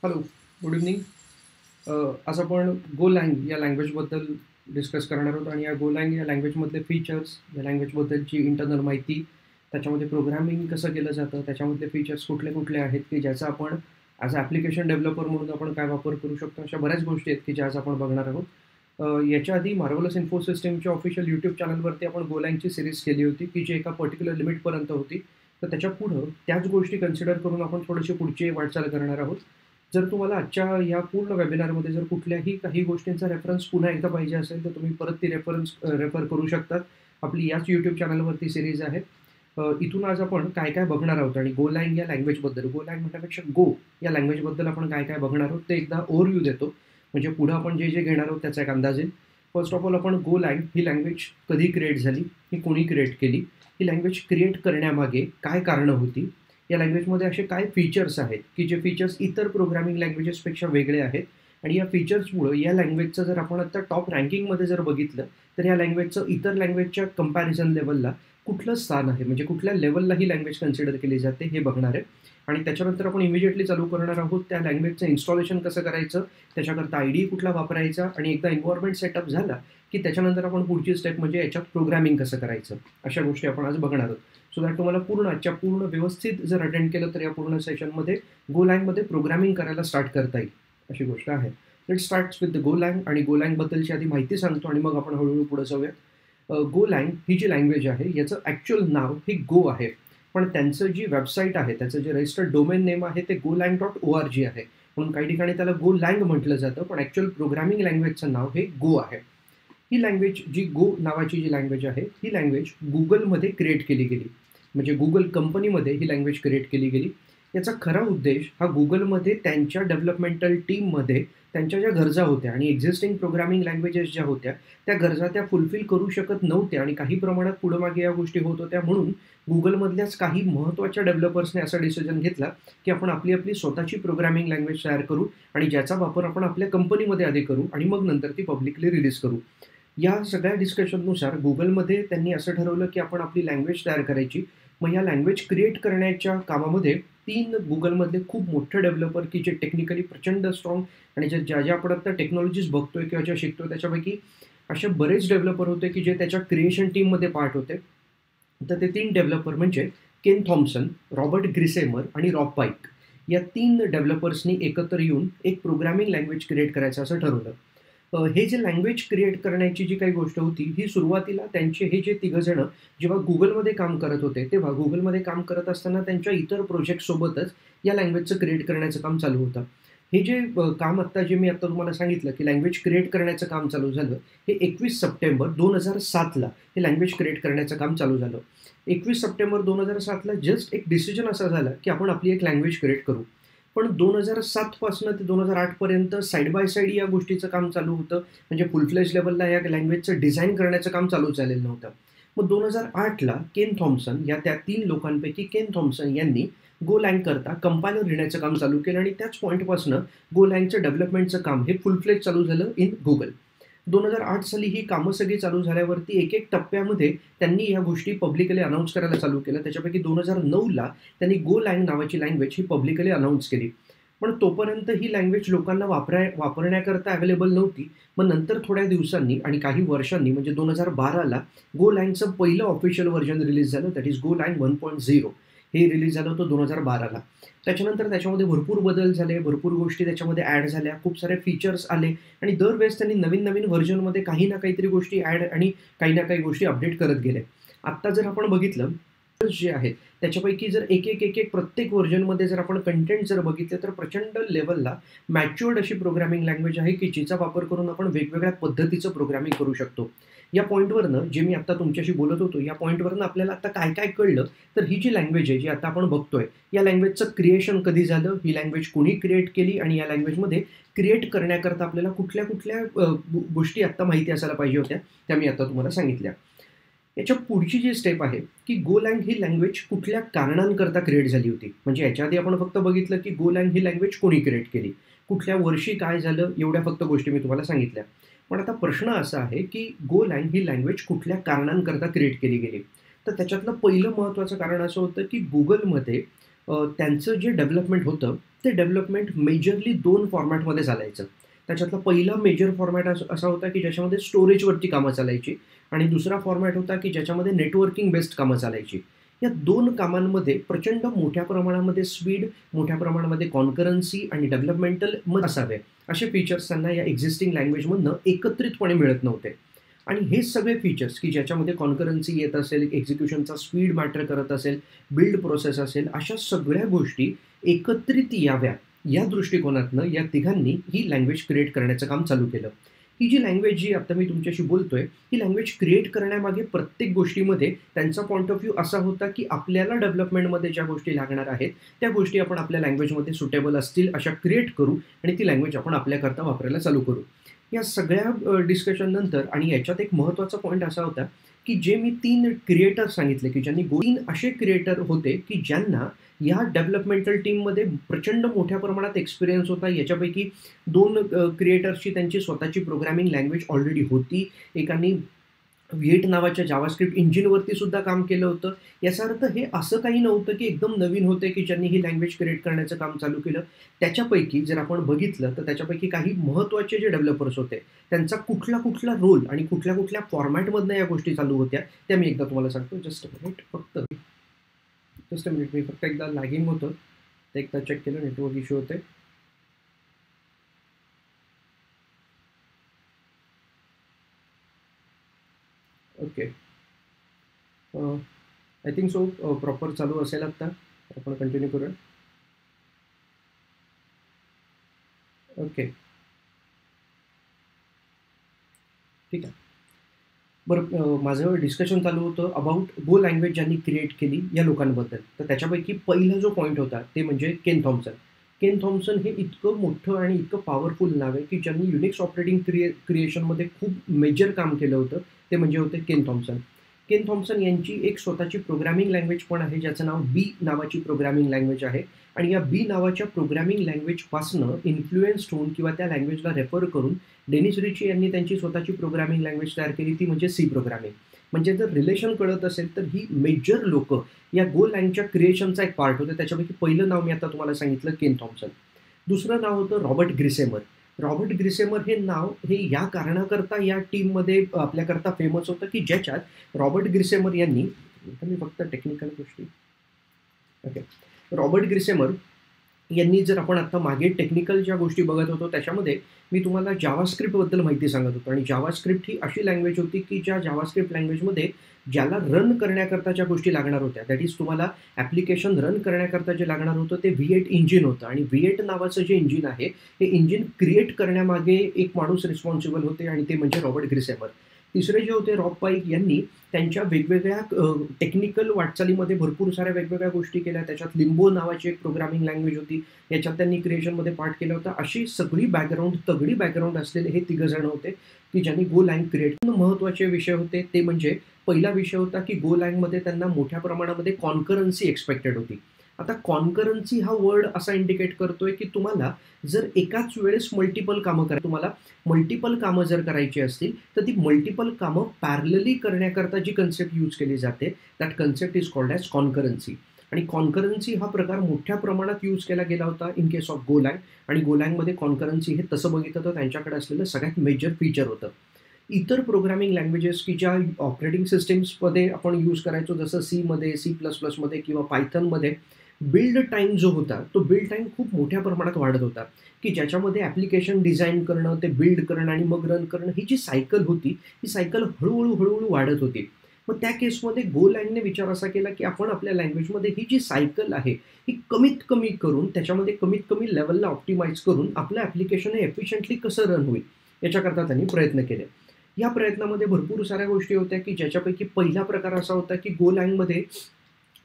Hello, good evening. आज आपण गोलँग या लँग्वेजबद्दल डिस्कस करणार आहोत आणि या गोलँग या लँग्वेजमधले फीचर्स, या लँग्वेजबद्दलची इंटरनल माहिती, त्याच्यामध्ये प्रोग्रामिंग कसं केलं जातं, त्याच्यामधले फीचर्स कुठले-कुठले आहेत, की ज्याचा आपण ॲज अ ॲप्लिकेशन डेव्हलपर म्हणून आपण काय वापर करू शकतो, अशा बऱ्याच गोष्टी आहेत, की ज्या आज आपण बघणार आहोत. याच्या आधी मार्व्हलस इन्फो सिस्टमच्या ऑफिशियल यूट्यूब चॅनलवरती आपण गोलँगची सीरीज केली होती, की जी एका पर्टिक्युलर लिमिटपर्यंत होती. तर त्याच्यापुढं त्याच गोष्टी कन्सिडर करून आपण थोडीशी पुढची वाटचाल करणार आहोत. जर तुम्हाला आजच्या या पूर्ण वेबिनारमध्ये जर कुठल्याही काही गोष्टींचा रेफरन्स पुन्हा एकदा पाहिजे असेल, तर तुम्ही परत ती रेफर करू शकतात. आपली याच YouTube चॅनलवरती सीरीज आहे. इथून आज आपण काय-काय बघणार आहोत आणि गोलँग या लँग्वेजबद्दल, गोलँग म्हणण्यापेक्षा गो या लँग्वेजबद्दल आपण काय-काय बघणार आहोत, ते एकदा ओव्हरव्ह्यू देतो. म्हणजे पुढं आपण जे घेणार आहोत त्याचा एक अंदाज येईल. फर्स्ट ऑफ ऑल आपण गोलँग ही लँग्वेज कधी क्रिएट झाली, ही कोणी क्रिएट केली, ही लँग्वेज क्रिएट करण्यामागे काय कारणं होती, या लँग्वेजमध्ये असे काय फीचर्स आहेत, की जे फीचर्स इतर प्रोग्रामिंग लँग्वेजेसपेक्षा वेगळे आहेत आणि या फीचर्समुळं या लँग्वेजचं जर आपण आता टॉप रँकिंगमध्ये जर बघितलं, तर या लँग्वेजचं इतर लँग्वेजच्या कंपॅरिझन लेव्हलला कुठलं स्थान आहे, म्हणजे कुठल्या लेव्हलला ही लँग्वेज कन्सिडर केली जाते हे बघणार आहे. आणि त्याच्यानंतर आपण इमिडिएटली चालू करणार आहोत त्या लँग्वेजचं इन्स्टॉलेशन कसं करायचं, त्याच्याकरता आयडी कुठला वापरायचा आणि एकदा एन्व्हायर्नमेंट सेटअप झाला, की त्याच्यानंतर आपण पुढची स्टेप म्हणजे याच्यात प्रोग्रामिंग कसं करायचं, अशा गोष्टी आपण आज बघणार आहोत. सो दॅट तुम्हाला पूर्ण व्यवस्थित जर अटेंड केलं तर या पूर्ण सेशनमध्ये गोलँगमध्ये प्रोग्रामिंग करायला स्टार्ट करता येईल, अशी गोष्ट आहे. लेट स्टार्ट्स विथ द गोलँग आणि गोलँगबद्दलची आधी माहिती सांगतो आणि मग आपण हळूहळू पुढे जाऊया. गोलँग ही जी लँग्वेज आहे याचं ॲक्च्युअल नाव हे गो आहे. पण त्यांचं जी वेबसाईट आहे, त्याचं जे रजिस्टर्ड डोमेन नेम आहे ते golang.org आहे. म्हणून काही ठिकाणी त्याला गोलँग म्हटलं जातं, पण ॲक्च्युअल प्रोग्रामिंग लँग्वेजचं नाव हे गो आहे. ही लँग्वेज जी गो नावाची जी लँग्वेज आहे, ही लँग्वेज Googleमध्ये क्रिएट केली गेली. म्हणजे Google कंपनीमध्ये ही लँग्वेज क्रिएट केली गेली. याचा खरा उद्देश हा Googleमध्ये त्यांच्या डेव्हलपमेंटल टीममध्ये त्यांच्या ज्या गरजा होत्या आणि एक्झिस्टिंग प्रोग्रामिंग लँग्वेजेस ज्या होत्या, त्या गरजा त्या फुलफिल करू शकत नव्हत्या आणि काही प्रमाणात पुढे-मागे या गोष्टी होत होत्या. म्हणून Googleमधल्याच काही महत्त्वाच्या डेव्हलपर्सने असा डिसिजन घेतला, की आपण आपली स्वतःची प्रोग्रामिंग लँग्वेज तयार करू आणि ज्याचा वापर आपण आपल्या कंपनीमध्ये आधी करू आणि मग नंतर ती पब्लिकली रिलीज करू. या सगळ्या डिस्कशननुसार Googleमध्ये त्यांनी असं ठरवलं, की आपण आपली लँग्वेज तयार करायची. मग या लँग्वेज क्रिएट करण्याच्या कामामध्ये 3 Googleमधले खूप मोठे डेव्हलपर, की जे टेक्निकली प्रचंड स्ट्राँग आणि ज्या आपण आता टेक्नॉलॉजीज बघतोय किंवा ज्या शिकतोय त्याच्यापैकी असे बरेच डेव्हलपर होते, की जे त्याच्या क्रिएशन टीममध्ये पार्ट होते. तर ते 3 डेव्हलपर म्हणजे केन थॉम्पसन, रॉबर्ट ग्रिसेमर आणि रॉब पाईक. या 3 डेव्हलपर्सनी एकत्र येऊन एक प्रोग्रामिंग लँग्वेज क्रिएट करायचं असं ठरवलं. हे जे लँग्वेज क्रिएट करण्याची जी काही गोष्ट होती, ही सुरुवातीला त्यांचे हे जे तिघंजणं जेव्हा Googleमध्ये काम करत होते, तेव्हा Googleमध्ये काम करत असताना त्यांच्या इतर प्रोजेक्टसोबतच या लँग्वेजचं क्रिएट करण्याचं काम चालू होतं. हे जे काम जे मी आत्ता तुम्हाला सांगितलं, की लँग्वेज क्रिएट करण्याचं काम चालू झालं, हे 21 सप्टेंबर 2007ला हे लँग्वेज क्रिएट करण्याचं काम चालू झालं. 21 सप्टेंबर 2007ला जस्ट एक डिसिजन असा झाला, की आपण आपली एक लँग्वेज क्रिएट करू. पण 2007 पासून ते 2008 पर्यंत साइड बाय साइड या गोष्टीचं काम चालू होतं. म्हणजे फुल फ्लेज लेव्हलला या लँग्वेजचं डिझाइन करण्याचं काम चालू झालेलं नव्हतं. मग 2008ला केन थॉम्पसन या त्या 3 लोकांपैकी केन थॉम्पसन यांनी Golang करता कंपायलर लिहिण्याचं काम चालू केलं आणि त्याच पॉइंटपासून Golangचं डेव्हलपमेंटचं काम हे फुल फ्लेज चालू झालं इन Google. 2008 साली ही कामं सगळी चालू झाल्यावरती एक टप्प्यामध्ये त्यांनी या गोष्टी पब्लिकली अनाउन्स करायला चालू केलं. त्याच्यापैकी 2009ला त्यांनी Golang नावाची लँग्वेज ही पब्लिकली अनाउन्स केली. पण तोपर्यंत ही लँग्वेज लोकांना वापरण्याकरता अवेलेबल नव्हती. मग नंतर थोड्या दिवसांनी आणि काही वर्षांनी म्हणजे 2012ला Golangचं पहिलं ऑफिशियल व्हर्जन रिलीज झालं. That is Golang 1.0. हे रिलीज झालं होतं 2012ला. त्याच्यानंतर त्याच्यामध्ये भरपूर बदल झाले, भरपूर गोष्टी त्याच्यामध्ये ॲड झाल्या, खूप सारे फीचर्स आले आणि दरवेळेस त्यांनी नवीन व्हर्जनमध्ये काही ना काहीतरी गोष्टी ॲड आणि काही ना काही गोष्टी अपडेट करत गेले. आत्ता जर आपण बघितलं जे आहेत त्याच्यापैकी जर एक प्रत्येक व्हर्जनमध्ये जर आपण कंटेंट जर बघितले तर प्रचंड लेव्हलला मॅच्युअर्ड अशी प्रोग्रामिंग लँग्वेज आहे, की जिचा वापर करून आपण वेगवेगळ्या पद्धतीचं प्रोग्रामिंग करू शकतो. या पॉईंटवरनं जे मी आता तुमच्याशी बोलत होतो, या पॉईंटवरनं आपल्याला आता काय कळलं, तर ही जी लँग्वेज आहे, जी आता आपण बघतोय, या लँग्वेजचं क्रिएशन कधी झालं, ही लँग्वेज कोणी क्रिएट केली आणि या लँग्वेजमध्ये क्रिएट करण्याकरता आपल्याला कुठल्या गोष्टी आत्ता माहिती असायला पाहिजे होत्या, त्या मी आता तुम्हाला सांगितल्या. याच्या पुढची जी स्टेप आहे, की Golang ही लँग्वेज कुठल्या कारणांकरता क्रिएट झाली होती. म्हणजे याच्या आधी आपण फक्त बघितलं, की Golang ही लँग्वेज कोणी क्रिएट केली, कुठल्या वर्षी काय झालं, एवढ्या फक्त गोष्टी मी तुम्हाला सांगितल्या. पण आता प्रश्न असा आहे, की Golang ही लँग्वेज कुठल्या कारणांकरता क्रिएट केली गेली. तर त्याच्यातलं पहिलं महत्त्वाचं कारण असं होतं, की Googleमध्ये त्यांचं जे डेव्हलपमेंट होतं ते डेव्हलपमेंट मेजरली 2 फॉर्मॅटमध्ये चालायचं. त्याच्यातला पहिला मेजर फॉर्मॅट असा होता की ज्याच्यामध्ये स्टोरेजवरती कामं चालायची आणि दुसरा फॉर्मॅट होता की ज्याच्यामध्ये नेटवर्किंग बेस्ड कामं चालायची. या 2 कामांमध्ये प्रचंड मोठ्या प्रमाणामध्ये स्पीड, मोठ्या प्रमाणामध्ये कॉन्करन्सी आणि डेव्हलपमेंटल असावे, असे फीचर्स त्यांना या एक्झिस्टिंग लँग्वेजमधनं एकत्रितपणे मिळत नव्हते. आणि हे सगळे फीचर्स की ज्याच्यामध्ये कॉन्करन्सी येत असेल, एक्झिक्युशनचा स्पीड मॅटर करत असेल, बिल्ड प्रोसेस असेल, अशा सगळ्या गोष्टी एकत्रित याव्या या दृष्टिकोनातनं या तिघांनी ही लँग्वेज क्रिएट करण्याचं काम चालू केलं. ही जी लँग्वेज जी आता मी तुमच्याशी बोलतोय, ही लँग्वेज क्रिएट करण्यामागे प्रत्येक गोष्टीमध्ये त्यांचा पॉइंट ऑफ व्ह्यू असा होता की आपल्याला डेव्हलपमेंटमध्ये ज्या गोष्टी लागणार आहेत, त्या गोष्टी आपण आपल्या लँग्वेजमध्ये सुटेबल असतील अशा क्रिएट करू आणि ती लँग्वेज आपण आपल्याकरता वापरायला चालू करू. या सगळ्या डिस्कशननंतर आणि याच्यात एक महत्त्वाचा पॉइंट असा होता, की जे मी 3 क्रिएटर सांगितले, की ज्यांनी 3 असे क्रिएटर होते, की ज्यांना या डेव्हलपमेंटल टीममध्ये प्रचंड मोठ्या प्रमाणात एक्सपिरियन्स होता. याच्यापैकी 2 क्रिएटर्सची त्यांची स्वतःची प्रोग्रामिंग लँग्वेज ऑलरेडी होती. एकानी व्हिएट नावाच्या जावास्क्रिप्ट इंजिनवरती सुद्धा काम केलं होतं. याचा अर्थ हे असं काही नव्हतं, की एकदम नवीन होते, की ज्यांनी ही लँग्वेज क्रिएट करण्याचं काम चालू केलं. त्याच्यापैकी जर आपण बघितलं, तर त्याच्यापैकी काही महत्त्वाचे जे डेव्हलपर्स होते, त्यांचा कुठला रोल आणि कुठल्या फॉर्मॅटमधनं या गोष्टी चालू होत्या, त्या मी एकदा तुम्हाला सांगतो. Just a minute. मी फक्त एकदा लॅगिंग होतं. ते एकदा चेक केलं, नेटवर्क इश्यू होते. Okay. I think so proper चालू असेल आत्ता. आपण कंटिन्यू करूया. ओके. ठीक आहे. बरं, माझं डिस्कशन चालू होतं अबाउट गो लँग्वेज ज्यांनी क्रिएट केली या लोकांबद्दल. तर त्याच्यापैकी पहिला जो पॉईंट होता ते म्हणजे केन थॉम्सन. केन थॉम्सन हे इतकं मोठं आणि इतकं पॉवरफुल नाव आहे, की ज्यांनी युनिक्स ऑपरेटिंग क्रिएशनमध्ये खूप मेजर काम केलं होतं, ते म्हणजे होते केन थॉम्सन. केन थॉम्सन यांची एक स्वतःची प्रोग्रामिंग लँग्वेज पण आहे, ज्याचं नाव बी नावाची प्रोग्रामिंग लँग्वेज आहे. आणि या बी नावाच्या प्रोग्रामिंग लँग्वेजपासनं इन्फ्लुएन्स्ड होऊन किंवा त्या लँग्वेजला रेफर करून डेनिस रिची यांनी त्यांची स्वतःची प्रोग्रामिंग लँग्वेज तयार केली, ती म्हणजे सी प्रोग्रामिंग. म्हणजे जर रिलेशन कळत असेल तर ही मेजर लोकं या गो लँगच्या क्रिएशनचा एक पार्ट होते. त्याच्यापैकी पहिलं नाव मी आता तुम्हाला सांगितलं केन थॉम्सन. दुसरं नाव होतं रॉबर्ट ग्रिसेमर. रॉबर्ट ग्रिसेमर हे नाव हे या कारणाकरता या टीममध्ये आपल्याकरता फेमस होतं, की ज्याच्यात रॉबर्ट ग्रिसेमर यांनी मी फक्त टेक्निकल गोष्टी ओके रॉबर्ट ग्रिसेमर यांनी जर आपण आता मागे टेक्निकल ज्या गोष्टी बघत होतो त्याच्यामध्ये मी तुम्हाला जावास्क्रिप्टबद्दल माहिती सांगत होतो. आणि जावास्क्रिप्ट ही अशी लँग्वेज होती, की ज्या जावास्क्रिप्ट लँग्वेजमध्ये ज्याला रन करण्याकरता ज्या गोष्टी लागणार होत्या, दॅट इज तुम्हाला ॲप्लिकेशन रन करण्याकरता जे लागणार होतं ते व्ही8 इंजिन होतं. आणि व्ही8 नावाचं जे इंजिन आहे हे इंजिन क्रिएट करण्यामागे एक माणूस रिस्पॉन्सिबल होते आणि ते म्हणजे रॉबर्ट ग्रिसेमर. तिसरे जे होते रॉब पाईक यांनी त्यांच्या वेगवेगळ्या टेक्निकल वाटचालीमध्ये भरपूर साऱ्या वेगवेगळ्या गोष्टी केल्या. त्याच्यात लिंबो नावाची एक प्रोग्रामिंग लँग्वेज होती, याच्यात त्यांनी क्रिएशनमध्ये पार्ट केला होता. अशी सगळी तगडी बॅकग्राऊंड असलेले हे तिघंजण होते, की ज्यांनी गो लँग क्रिएट. महत्त्वाचे विषय होते ते म्हणजे पहिला विषय होता, की गो लँगमध्ये त्यांना मोठ्या प्रमाणामध्ये कॉन्करन्सी एक्सपेक्टेड होती. आता कॉन्करन्सी हा वर्ड असा इंडिकेट करतोय, की तुम्हाला जर एकाच वेळेस मल्टिपल कामं जर करायची असतील तर ती मल्टिपल कामं पॅरलली करण्याकरता जी कन्सेप्ट यूज केली जाते that concept is called as concurrency. आणि कॉन्करन्सी हा प्रकार मोठ्या प्रमाणात यूज केला गेला होता इन केस ऑफ गो लँग. आणि गो लँगमध्ये कॉन्करन्सी हे तसं बघितलं तर त्यांच्याकडे असलेलं सगळ्यात मेजर फीचर होतं. इतर प्रोग्रामिंग लँग्वेजेस की ज्या ऑपरेटिंग सिस्टीम्समध्ये आपण यूज करायचो, जसं सीमध्ये, C++मध्ये किंवा पायथनमध्ये, बिल्ड टाईम जो होता तो बिल्ड टाईम खूप मोठ्या प्रमाणात वाढत होता, की ज्याच्यामध्ये ॲप्लिकेशन डिझाईन करणं, ते बिल्ड करणं आणि मग रन करणं, ही जी सायकल होती ही सायकल हळूहळू वाढत होती. मग त्या केसमध्ये गो लँगने विचार असा केला, की आपण आपल्या लँग्वेजमध्ये ही जी सायकल आहे ही कमीत कमी करून त्याच्यामध्ये कमीत कमी लेवलला ऑप्टिमाइज करून आपलं ॲप्लिकेशन हे एफिशियंटली कसं रन होईल याच्याकरता त्यांनी प्रयत्न केले. या प्रयत्नामध्ये भरपूर साऱ्या गोष्टी होत्या, की ज्याच्यापैकी पहिला प्रकार असा होता, की गो लँगमध्ये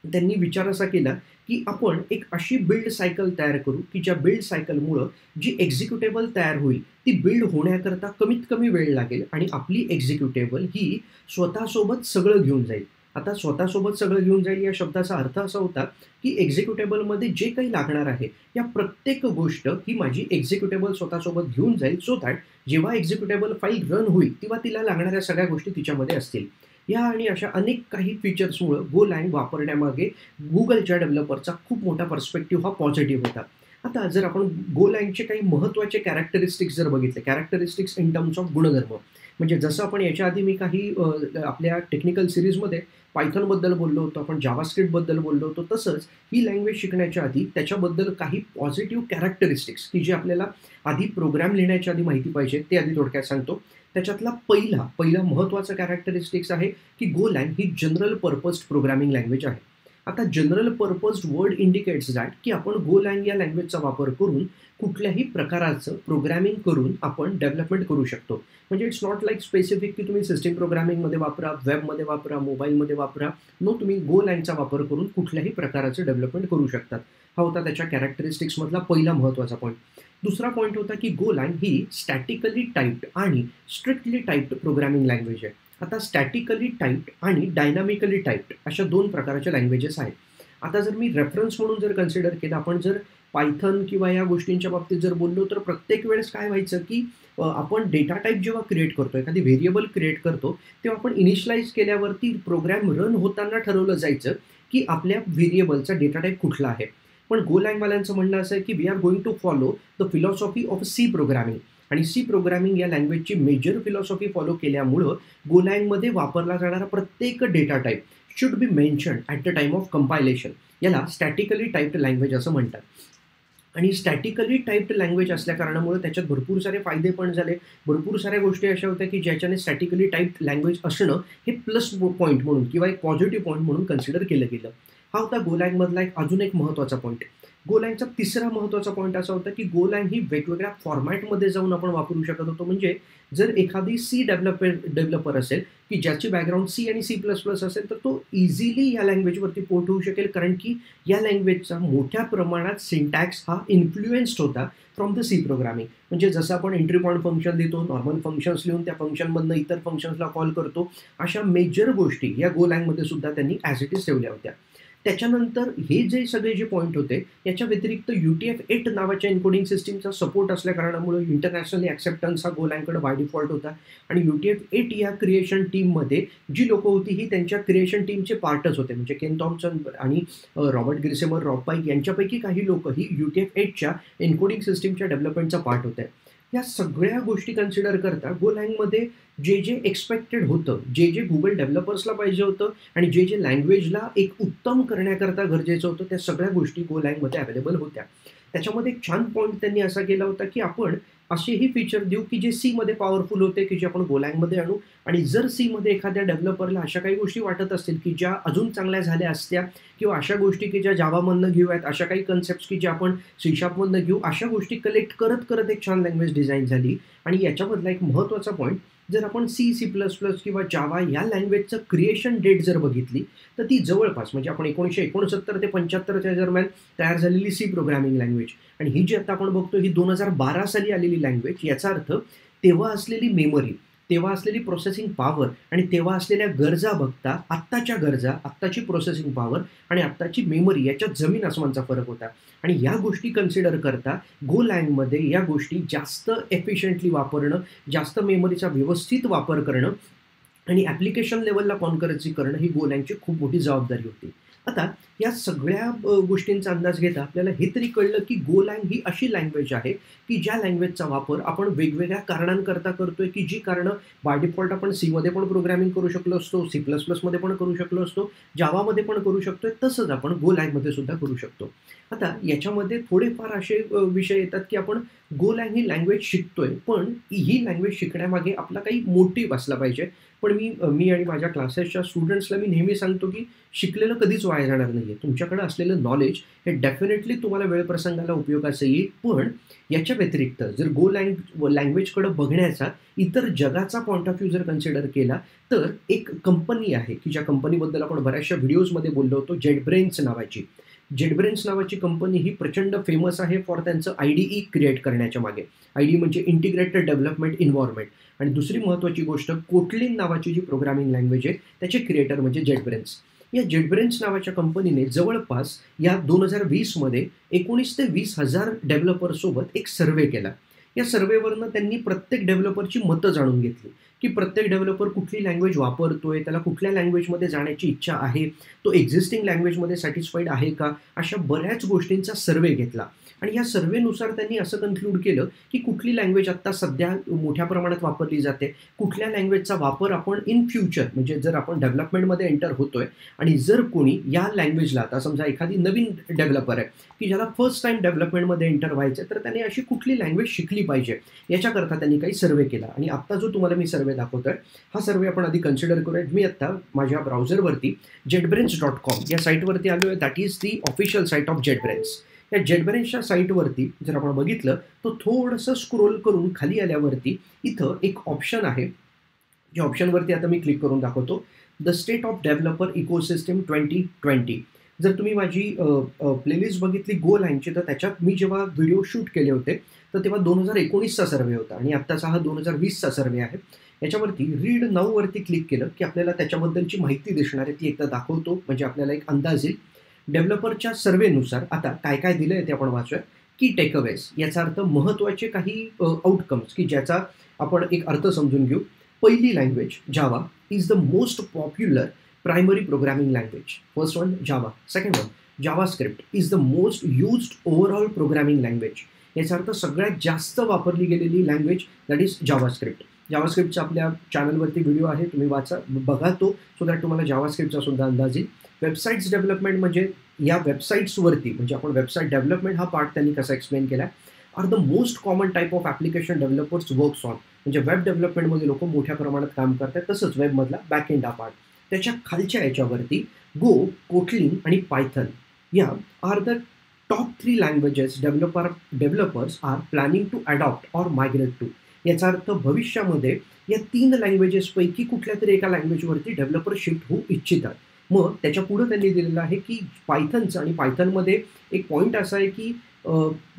त्यांनी विचार असा केला, की आपण एक अशी बिल्ड सायकल तयार करू, की ज्या बिल्ड सायकलमुळं जी एक्झिक्युटेबल तयार होईल ती बिल्ड होण्याकरता कमीत कमी वेळ लागेल आणि आपली एक्झिक्युटेबल ही स्वतःसोबत सगळं घेऊन जाईल. आता स्वतःसोबत सगळं घेऊन जाईल या शब्दाचा अर्थ असा होता, की एक्झिक्युटेबलमध्ये जे काही लागणार आहे या प्रत्येक गोष्ट ही माझी एक्झिक्युटेबल स्वतःसोबत घेऊन जाईल, सो दॅट जेव्हा एक्झिक्युटेबल फाईल रन होईल तेव्हा तिला लागणाऱ्या सगळ्या गोष्टी तिच्यामध्ये असतील. या आणि अशा अनेक काही फीचर्समुळं गोलँग वापरण्यामागे Googleच्या डेव्हलपरचा खूप मोठा पर्स्पेक्टिव्ह हा पॉझिटिव्ह होता. आता जर आपण गोलँगचे काही महत्त्वाचे कॅरेक्टरिस्टिक्स जर बघितले, कॅरेक्टरिस्टिक्स इन टर्म्स ऑफ गुणधर्म, म्हणजे जसं आपण याच्या आधी मी काही आपल्या टेक्निकल सीरीजमध्ये पायथॉनबद्दल बोललो होतो, आपण जावास्क्रिप्टबद्दल बोललो होतो, तसंच ही लँग्वेज शिकण्याच्या आधी त्याच्याबद्दल काही पॉझिटिव्ह कॅरेक्टरिस्टिक्स की जे आपल्याला आधी प्रोग्राम लिहिण्याच्या आधी माहिती पाहिजे, ते आधी थोडक्यात सांगतो. त्याच्यातला पहिला महत्त्वाचा कॅरेक्टरिस्टिक्स आहे की गोलँग ही जनरल पर्पज प्रोग्रामिंग लँग्वेज आहे. आता general purpose word indicates that की आपण गोलँग या लँग्वेजचा वापर करून कुठल्याही प्रकाराचं प्रोग्रामिंग करून आपण डेव्हलपमेंट करू शकतो. म्हणजे इट्स नॉट लाईक स्पेसिफिक की तुम्ही सिस्टम प्रोग्रामिंगमध्ये वापरा, वेबमध्ये वापरा, मोबाईलमध्ये वापरा. नो, तुम्ही गोलँगचा वापर करून कुठल्याही प्रकाराचं डेव्हलपमेंट करू शकतात. हा होता त्याच्या कॅरेक्टरिस्टिक्समधला पहिला महत्त्वाचा पॉईंट. दुसरा पॉईंट होता की गोलँग ही स्टॅटिकली टाइप्ड आणि स्ट्रिक्टली टाइप्ड प्रोग्रामिंग लँग्वेज आहे. आता स्टॅटिकली टाइप्ड आणि डायनामिकली टाइप्ड अशा 2 प्रकारच्या लँग्वेजेस आहेत. आता जर मी रेफरन्स म्हणून जर कन्सिडर केलं, आपण जर पायथन किंवा या गोष्टींच्या बाबतीत जर बोललो, तर प्रत्येक वेळेस काय व्हायचं की आपण डेटा टाइप जेव्हा क्रिएट करतो, एखादी व्हेरिएबल क्रिएट करतो, तेव्हा आपण इनिशियलाइज केल्यावरती प्रोग्राम रन होताना ठरवलं जायचं की आपल्या व्हेरिएबलचा डेटा टाइप कुठला आहे. पण गोलँगवाल्यांचं म्हणणं असं आहे की we are going to follow the philosophy of C programming, आणि सी प्रोग्रामिंग या लँग्वेजची मेजर फिलॉसॉफी फॉलो केल्यामुळं गोलँगमध्ये वापरला जाणारा प्रत्येक data type should be mentioned at the time of compilation. याला स्टॅटिकली टाइप्ड लँग्वेज असं म्हणतात. आणि स्टॅटिकली टाइप्ड लँग्वेज असल्या कारणामुळे त्याच्यात भरपूर सारे फायदे पण झाले. भरपूर साऱ्या गोष्टी अशा होत्या की ज्याच्याने स्टॅटिकली टाइप्ड लँग्वेज असणं हे प्लस पॉईंट म्हणून किंवा एक पॉझिटिव्ह पॉईंट म्हणून कन्सिडर केलं गेलं. हा होता गोलँगमधला अजून एक महत्त्वाचा पॉईंट. गोलँगचा तिसरा महत्त्वाचा पॉईंट असा होता की गोलँग ही वेगवेगळ्या फॉर्मॅटमध्ये जाऊन आपण वापरू शकत होतो. म्हणजे जर एखादी सी डेव्हलपर असेल की ज्याची बॅकग्राऊंड सी आणि C++ असेल, तर तो इझिली या लँग्वेजवरती पोर्ट होऊ शकेल, कारण की या लँग्वेजचा मोठ्या प्रमाणात सिंटॅक्स हा इन्फ्लुएन्स्ड होता फ्रॉम द सी प्रोग्रामिंग. म्हणजे जसं आपण एंट्री पॉईंट फंक्शन देतो, नॉर्मल फंक्शन्स लिहून त्या फंक्शनमधनं इतर फंक्शन्सला कॉल करतो, अशा मेजर गोष्टी या गोलँगमध्ये सुद्धा त्यांनी ॲज इट इज ठेवल्या होत्या. त्याच्यानंतर हे जे सगळे जे पॉईंट होते, याच्या व्यतिरिक्त UTF-8 नावाच्या एन्कोडिंग सिस्टीमचा सपोर्ट असल्या कारणामुळे इंटरनॅशनली ॲक्सेप्टन्स हा गोलँगकडे बाय डिफॉल्ट होता. आणि UTF-8 या क्रिएशन टीममध्ये जी लोकं होती, ही त्यांच्या क्रिएशन टीमचे पार्टच होते. म्हणजे केन थॉम्सन आणि रॉबर्ट ग्रिसेमर, रॉब पाईक यांच्यापैकी काही लोकं ही UTF-8च्या एन्कोडिंग सिस्टीमच्या डेव्हलपमेंटचा पार्ट होते. या सगळ्या गोष्टी कन्सिडर करता गोलँगमध्ये जे एक्सपेक्टेड होतं, जे गुगल डेव्हलपर्सला पाहिजे होतं आणि जे लँग्वेजला एक उत्तम करण्याकरता गरजेचं होतं, त्या सगळ्या गोष्टी गोलँगमध्ये अवेलेबल होत्या. त्याच्यामध्ये एक छान पॉईंट त्यांनी असा केला होता की आपण असेही फीचर देऊ की जे सीमध्ये पॉवरफुल होते, की जे आपण गोलँगमध्ये आणू. आणि जर सीमध्ये एखाद्या डेव्हलपरला अशा काही गोष्टी वाटत असतील की ज्या अजून चांगल्या झाल्या असत्या, किंवा अशा गोष्टी की ज्या जावामधनं घेऊयात, अशा काही कन्सेप्ट्स की ज्या आपण C#मधनं घेऊ, अशा गोष्टी कलेक्ट करत एक छान लँग्वेज डिझाईन झाली. आणि याच्यामधला एक महत्त्वाचा पॉईंट, जर आपण C++ किंवा जावा या लँग्वेजचं क्रिएशन डेट जर बघितली, तर ती जवळपास म्हणजे आपण 1969 ते 75च्या दरम्यान तयार झालेली सी प्रोग्रामिंग लँग्वेज, आणि ही जी आता आपण बघतो ही 2012 साली आलेली लँग्वेज. याचा अर्थ तेव्हा असलेली मेमरी, तेव्हा असलेली प्रोसेसिंग पॉवर आणि तेव्हा असलेल्या गरजा बघता आत्ताच्या गरजा, आत्ताची प्रोसेसिंग पॉवर आणि आत्ताची मेमरी याच्यात जमीन आसमानचा फरक होता. आणि या गोष्टी कन्सिडर करता गोलँगमध्ये या गोष्टी जास्त एफिशियंटली वापरणं, जास्त मेमरीचा व्यवस्थित वापर करणं आणि ॲप्लिकेशन लेव्हलला कॉन्करन्सी करणं ही गोलँगची खूप मोठी जबाबदारी होती. आता या सगळ्या गोष्टींचा अंदाज घेता आपल्याला हे तरी कळलं की गोलँग ही अशी लँग्वेज आहे की ज्या लँग्वेजचा वापर आपण वेगवेगळ्या कारणांकरता करतोय, की जी कारणं बाय डिफॉल्ट आपण सीमध्ये पण प्रोग्रामिंग करू शकलो असतो, C++मध्ये पण करू शकलो असतो, जावामध्ये पण करू शकतोय, तसंच आपण गोलँगमध्ये सुद्धा करू शकतो. आता याच्यामध्ये थोडेफार असे विषय येतात की आपण गोलँग ही लँग्वेज शिकतोय, पण ही लँग्वेज शिकण्यामागे आपला काही मोटिव्ह असला पाहिजे. पण मी आणि माझ्या क्लासेसच्या स्टुडंट्सला मी नेहमी सांगतो की शिकलेलं कधीच वाया जाणार नाही आहे. तुमच्याकडे असलेलं नॉलेज हे डेफिनेटली तुम्हाला वेळप्रसंगाला उपयोगाचं येईल. पण याच्या व्यतिरिक्त जर लँग्वेजकडे बघण्याचा इतर जगाचा पॉईंट ऑफ व्ह्यू जर कन्सिडर केला, तर एक कंपनी आहे की ज्या कंपनीबद्दल आपण बऱ्याचशा व्हिडिओजमध्ये बोललो होतो, JetBrains नावाची. JetBrains नावाची कंपनी ही प्रचंड फेमस आहे फॉर त्यांचं IDE क्रिएट करण्याच्या मागे. IDE म्हणजे इंटिग्रेटेड डेव्हलपमेंट इन्व्हायरमेंट. आणि दुसरी महत्त्वाची गोष्ट, कोटलिन नावाची जी प्रोग्रामिंग लँग्वेज आहे त्याचे क्रिएटर म्हणजे JetBrains. या JetBrains नावाच्या कंपनीने जवळपास या 2020मध्ये 19 ते 20,000 डेव्हलपरसोबत एक सर्व्हे केला. या सर्व्हेवरनं त्यांनी प्रत्येक डेव्हलपरची मतं जाणून घेतली की प्रत्येक डेव्हलपर कुठली लँग्वेज वापरतोय, त्याला कुठल्या लँग्वेजमध्ये जाण्याची इच्छा आहे, तो एक्झिस्टिंग लँग्वेजमध्ये सॅटिस्फाईड आहे का, अशा बऱ्याच गोष्टींचा सर्व्हे घेतला. आणि या सर्व्हेनुसार त्यांनी असं कन्क्लूड केलं, की कुठली लँग्वेज आत्ता सध्या मोठ्या प्रमाणात वापरली जाते, कुठल्या लँग्वेजचा वापर आपण इन फ्युचर म्हणजे जर आपण डेव्हलपमेंटमध्ये एंटर होतोय आणि जर कोणी या लँग्वेजला आता समजा एखादी नवीन डेव्हलपर आहे, की ज्याला फर्स्ट टाईम डेव्हलपमेंटमध्ये एंटर व्हायचं तर त्याने अशी कुठली लँग्वेज शिकली पाहिजे, याच्याकरता त्यांनी काही सर्व्हे केला. आणि आत्ता जो तुम्हाला मी सर्व्हे दाखवतोय, हा सर्व्हे आपण आधी कन्सिडर करूया. मी आत्ता माझ्या ब्राउझरवरती jetbrains.com या साईटवरती आलो आहे. That is the official site of JetBrains. या JetBrains साईटवरती जर आपण बघितलं तर थोडंसं स्क्रोल करून खाली आल्यावरती इथं एक ऑप्शन आहे, ज्या ऑप्शनवरती आता मी क्लिक करून दाखवतो, the state of developer ecosystem 2020. जर तुम्ही माझी प्लेलिस्ट बघितली गोलँगची तर त्याच्यात मी जेव्हा व्हिडिओ शूट केले होते तर तेव्हा 2019चा सर्व्हे होता आणि आत्ताचा हा 2020चा सर्व्हे आहे. याच्यावरती रीड नाऊवरती क्लिक केलं की आपल्याला त्याच्याबद्दलची माहिती दिसणार आहे, ती एकदा दाखवतो म्हणजे आपल्याला एक अंदाज येईल. डेव्हलपरच्या सर्व्हेनुसार आता काय काय दिलं आहे ते आपण वाचूया. की टेकअवेज याचा अर्थ महत्त्वाचे काही आउटकम्स की ज्याचा आपण एक अर्थ समजून घेऊ. पहिली language Java is the most popular primary programming language. First one Java. Second one JavaScript is the most used overall programming language. याचा अर्थ सगळ्यात जास्त वापरली गेलेली लँग्वेज दॅट इज जावास्क्रिप्ट. जावास्क्रिप्टचा आपल्या चॅनलवरती व्हिडिओ आहे, तुम्ही बघा तो, सो दॅट तुम्हाला जावास्क्रिप्टचा सुद्धा अंदाज येईल. वेबसाईट्स डेव्हलपमेंट म्हणजे या वेबसाईट्सवरती म्हणजे आपण वेबसाईट डेव्हलपमेंट हा पार्ट त्यांनी कसा एक्सप्लेन केला आहे. Are the most common type of application developers works on. म्हणजे वेब डेव्हलपमेंटमध्ये लोक मोठ्या प्रमाणात काम करतात. तसंच वेबमधला बॅकएंड हा पार्ट. त्याच्या खालच्या याच्यावरती गो, कोटलिन आणि पायथन या are the top 3 languages developers are planning to adopt or migrate to. याचा अर्थ भविष्यामध्ये या 3 लँग्वेजेसपैकी कुठल्या तरी एका लँग्वेजवरती डेव्हलपर शिफ्ट होऊ इच्छितात. मग त्याच्या पुढे त्यांनी दिलेलं आहे की पायथनचं आणि पायथनमध्ये एक पॉईंट असा आहे की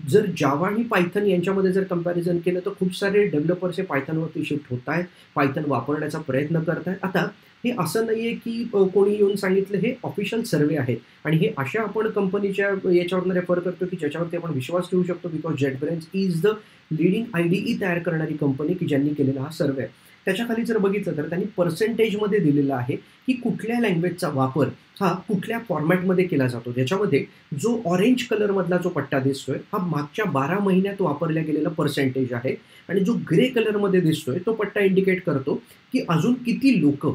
जर जावा आणि पायथन यांच्यामध्ये जर कंपॅरिझन केलं तर खूप सारे डेव्हलपर्स हे पायथनवरती शिफ्ट होत आहेत, पायथन वापरण्याचा प्रयत्न करत आहेत. आता हे असं नाही आहे की कोणी येऊन सांगितलं, हे ऑफिशियल सर्व्हे आहे आणि हे अशा आपण कंपनीच्या याच्यावरनं रेफर करतो की ज्याच्यावरती आपण विश्वास ठेवू शकतो, because JetBrains is the leading IDE तयार करणारी कंपनी की ज्यांनी केलेला हा सर्व्हे. त्याच्याखाली जर बघितलं तर त्यांनी पर्सेंटेजमध्ये दिलेलं आहे की कुठल्या लँग्वेजचा वापर हा कुठल्या फॉर्मॅटमध्ये केला जातो. ज्याच्यामध्ये जो ऑरेंज कलरमधला जो पट्टा दिसतोय हा मागच्या 12 महिन्यात वापरल्या गेलेला पर्सेंटेज आहे आणि जो ग्रे कलरमध्ये दिसतोय तो पट्टा इंडिकेट करतो की अजून किती लोक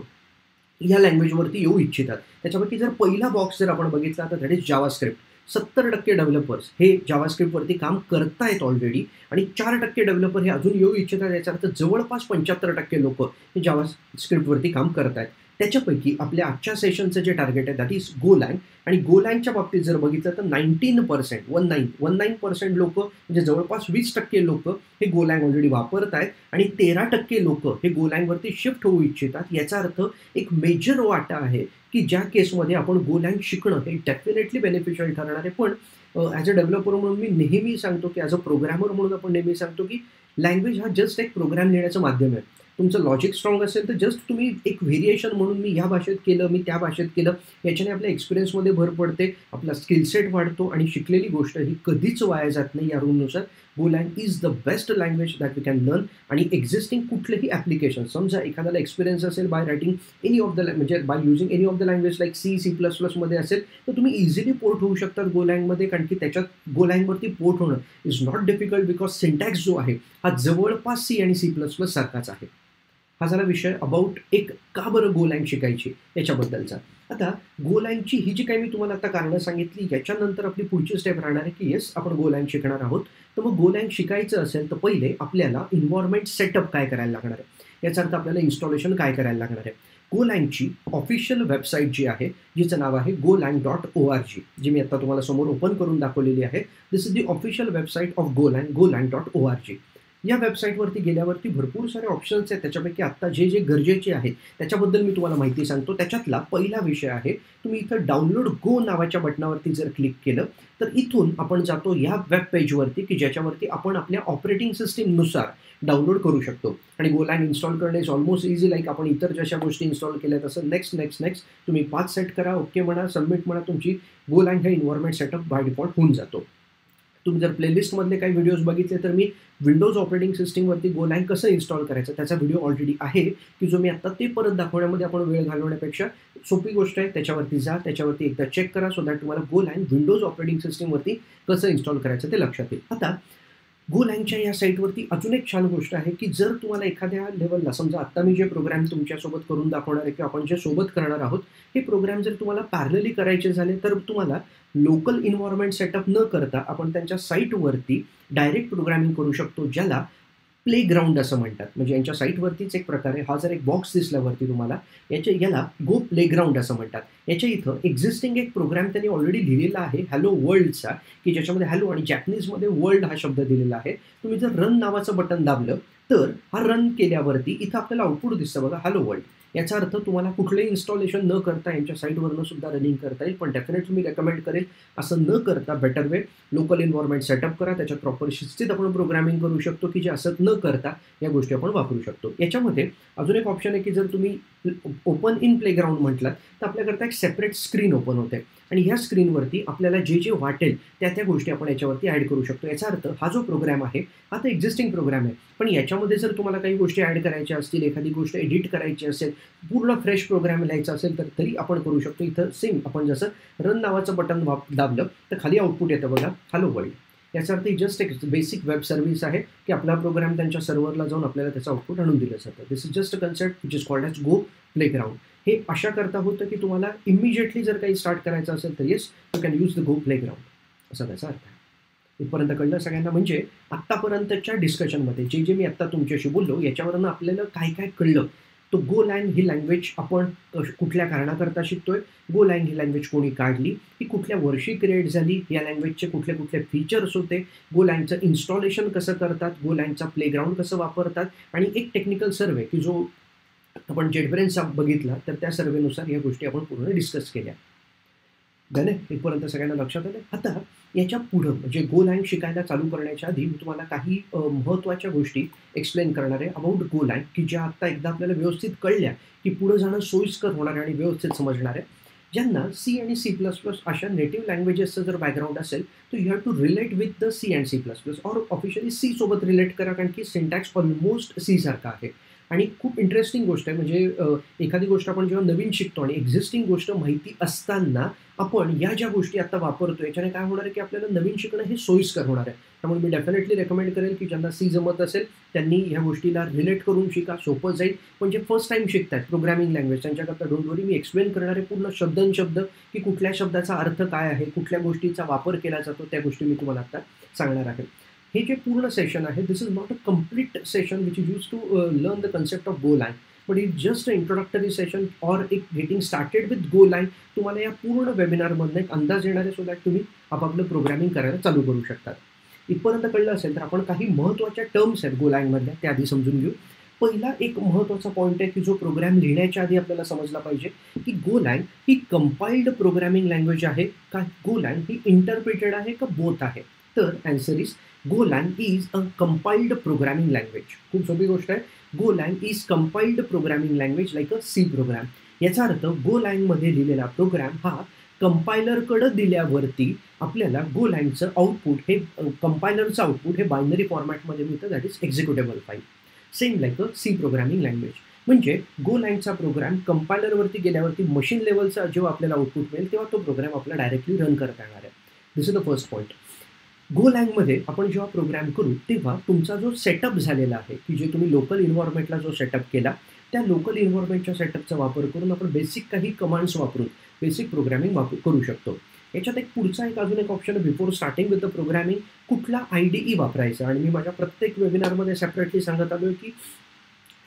या लँग्वेजवरती येऊ इच्छितात. त्याच्यापैकी जर पहिला बॉक्स जर आपण बघितला तर दॅट इज जावास्क्रिप्ट. 70% डेव्हलपर्स हे जावास्क्रिप्टवरती काम करतायत ऑलरेडी आणि 4% डेव्हलपर हे अजून येऊ इच्छितात. याचा अर्थ जवळपास 75% लोक हे जावास्क्रिप्टवरती काम करत आहेत. त्याच्यापैकी आपल्या आजच्या सेशनचं जे टार्गेट आहे दॅट इज गोलँग. आणि गोलँगच्या बाबतीत जर बघितलं तर 19% लोक म्हणजे जवळपास 20% लोक हे गोलँग ऑलरेडी वापरत आहेत आणि 13% लोक हे गोलँगवरती शिफ्ट होऊ इच्छितात. याचा अर्थ एक मेजर वाटा आहे की ज्या केसमध्ये आपण गोलँग शिकणं हे डेफिनेटली बेनिफिशियल ठरणार आहे. पण ॲज अ डेव्हलपर म्हणून मी नेहमी सांगतो की ॲज अ प्रोग्रामर म्हणून आपण नेहमी सांगतो की लँग्वेज हा जस्ट एक प्रोग्राम लिहिण्याचं माध्यम आहे. तुमचं लॉजिक स्ट्रॉंग असेल तर जस्ट तुम्ही एक व्हेरिएशन म्हणून मी ह्या भाषेत केलं, मी त्या भाषेत केलं, याच्याने आपल्या एक्सपिरियन्समध्ये भर पडते, आपला स्किलसेट वाढतो आणि शिकलेली गोष्ट ही कधीच वाया जात नाही. या रूलनुसार Golang is the best language that we can learn. आणि एक्झिस्टिंग कुठलेही ॲप्लिकेशन, समजा एखाद्याला एक्सपिरियन्स असेल by writing any of the म्हणजे by using any of the language like C++ मध्ये असेल तर तुम्ही इझिली पोर्ट होऊ शकतात गोलँगमध्ये. कारण की त्याच्यात गोलँगवरती पोर्ट होणं is not difficult because syntax जो आहे हा जवळपास C आणि C++ सारखाच आहे. हा झाला विषय अबाउट एक का बरं गोलँग शिकायची याच्याबद्दलचा. आता गोलँगची ही जी काही मी तुम्हाला आता कारणं सांगितली, याच्यानंतर आपली पुढची स्टेप राहणार आहे की येस आपण गोलँग शिकणार आहोत. तर मग गोलँग शिकायचं असेल तर पहिले आपल्याला इन्व्हायरमेंट सेटअप काय करायला लागणार आहे, याचा अर्थ आपल्याला इन्स्टॉलेशन काय करायला लागणार आहे. गोलँगची ऑफिशियल वेबसाईट जी आहे जिचं नाव आहे golang.org, जी मी आता तुम्हाला समोर ओपन करून दाखवलेली आहे. This is the official website of golang.org. या वेबसाईटवरती गेल्यावरती भरपूर सारे ऑप्शन्स आहेत. त्याच्यापैकी आत्ता जे जे गरजेचे आहेत त्याच्याबद्दल मी तुम्हाला माहिती सांगतो. त्याच्यातला पहिला विषय आहे, तुम्ही इथं डाउनलोड गो नावाच्या बटनावरती जर क्लिक केलं तर इथून आपण जातो या वेब पेजवरती की ज्याच्यावरती आपण आपल्या ऑपरेटिंग सिस्टीमनुसार डाउनलोड करू शकतो. आणि गोलँग इन्स्टॉल करणे इज ऑलमोस्ट इझी, लाईक आपण इतर जशा गोष्टी इन्स्टॉल केल्या तसं नेक्स्ट तुम्ही 5 सेट करा, ओके म्हणा, सबमिट म्हणा, तुमची गोलँग हे इन्व्हायरमेंट सेटअप बाय डिफॉल्ट होऊन जातो. तुम्ही जर प्लेलिस्टमधले काही व्हिडिओज बघितले तर मी विंडोज ऑपरेटिंग सिस्टीमवरती गोलँग कसं इन्स्टॉल करायचं त्याचा व्हिडिओ ऑलरेडी आहे, की जो मी आत्ता ते परत दाखवण्यामध्ये आपण वेळ घालवण्यापेक्षा सोपी गोष्ट आहे. त्याच्यावरती जा, त्याच्यावरती एकदा चेक करा सो दॅट तुम्हाला गोलँग विंडोज ऑपरेटिंग सिस्टीमवरती कसं इन्स्टॉल करायचं ते लक्षात येईल. आता गोलँगच्या या साईटवरती अजून एक छान गोष्ट आहे, की जर तुम्हाला एखाद्या लेवलला समजा आत्ता मी जे प्रोग्राम तुमच्यासोबत करून दाखवणार आहे किंवा आपण जे सोबत करणार आहोत, हे प्रोग्राम जर तुम्हाला पॅरलली करायचे झाले तर तुम्हाला लोकल एन्व्हायर्नमेंट सेटअप न करता आपण त्यांच्या साईटवरती डायरेक्ट प्रोग्रामिंग करू शकतो, ज्याला प्लेग्राऊंड असं म्हणतात. म्हणजे यांच्या साईटवरतीच एक प्रकारे हा जर एक बॉक्स दिसल्यावरती तुम्हाला याला गो प्लेग्राऊंड असं म्हणतात. याच्या इथं एक्झिस्टिंग एक प्रोग्राम त्यांनी ऑलरेडी लिहिलेला आहे हॅलो वर्ल्डचा, की ज्याच्यामध्ये हॅलो आणि जॅपनीजमध्ये वर्ल्ड हा शब्द दिलेला आहे. तुम्ही जर रन नावाचं बटन दाबलं तर हा रन केल्यावरती इथं आपल्याला आउटपुट दिसतं बघा, हॅलो वर्ल्ड. याचा अर्थ तुम्हाला कुठलंही इन्स्टॉलेशन न करता यांच्या साईटवरनं सुद्धा रनिंग करता येईल. पण डेफिनेटली मी रेकमेंड करेल असं न करता better way local environment setup करा. त्याच्यात प्रॉपर शिस्तीत आपण प्रोग्रामिंग करू शकतो, की जे असं न करता या गोष्टी आपण वापरू शकतो. याच्यामध्ये अजून एक ऑप्शन आहे, की जर तुम्ही ओपन इन प्लेग्राऊंड म्हटलात तर आपल्याकरता एक सेपरेट स्क्रीन ओपन होते आणि ह्या स्क्रीनवरती आपल्याला जे जे वाटेल त्या गोष्टी आपण याच्यावरती ॲड करू शकतो. याचा अर्थ हा जो प्रोग्राम आहे हा तर एक्झिस्टिंग प्रोग्राम आहे, पण याच्यामध्ये जर तुम्हाला काही गोष्टी ॲड करायच्या असतील, एखादी गोष्ट एडिट करायची असेल, पूर्ण फ्रेश प्रोग्राम लिहायचा असेल तर तरी आपण करू शकतो. इथं सेम आपण जसं रन नावाचं बटन दाबलं तर खाली आउटपुट येतं बघा, हॅलो वर्ल्ड. याचा अर्थ ही जस्ट एक बेसिक वेब सर्व्हिस आहे, की आपला प्रोग्राम त्यांच्या सर्व्हरला जाऊन आपल्याला त्याचं आउटपुट आणून दिलं जातं. This is just a concept which is called as Go playground. हे अशा करता होतं की तुम्हाला इमिजिएटली जर काही स्टार्ट करायचं असेल तर yes you can use the go playground, असा त्याचा अर्थ आहे. इथपर्यंत कळलं सगळ्यांना? म्हणजे आत्तापर्यंतच्या डिस्कशनमध्ये जे मी आत्ता तुमच्याशी बोललो याच्यावरनं आपल्याला काय काय कळलं. तो गोलँग ही लँग्वेज आपण कुठल्या कारणाकरता शिकतोय, गोलँग ही लँग्वेज कोणी काढली, ही कुठल्या वर्षी क्रिएट झाली, या लँग्वेजचे कुठले कुठले फीचर्स होते, गोलँगचं इन्स्टॉलेशन कसं करतात, गोलँगचा प्लेग्राऊंड कसं वापरतात आणि एक टेक्निकल सर्वे की जो आपण जेटब्रेन्स बघितला तर त्या सर्वेनुसार या गोष्टी आपण पूर्ण डिस्कस केल्या. गणे इथपर्यंत सगळ्यांना लक्षात आलं? आता याच्या पुढं म्हणजे गोलँग शिकायला चालू करण्याच्या आधी मी तुम्हाला काही महत्त्वाच्या गोष्टी एक्सप्लेन करणार आहे अबाउट गोलँग, की ज्या आत्ता एकदा आपल्याला व्यवस्थित कळल्या की पुढं जाणं सोयीस्कर होणार आहे आणि व्यवस्थित समजणार आहे. ज्यांना सी आणि C++ अशा नेटिव्ह लँग्वेजेसचं जर बॅकग्राऊंड असेल तर you have to relate with the C and C++ or officially C सोबत रिलेट करा, कारण की सिंटॅक्स ऑलमोस्ट C सारखा आहे. आणि खूप इंटरेस्टिंग गोष्ट आहे, म्हणजे एखादी गोष्ट आपण जेव्हा नवीन शिकतो आणि एक्झिस्टिंग गोष्ट माहिती असताना आपण या ज्या गोष्टी आता वापरतो याच्याने काय होणार आहे की आपल्याला नवीन शिकणं हे सोयीस्कर होणार आहे. त्यामुळे मी डेफिनेटली रेकमेंड करेल की ज्यांना C जमत असेल त्यांनी ह्या गोष्टीला रिलेट करून शिका, सोपं जाईल. पण जे फर्स्ट टाईम शिकतात प्रोग्रामिंग लँग्वेज त्यांच्याकरता डोंट वरी, मी एक्सप्लेन करणार आहे पूर्ण शब्द की कुठल्या शब्दाचा अर्थ काय आहे, कुठल्या गोष्टीचा वापर केला जातो, त्या गोष्टी मी तुम्हाला आता सांगणार आहे. हे जे पूर्ण सेशन आहे this is not a complete session which is use to learn the concept of Golang, but it just a introductory session or एक गेटिंग स्टार्टेड विथ गोलँग. तुम्हाला या पूर्ण वेबिनारमधनं एक अंदाज येणार आहे सो दॅट तुम्ही आपापलं प्रोग्रामिंग करायला चालू करू शकतात. इथपर्यंत कळलं असेल तर आपण काही महत्त्वाच्या टर्म्स आहेत गोलँगमधल्या त्या आधी समजून घेऊ. पहिला एक महत्त्वाचा पॉईंट आहे की जो प्रोग्राम लिहिण्याच्या आधी आपल्याला समजला पाहिजे की गोलँग ही कंपाइल्ड प्रोग्रामिंग लँग्वेज आहे का गोलँग ही इंटरप्रिटेड आहे का बोथ आहे. तर answer is Golang is a compiled programming language. खूप सोपी गोष्ट आहे. Golang is compiled programming language like a C program. याचा अर्थ गोलँगमध्ये लिहिलेला प्रोग्राम हा कंपायलरकडं दिल्यावरती आपल्याला गोलँगचं आउटपुट हे कंपायलरचं आउटपुट हे बायनरी फॉर्मॅटमध्ये मिळतं, that is executable file. Same like a C programming language. म्हणजे गोलँगचा प्रोग्राम कंपायलरवरती गेल्यावरती मशीन लेवलचा जेव्हा आपल्याला आउटपुट मिळेल तेव्हा तो प्रोग्राम आपल्याला डायरेक्टली रन करता येणार आहे. This is the first point. गोलँगमध्ये आपण जेव्हा प्रोग्राम करू तेव्हा तुमचा जो सेटअप झालेला आहे की जे तुम्ही लोकल इन्व्हायरमेंटला जो सेटअप केला त्या लोकल इन्व्हायरमेंटच्या सेटअपचा वापर करून आपण बेसिक काही कमांड्स वापरून बेसिक प्रोग्रामिंग करू शकतो. याच्यात एक पुढचा अजून एक option before starting with the programming, कुठला IDE वापरायचा. आणि मी माझ्या प्रत्येक वेबिनारमध्ये सेपरेटली सांगत आलो की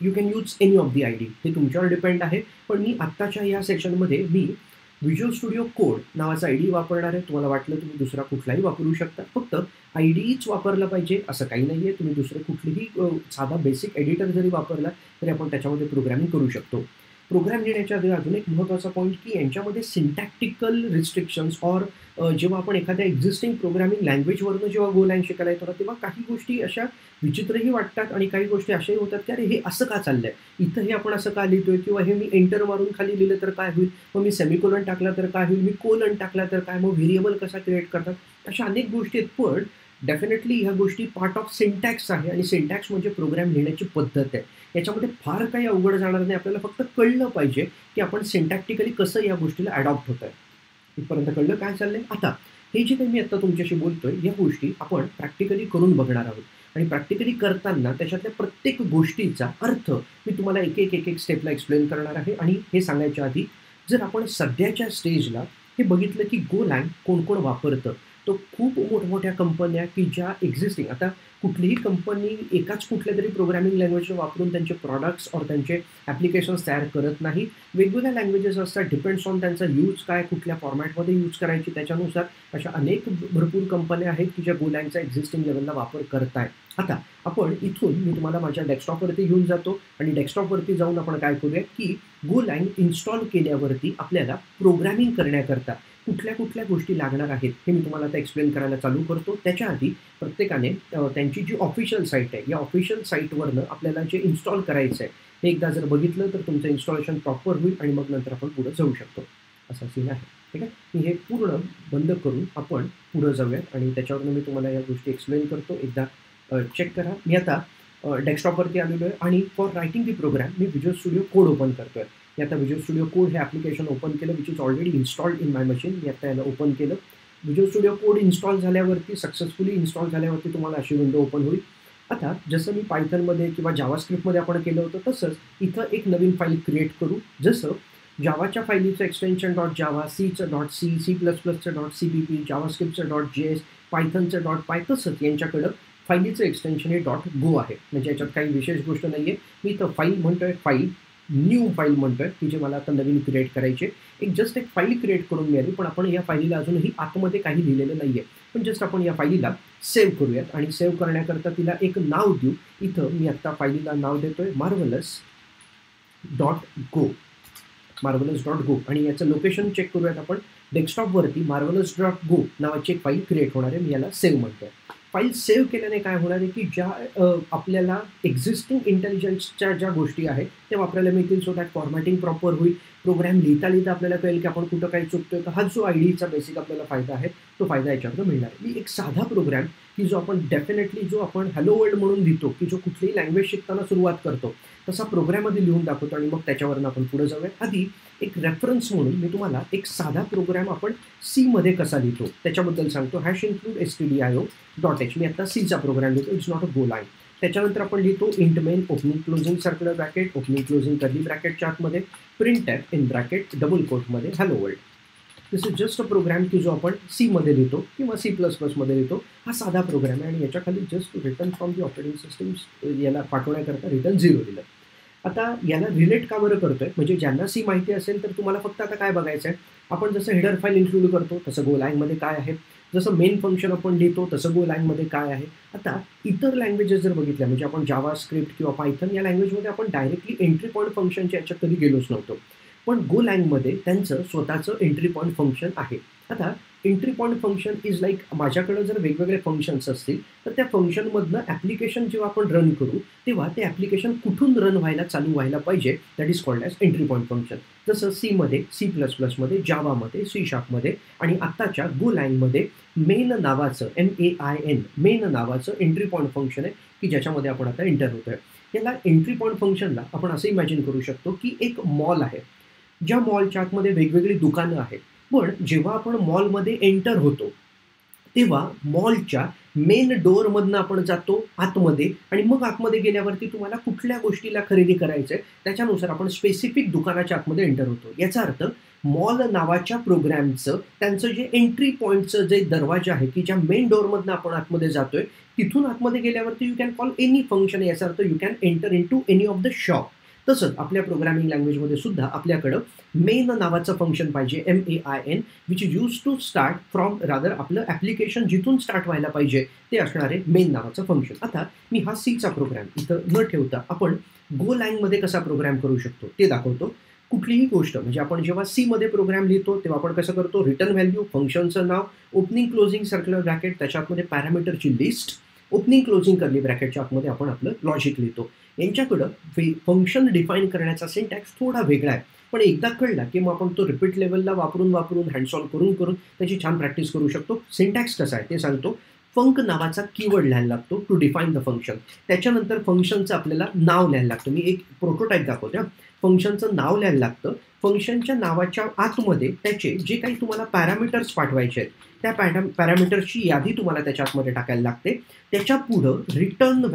you can use any of the IDE, हे तुमच्यावर डिपेंड आहे. पण मी आत्ताच्या या सेशनमध्ये मी व्हिज्युअल स्टुडिओ कोड नावाचा IDE वापरणार आहे. तुम्हाला वाटलं तुम्ही दुसरा कुठलाही वापरू शकता, फक्त IDEच वापरला पाहिजे असं काही नाही आहे. तुम्ही दुसरं कुठलीही साधा बेसिक एडिटर जरी वापरला तरी आपण त्याच्यामध्ये प्रोग्रामिंग करू शकतो. प्रोग्राम लिहिण्याच्या आधी अजून एक महत्त्वाचा पॉईंट की यांच्यामध्ये सिंटॅक्टिकल रिस्ट्रिक्शन्स ऑर जेव्हा आपण एखाद्या एक्झिस्टिंग प्रोग्रामिंग लँग्वेजवरनं जेव्हा गोलँग शिकायला येतो ना तेव्हा काही गोष्टी अशा विचित्रही वाटतात आणि काही गोष्टी अशाही होतात की अरे हे असं का चाललं आहे, इथं हे आपण असं का लिहितोय, किंवा हे मी एंटर मारून खाली लिहिलं तर काय होईल, मग मी सेमिकोलन टाकला तर काय होईल, मी कोलन टाकला तर काय, मग व्हेरिएबल कसा क्रिएट करतात, अशा अनेक गोष्टी आहेत, पण डेफिनेटली ह्या गोष्टी पार्ट ऑफ सिंटॅक्स आहे आणि सिंटॅक्स म्हणजे प्रोग्राम लिहिण्याची पद्धत आहे. याच्यामध्ये फार काही अवघड जाणार नाही. आपल्याला फक्त कळलं पाहिजे, की आपण सिंटॅक्टिकली कसं या गोष्टीला अडॉप्ट होतोय. इथपर्यंत कळलं काय चाललंय? आता हे जे काही मी आता तुमच्याशी बोलतोय, या गोष्टी आपण प्रॅक्टिकली करून बघणार आहोत आणि प्रॅक्टिकली करताना त्याच्यातल्या प्रत्येक गोष्टीचा अर्थ मी तुम्हाला एक स्टेपला एक्सप्लेन करणार आहे. आणि हे सांगायच्या आधी, जर आपण सध्याच्या स्टेजला हे बघितलं, की Golang कोण-कोण वापरतं, तर खूप मोठमोठ्या कंपन्या की ज्या एक्झिस्टिंग, आता कुठलीही कंपनी एकाच कुठल्यातरी प्रोग्रामिंग लँग्वेज वापरून त्यांचे प्रॉडक्ट्स और त्यांचे ॲप्लिकेशन्स तयार करत नाही. वेगवेगळ्या लँग्वेजेस असतात, डिपेंड्स ऑन त्यांचा यूज काय, कुठल्या फॉर्मॅटमध्ये यूज करायची त्याच्यानुसार. अशा अनेक भरपूर कंपन्या आहेत की ज्या Golangचा एक्झिस्टिंग लेव्हलला वापर करत आहेत. आता आपण इथून मी तुम्हाला माझ्या डेस्कटॉपवरती घेऊन जातो आणि डेस्कटॉपवरती जाऊन आपण काय करूया, की Golang इन्स्टॉल केल्यावरती आपल्याला प्रोग्रामिंग करण्याकरता कुठल्या गोष्टी लागणार आहेत, हे मी तुम्हाला आता एक्सप्लेन करायला चालू करतो. त्याच्या आधी प्रत्येकाने त्यांची जी ऑफिशियल साईट आहे, या ऑफिशियल साईटवरनं आपल्याला जे इन्स्टॉल करायचं आहे, हे एकदा जर बघितलं तर तुमचं इन्स्टॉलेशन प्रॉपर होईल आणि मग नंतर आपण पुढे जाऊ शकतो. असा सीन आहे. ठीक आहे. मी हे पूर्ण बंद करून आपण पुढे जाऊयात आणि त्याच्यावरनं मी तुम्हाला या गोष्टी एक्सप्लेन करतो. एकदा चेक करा. मी आता डेस्कटॉपवरती आलेलो आहे आणि फॉर रायटिंग दी प्रोग्राम मी व्हिज्युअल स्टुडिओ कोड ओपन करतोय. मी आता व्हिज्युअल स्टुडिओ कोड हे ॲप्लिकेशन ओपन केलं, which is already installed in my machine. मी आता याला ओपन केलं. व्हिज्युअल स्टुडिओ कोड इन्स्टॉल झाल्यावरती, सक्सेसफुली इन्स्टॉल झाल्यावरती तुम्हाला अशी विंडो ओपन होईल. आता जसं मी पायथनमध्ये किंवा जावास्क्रिप्टमध्ये आपण केलं होतं, तसंच इथं एक नवीन फाईल क्रिएट करू. जसं जावाच्या फाईलीचं एक्सटेन्शन .java, सीचं .c, C++चं .cpp, जावास्क्रिप्टचं .js, पायथनचं .py, तसंच यांच्याकडं फाईलीचं एक्सटेन्शन हे .go आहे. म्हणजे याच्यात काही विशेष गोष्ट नाही आहे. मी इथं फाईल म्हणतोय, फाईल न्यू फाईल म्हणतोय, की जे मला आता नवीन क्रिएट करायचे. जस्ट एक फाईल क्रिएट करून मिळाली, पण आपण या फाईलीला अजूनही आतमध्ये काही लिहिलेलं नाही आहे. पण जस्ट आपण या फाईलीला सेव्ह करूयात आणि सेव्ह करण्याकरता तिला एक नाव देऊ. इथं मी आत्ता फाईलीला नाव देतोय marvelous.go. marvelous.go आणि याचं लोकेशन चेक करूयात आपण. डेस्कटॉपवरती marvelous.go नावाची एक फाईल क्रिएट होणार आहे. मी याला सेव्ह म्हणतोय. फाईल सेव्ह केल्याने काय होणार आहे, की ज्या आपल्याला एक्झिस्टिंग इंटेलिजन्सच्या ज्या गोष्टी आहेत त्या वापरायला मिळतील. सो दॅट फॉर्मॅटिंग प्रॉपर होईल. प्रोग्राम लिहिता आपल्याला कळेल की आपण कुठं काही चुकतोय. तर हा जो आयडीचा बेसिक आपल्याला फायदा आहे, तो फायदा याच्यावर मिळणार आहे. मी एक साधा प्रोग्राम की जो आपण डेफिनेटली जो आपण हॅलो वर्ल्ड म्हणून लिहितो, की जो कुठलीही लँग्वेज शिकताना सुरुवात करतो, तसा प्रोग्राममध्ये लिहून दाखवतो आणि मग त्याच्यावरनं आपण पुढे जाऊया. आधी एक रेफरन्स म्हणून मी तुम्हाला एक साधा प्रोग्राम आपण सीमध्ये कसा लिहितो त्याच्याबद्दल सांगतो. Hash include stdio.h. मी आता सीचा प्रोग्राम लिहितो. It's not a Golang. त्याच्यानंतर आपण लिहितो int main opening closing circular bracket, opening closing curly ब्रॅकेटच्या आतमध्ये, printf इन ब्रॅकेट डबल कोटमध्ये hello world. This is just a program की जो आपण सीमध्ये लिहितो किंवा C++मध्ये लिहितो. हा साधा प्रोग्राम आहे आणि याच्या खाली just return from the operating system याला पाठवण्याकरता रिटर्न 0 दिलं. आता याला रिलेट का बरं करतोय, म्हणजे ज्यांना सी माहिती असेल तर तुम्हाला फक्त आता काय बघायचं आहे, आपण जसं हेडर फाईल इन्क्लूड करतो तसं Golangमध्ये काय आहे, जसं मेन फंक्शन आपण लिहितो तसं Golangमध्ये काय आहे. आता इतर लँग्वेजेस जर बघितल्या, म्हणजे आपण जावास्क्रिप्ट किंवा पायथन या लँग्वेजमध्ये आपण डायरेक्टली एंट्री पॉईंट फंक्शनच्या याच्यात कधी गेलोच नव्हतो. पण Golangमध्ये त्यांचं स्वतःचं एंट्री पॉईंट फंक्शन आहे. आता entry point function is like, माझ्याकडं जर वेगवेगळे फंक्शन्स असतील तर त्या फंक्शनमधनं ॲप्लिकेशन जेव्हा आपण रन करू तेव्हा ते ॲप्लिकेशन कुठून रन व्हायला चालू व्हायला पाहिजे, that is called as entry point function. जसं सीमध्ये, C++मध्ये, जावामध्ये, C# आणि आत्ताच्या Golangमध्ये मेन नावाचं MEIN मेन नावाचं एंट्री पॉईंट फंक्शन आहे की ज्याच्यामध्ये आपण आता एंटर होतोय. याला एंट्री पॉईंट फंक्शनला आपण असं इमॅजिन करू शकतो की एक मॉल आहे, ज्या मॉलच्या आतमध्ये वेगवेगळी दुकानं आहेत. पण जेव्हा आपण मॉलमध्ये एंटर होतो तेव्हा मॉलच्या मेन डोअरमधनं आपण जातो आतमध्ये आणि मग आतमध्ये गेल्यावरती तुम्हाला कुठल्या गोष्टीला खरेदी करायचं आहे त्याच्यानुसार आपण स्पेसिफिक दुकानाच्या आतमध्ये एंटर होतो. याचा अर्थ मॉल नावाच्या प्रोग्रॅमचं त्यांचं जे एंट्री पॉईंटचं जे दरवाजा आहे की ज्या मेन डोअरमधनं आपण आतमध्ये जातोय तिथून आतमध्ये गेल्यावरती you can call any function. याचा अर्थ you can enter in to any of the shop. तसंच आपल्या प्रोग्रामिंग लँग्वेजमध्ये सुद्धा आपल्याकडं मेन नावाचं फंक्शन पाहिजे, MEIN, which is use to start from rather आपलं ॲप्लिकेशन जिथून स्टार्ट व्हायला पाहिजे ते असणारे मेन नावाचं फंक्शन. आता मी हा सीचा प्रोग्राम इथं न ठेवता आपण Golangमध्ये कसा प्रोग्राम करू शकतो ते दाखवतो. कुठलीही गोष्ट म्हणजे आपण जेव्हा सीमध्ये प्रोग्राम लिहितो तेव्हा आपण कसं करतो, रिटर्न व्हॅल्यू, फंक्शनचं नाव, ओपनिंग क्लोजिंग सर्क्युलर ब्रॅकेट, त्याच्या आतमध्ये पॅरामीटरची लिस्ट, ओपनिंग क्लोजिंग कर्ली ब्रॅकेटच्या आतमध्ये आपण आपलं लॉजिक लिहितो. यांच्याकडं फंक्शन डिफाईन करण्याचा सिंटॅक्स थोडा वेगळा आहे. पण एकदा कळला की मग आपण तो रिपीट लेवलला वापरून हँड्स ऑन करून त्याची छान प्रॅक्टिस करू शकतो. सिंटॅक्स कसा आहे ते सांगतो. फंक नावाचा कीवर्ड लिहायला लागतो टू डिफाईन द फंक्शन. त्याच्यानंतर फंक्शनचं आपल्याला नाव लिहायला लागतं. मी एक प्रोटोटाईप दाखवते. फंक्शनचं नाव लिहायला लागतं. फंक्शनच्या नावाच्या आतमध्ये त्याचे जे काही तुम्हाला पॅरामीटर्स पाठवायचे आहेत त्या पॅरामीटर्सची यादी तुम्हाला त्याच्या आतमध्ये टाकायला लागते. त्याच्या पुढं रिटर्न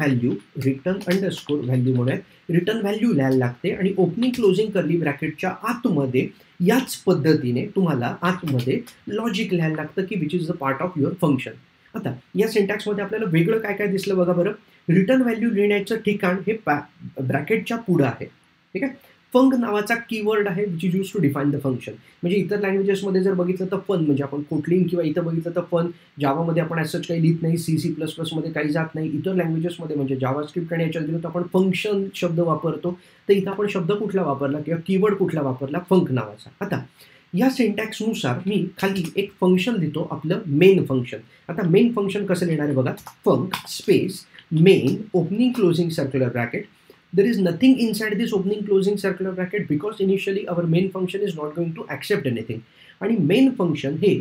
अंडरस्कोर व्हॅल्यू म्हणून रिटर्न व्हॅल्यू लिहायला लागते आणि ओपनिंग क्लोजिंग कर्ली ब्रॅकेटच्या आतमध्ये याच पद्धतीने तुम्हाला आतमध्ये लॉजिक लिहायला लागतं की which is the part of your function. आता या सिंटॅक्समध्ये आपल्याला वेगळं काय काय दिसलं बघा बरं. रिटर्न व्हॅल्यू लिहिण्याचं ठिकाण हे ब्रॅकेटच्या पुढं आहे. ठीक आहे. फंक नावाचा कीवर्ड आहे which is use to define the function. म्हणजे इतर लँग्वेजेसमध्ये जर बघितलं तर फन म्हणजे आपण कोटलिन किंवा इथं बघितलं तर फन. जावामध्ये आपण असंच काही लिहित नाही. C++मध्ये काही जात नाही. इतर लँग्वेजेसमध्ये म्हणजे जावा स्क्रिप्ट आणि याच्यात गेलो तर आपण फंक्शन शब्द वापरतो. तर इथं आपण शब्द कुठला वापरला किंवा कीवर्ड कुठला वापरला, फंक नावाचा. आता या सिंटॅक्सनुसार मी खाली एक फंक्शन लिहितो आपलं मेन फंक्शन. आता मेन फंक्शन कसं लिहिणार आहे बघा. Func space main opening closing circular bracket. There is nothing inside this opening closing circular bracket because initially our main function is not going to accept anything. आणि main function हे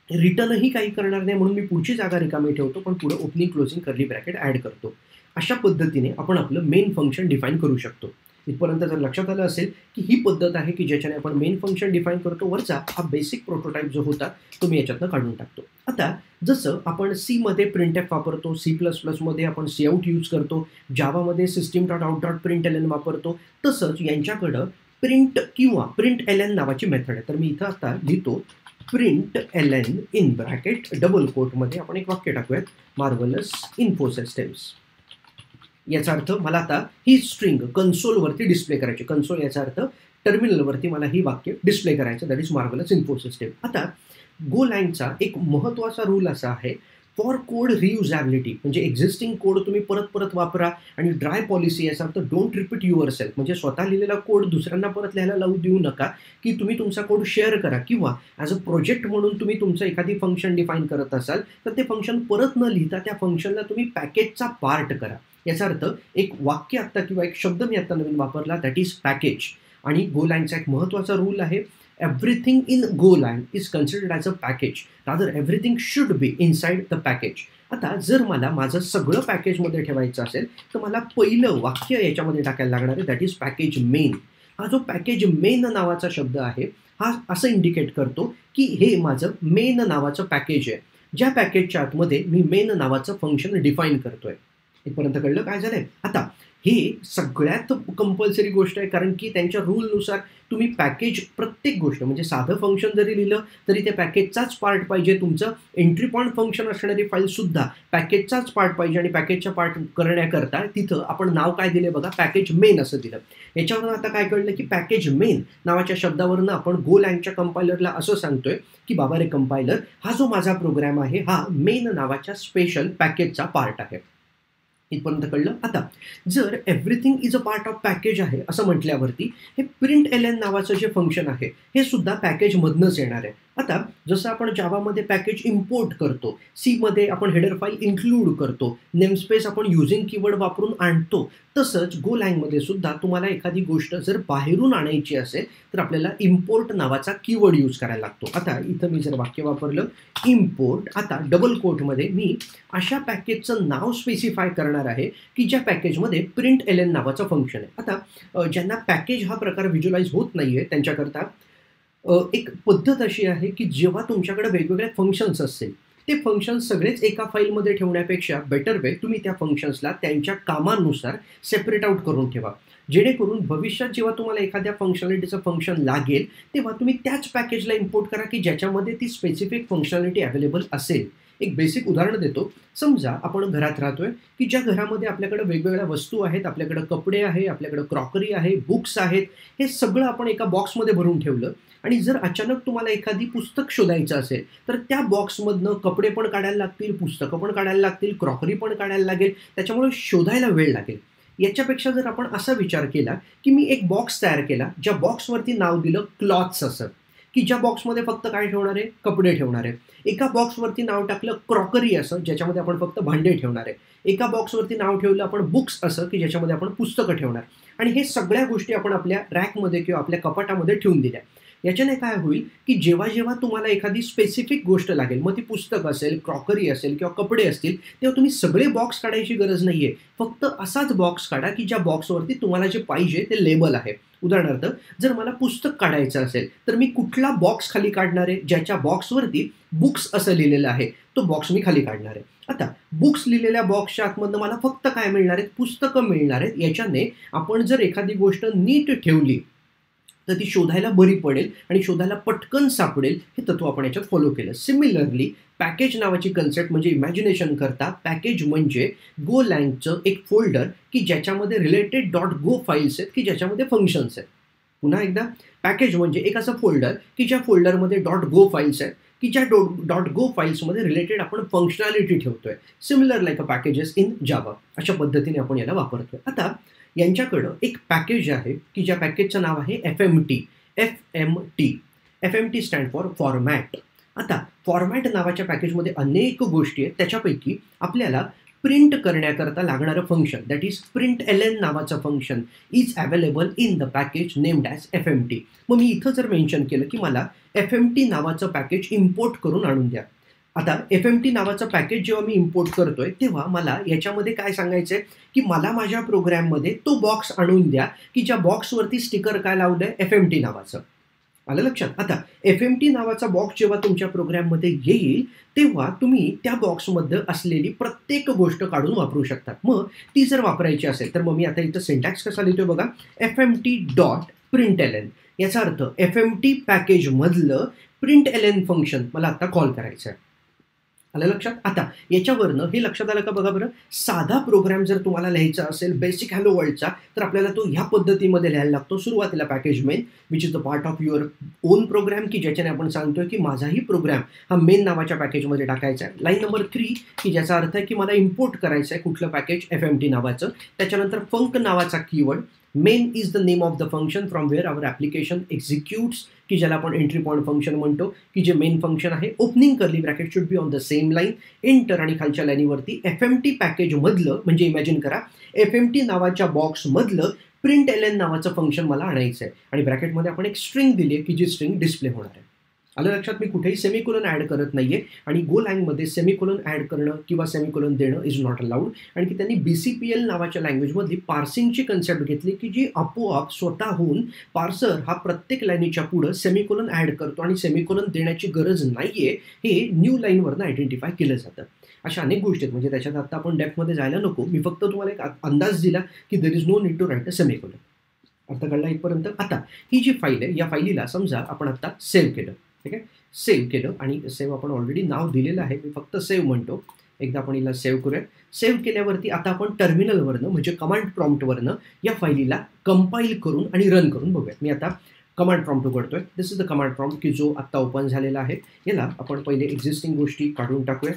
रिटर्नही काही करणार नाही म्हणून मी पुढची जागा रिकामी ठेवतो पण पुढे opening closing curly bracket add करतो. अशा पद्धतीने आपण आपलं मेन फंक्शन डिफाईन करू शकतो. इथपर्यंत जर लक्षात आलं असेल की ही पद्धत आहे की ज्याच्याने आपण मेन फंक्शन डिफाईन करतो. वरचा हा बेसिक प्रोटोटाईप जो होता तो मी याच्यातनं काढून टाकतो. आता जसं आपण सीमध्ये प्रिंटएफ वापरतो, C++मध्ये आपण सीआउट यूज करतो, जावामध्ये system.out.println वापरतो, तसंच यांच्याकडं प्रिंट किंवा println नावाची मेथड आहे. तर मी इथं आता लिहितो println इन ब्रॅकेट डबल कोटमध्ये आपण एक वाक्य टाकूयात, मार्वलस इन्फोसिस्टम्स. याचा अर्थ मला आता ही स्ट्रिंग कन्सोलवरती डिस्प्ले करायची. कन्सोल याचा अर्थ टर्मिनलवरती मला ही वाक्य डिस्प्ले करायचं. That is marvellous Infosystem. आता गोलँगचा एक महत्त्वाचा रूल असा आहे फॉर कोड रियुजॅबिलिटी. म्हणजे एक्झिस्टिंग कोड तुम्ही परत परत वापरा. आणि ड्राय पॉलिसी याचा अर्थ डोंट रिपीट युअर सेल्फ. म्हणजे स्वतः लिहिलेला कोड दुसऱ्यांना परत लिहायला लावू देऊ नका की तुम्ही तुमचा कोड शेअर करा किंवा ॲज अ प्रोजेक्ट म्हणून तुम्ही तुमचं एखादी फंक्शन डिफाईन करत असाल तर ते फंक्शन परत न लिहिता त्या फंक्शनला तुम्ही पॅकेजचा पार्ट करा. याचा अर्थ एक वाक्य आत्ता किंवा एक शब्द मी आत्ता नवीन वापरला दॅट इज पॅकेज. आणि गोलँगचा एक महत्त्वाचा रूल आहे everything in Golang is considered as a package. Rather, everything should be inside the package. आता जर मला माझं सगळं पॅकेजमध्ये ठेवायचं असेल तर मला पहिलं वाक्य याच्यामध्ये टाकायला लागणार आहे दॅट इज पॅकेज मेन. हा जो पॅकेज मेन नावाचा शब्द आहे हा असं इंडिकेट करतो की हे माझं मेन नावाचं पॅकेज आहे, ज्या पॅकेजच्या आतमध्ये मी मेन नावाचं फंक्शन डिफाईन करतोय. इथपर्यंत कळलं काय झालंय. आता हे सगळ्यात कंपल्सरी गोष्ट आहे कारण की त्यांच्या रूलनुसार तुम्ही पॅकेज प्रत्येक गोष्ट म्हणजे साधं फंक्शन जरी लिहिलं तरी ते पॅकेजचाच पार्ट पाहिजे. तुमचं एंट्री पॉईंट फंक्शन असणारी फाईलसुद्धा पॅकेजचाच पार्ट पाहिजे. आणि पॅकेजचा पार्ट करण्याकरता तिथं आपण नाव काय दिलं बघा, पॅकेज मेन असं दिलं. याच्यावरून आता काय कळलं की पॅकेज मेन नावाच्या शब्दावरनं आपण गोलँगच्या कंपायलरला असं सांगतोय की बाबा रे कंपायलर, हा जो माझा प्रोग्राम आहे हा मेन नावाच्या स्पेशल पॅकेजचा पार्ट आहे. इथपर्यंत कळलं. आता जर everything is a part of package आहे असं म्हटल्यावरती हे println नावाचं जे फंक्शन आहे हे सुद्धा पॅकेजमधनंच येणार आहे. आता जसं आपण जावामध्ये पॅकेज इम्पोर्ट करतो, सीमध्ये आपण हेडर फाईल इन्क्लूड करतो, नेमस्पेस आपण युझिंग कीवर्ड वापरून आणतो, तसंच गोलँगमध्ये सुद्धा तुम्हाला एखादी गोष्ट जर बाहेरून आणायची असेल तर आपल्याला इम्पोर्ट नावाचा कीवर्ड यूज करायला लागतो. आता इथं मी जर वाक्य वापरलं इम्पोर्ट, आता डबल कोटमध्ये मी अशा पॅकेजचं नाव स्पेसिफाय करणार आहे की ज्या पॅकेजमध्ये println नावाचं फंक्शन आहे. आता ज्यांना पॅकेज हा प्रकार व्हिज्युअलाइज होत नाही आहे त्यांच्याकरता एक पद्धत अशी आहे की जेव्हा तुमच्याकडे वेगवेगळे फंक्शन्स असतील ते फंक्शन्स सगळेच एका फाईलमध्ये ठेवण्यापेक्षा बेटर वे तुम्ही त्या फंक्शन्सला त्यांच्या कामानुसार सेपरेट आउट करून ठेवा. जेणेकरून भविष्यात जेव्हा तुम्हाला एखाद्या फंक्शनॅलिटीचं फंक्शन लागेल तेव्हा तुम्ही त्याच पॅकेजला इम्पोर्ट करा की ज्याच्यामध्ये ती स्पेसिफिक फंक्शनॅलिटी अवेलेबल असेल. एक बेसिक उदाहरण देतो. समजा आपण घरात राहतोय की ज्या घरामध्ये आपल्याकडे वेगवेगळ्या वस्तू आहेत, आपल्याकडे कपडे आहे, आपल्याकडे क्रॉकरी आहे, बुक्स आहेत, हे सगळं आपण एका बॉक्समध्ये भरून ठेवलं आणि जर अचानक तुम्हाला एखादी पुस्तक शोधायचं असेल तर त्या बॉक्समधनं कपडे पण काढायला लागतील, पुस्तकं पण काढायला लागतील, क्रॉकरी पण काढायला लागेल, त्याच्यामुळे शोधायला वेळ लागेल. याच्यापेक्षा जर आपण असा विचार केला की मी एक बॉक्स तयार केला ज्या बॉक्सवरती नाव दिलं क्लॉथ्स असं की ज्या बॉक्समध्ये फक्त काय ठेवणार आहे, कपडे ठेवणार आहे. एका बॉक्सवरती नाव टाकलं क्रॉकरी असं, ज्याच्यामध्ये आपण फक्त भांडे ठेवणार आहे. एका बॉक्सवरती नाव ठेवलं आपण बुक्स असं, की ज्याच्यामध्ये आपण पुस्तकं ठेवणार. आणि हे सगळ्या गोष्टी आपण आपल्या रॅकमध्ये किंवा आपल्या कपाटामध्ये ठेवून दिल्या. याच्याने काय होईल, की जेव्हा जेव्हा तुम्हाला एखादी स्पेसिफिक गोष्ट लागेल, मग ती पुस्तक असेल, क्रॉकरी असेल किंवा कपडे असतील, तेव्हा तुम्ही सगळे बॉक्स काढायची गरज नाहीये. फक्त असाच बॉक्स काढा, की ज्या बॉक्सवरती तुम्हाला जे पाहिजे ते लेबल आहे. उदाहरणार्थ, जर मला पुस्तक काढायचं असेल, तर मी कुठला बॉक्स खाली काढणार आहे, ज्याच्या बॉक्सवरती बुक्स असं लिहिलेलं आहे, तो बॉक्स मी खाली काढणार आहे. आता बुक्स लिहिलेल्या बॉक्सच्या आतमधनं मला फक्त काय मिळणार आहेत, पुस्तकं मिळणार आहेत. याच्याने आपण जर एखादी गोष्ट नीट ठेवली तर ती शोधायला बरी पडेल आणि शोधायला पटकन सापडेल. हे तत्व आपण याच्यात फॉलो केलं. सिमिलरली पॅकेज नावाची कन्सेप्ट म्हणजे इमॅजिनेशन करता पॅकेज म्हणजे गोलँगचं एक फोल्डर, की ज्याच्यामध्ये रिलेटेड .go फाईल्स आहेत, की ज्याच्यामध्ये फंक्शन्स आहेत. पुन्हा एकदा, पॅकेज म्हणजे एक असं फोल्डर, की ज्या फोल्डरमध्ये .go फाईल्स आहेत, की ज्या .go फाईल्समध्ये रिलेटेड आपण फंक्शनॅलिटी ठेवतोय. Similar like a packages in Java. अशा पद्धतीने आपण याला वापरतोय. आता यांच्याकडं एक पॅकेज आहे, की ज्या पॅकेजचं नाव आहे FMT. FMT stand for format. आता फॉर्मॅट नावाच्या पॅकेजमध्ये अनेक गोष्टी आहेत. त्याच्यापैकी आपल्याला प्रिंट करण्याकरता लागणारं फंक्शन, दॅट इज println नावाचं function is available in the package named as FMT. मग मी इथं जर मेन्शन केलं, की मला FMT नावाचं पॅकेज इम्पोर्ट करून आणून द्या. आता FMT नावाचं पॅकेज जेव्हा मी इम्पोर्ट करतोय, तेव्हा मला याच्यामध्ये काय सांगायचंय, की मला माझ्या प्रोग्रॅममध्ये तो बॉक्स आणून द्या, की ज्या बॉक्सवरती स्टिकर काय लावलंय, FMT नावाचं. आलं लक्षात? आता FMT नावाचा बॉक्स जेव्हा तुमच्या प्रोग्रॅममध्ये येईल, तेव्हा तुम्ही त्या बॉक्समध्ये असलेली प्रत्येक गोष्ट काढून वापरू शकता. मग ती जर वापरायची असेल, तर मग मी आता इथं सिंटॅक्स कसा लिहितोय बघा, FMT.println. याचा अर्थ FMT पॅकेजमधलं println फंक्शन मला आता कॉल करायचं आहे. आलं लक्षात? आता याच्यावरनं हे लक्षात आलं का बघा बरं, साधा प्रोग्राम जर तुम्हाला लिहायचा असेल बेसिक हॅलो वर्ल्डचा, तर आपल्याला तो ह्या पद्धतीमध्ये लिहायला लागतो. सुरुवातीला package main, which is the part of your own program, की ज्याच्याने आपण सांगतोय की माझाही प्रोग्राम हा मेन नावाच्या पॅकेजमध्ये टाकायचा आहे. लाईन नंबर 3, की ज्याचा अर्थ आहे की मला इम्पोर्ट करायचं आहे कुठलं पॅकेज, FMT नावाचं. त्याच्यानंतर फंक नावाचा keyword. Main is the name of the function from where our application executes, की ज्याला आपण एंट्री पॉईंट फंक्शन म्हणतो, की जे मेन फंक्शन आहे. Opening curly bracket should be on the same line. Enter आणि खालच्या लाईनीवरती FMT पॅकेजमधलं, म्हणजे इमॅजिन करा FMT नावाच्या बॉक्समधलं println नावाचं फंक्शन मला आणायचं आहे. आणि ब्रॅकेटमध्ये आपण एक स्ट्रिंग दिली आहे, की जी स्ट्रिंग डिस्प्ले होणार आहे. आलं लक्षात? मी कुठेही सेमिकोलन ॲड करत नाहीये. आणि गोलँगमध्ये सेमिकोलन ॲड करणं किंवा सेमिकोलन देणं इज नॉट अलाउड. आणि की त्यांनी BCPL नावाच्या लँग्वेजमधली पार्सिंगची कन्सेप्ट घेतली, की जी आपोआप स्वतःहून पार्सर हा प्रत्येक लाईनीच्या पुढं सेमिकोलन ॲड करतो आणि सेमिकोलन देण्याची गरज नाहीये हे न्यू लाईनवरनं आयडेंटिफाय केलं जातं. अशा अनेक गोष्टी आहेत. म्हणजे त्याच्यात आता आपण डेप्थमध्ये जायला नको. मी फक्त तुम्हाला एक अंदाज दिला, की there is no need to write a semicolon. अर्थ कळला इथपर्यंत? आता ही जी फाईल आहे, या फाईलीला समजा आपण आता सेव्ह केलं. ठीक आहे, सेव्ह केलं आणि सेव्ह आपण ऑलरेडी नाव दिलेलं आहे. मी फक्त सेव्ह म्हणतो. एकदा आपण हिला सेव्ह करूया. सेव्ह केल्यावरती आता आपण टर्मिनलवरनं म्हणजे कमांड प्रॉम्प्टवरनं या फाईलीला कंपाईल करून आणि रन करून बघूयात. मी आता कमांड प्रॉम्प्ट उघडतोय. This is the command prompt, की जो आत्ता ओपन झालेला आहे. याला आपण पहिले एक्झिस्टिंग गोष्टी काढून टाकूया.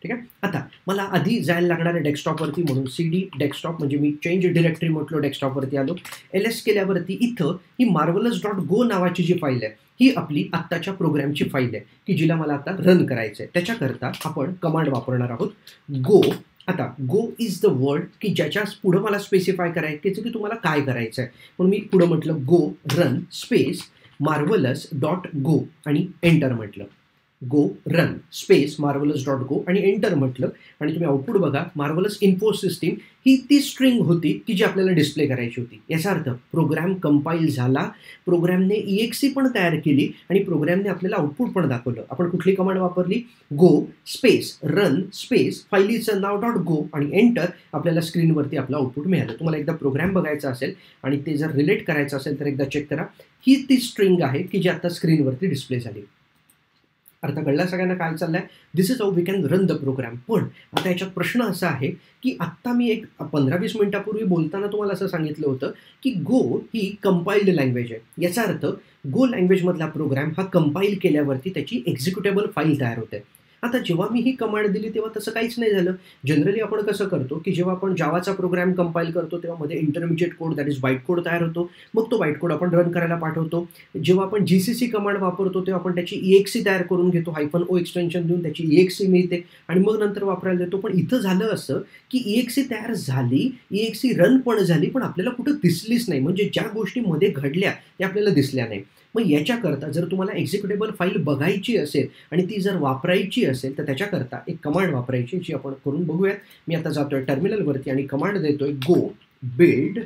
ठीक आहे. आता मला आधी जायला लागणार आहे डेस्कटॉपवरती, म्हणून CD डेस्कटॉप, म्हणजे मी चेंज डिरेक्टरी म्हटलो, डेस्कटॉपवरती आलो. LS केल्यावरती इथं ही marvelous.go नावाची जी फाईल आहे, ही आपली आत्ताच्या प्रोग्रामची फाईल आहे, की जिला मला आता रन करायचं आहे. त्याच्याकरता आपण कमांड वापरणार आहोत गो. आता गो इज द वर्ड, की ज्याच्या पुढं मला स्पेसिफाय करायचं की तुम्हाला काय करायचं आहे. म्हणून मी पुढं म्हटलं गो रन स्पेस marvelous.go आणि एंटर म्हटलं. गो रन स्पेस marvelous.go आणि एंटर म्हटलं. आणि तुम्ही आउटपुट बघा, मार्वलस इन्फो सिस्टीम ही ती स्ट्रिंग होती, की जी आपल्याला डिस्प्ले करायची होती. याचा अर्थ प्रोग्राम कंपाईल झाला, प्रोग्रामने EXE पण तयार केली आणि प्रोग्रामने आपल्याला आउटपुट पण दाखवलं. आपण कुठली कमांड वापरली, गो स्पेस रन स्पेस फाईलीचं नाव .go आणि एंटर. आपल्याला स्क्रीनवरती आपलं आउटपुट मिळालं. तुम्हाला एकदा प्रोग्राम बघायचा असेल आणि ते जर रिलेट करायचं असेल तर एकदा चेक करा. ही ती स्ट्रिंग आहे, की जी आता स्क्रीनवरती डिस्प्ले झाली. अर्थ कळला सगळ्यांना काय चाललंय? This is how we can run the program. पण आता याच्यात प्रश्न असा आहे, की आत्ता मी एक 15-20 मिनिटापूर्वी बोलताना तुम्हाला असं सांगितलं होतं, की गो ही कंपाइल्ड लँग्वेज आहे. याचा अर्थ गो लँग्वेजमधला प्रोग्राम हा कंपाईल केल्यावरती त्याची एक्झिक्युटेबल फाईल तयार होते. आता जेव्हा मी ही कमांड दिली तेव्हा तसं काहीच नाही झालं. जनरली आपण कसं करतो, की जेव्हा आपण जावाचा प्रोग्राम कंपाईल करतो तेव्हा मध्ये intermediate code that is byte code तयार होतो. मग तो बाईट कोड आपण रन करायला पाठवतो. जेव्हा आपण जीसीसी कमांड वापरतो तेव्हा आपण त्याची EXE तयार करून घेतो, -o एक्सटेन्शन देऊन त्याची EXE मिळते आणि मग नंतर वापरायला देतो. पण इथं झालं असं, की EXE तयार झाली, EXE रन पण झाली, पण आपल्याला कुठं दिसलीच नाही. म्हणजे ज्या गोष्टी मध्ये घडल्या त्या आपल्याला दिसल्या नाही. मग याच्याकरता जर तुम्हाला एक्झिक्युटेबल फाईल बघायची असेल आणि ती जर वापरायची असेल तर त्याच्याकरता एक कमांड वापरायची जी आपण करून बघूयात. मी आता जातोय टर्मिनलवरती आणि कमांड देतोय गो बिल्ड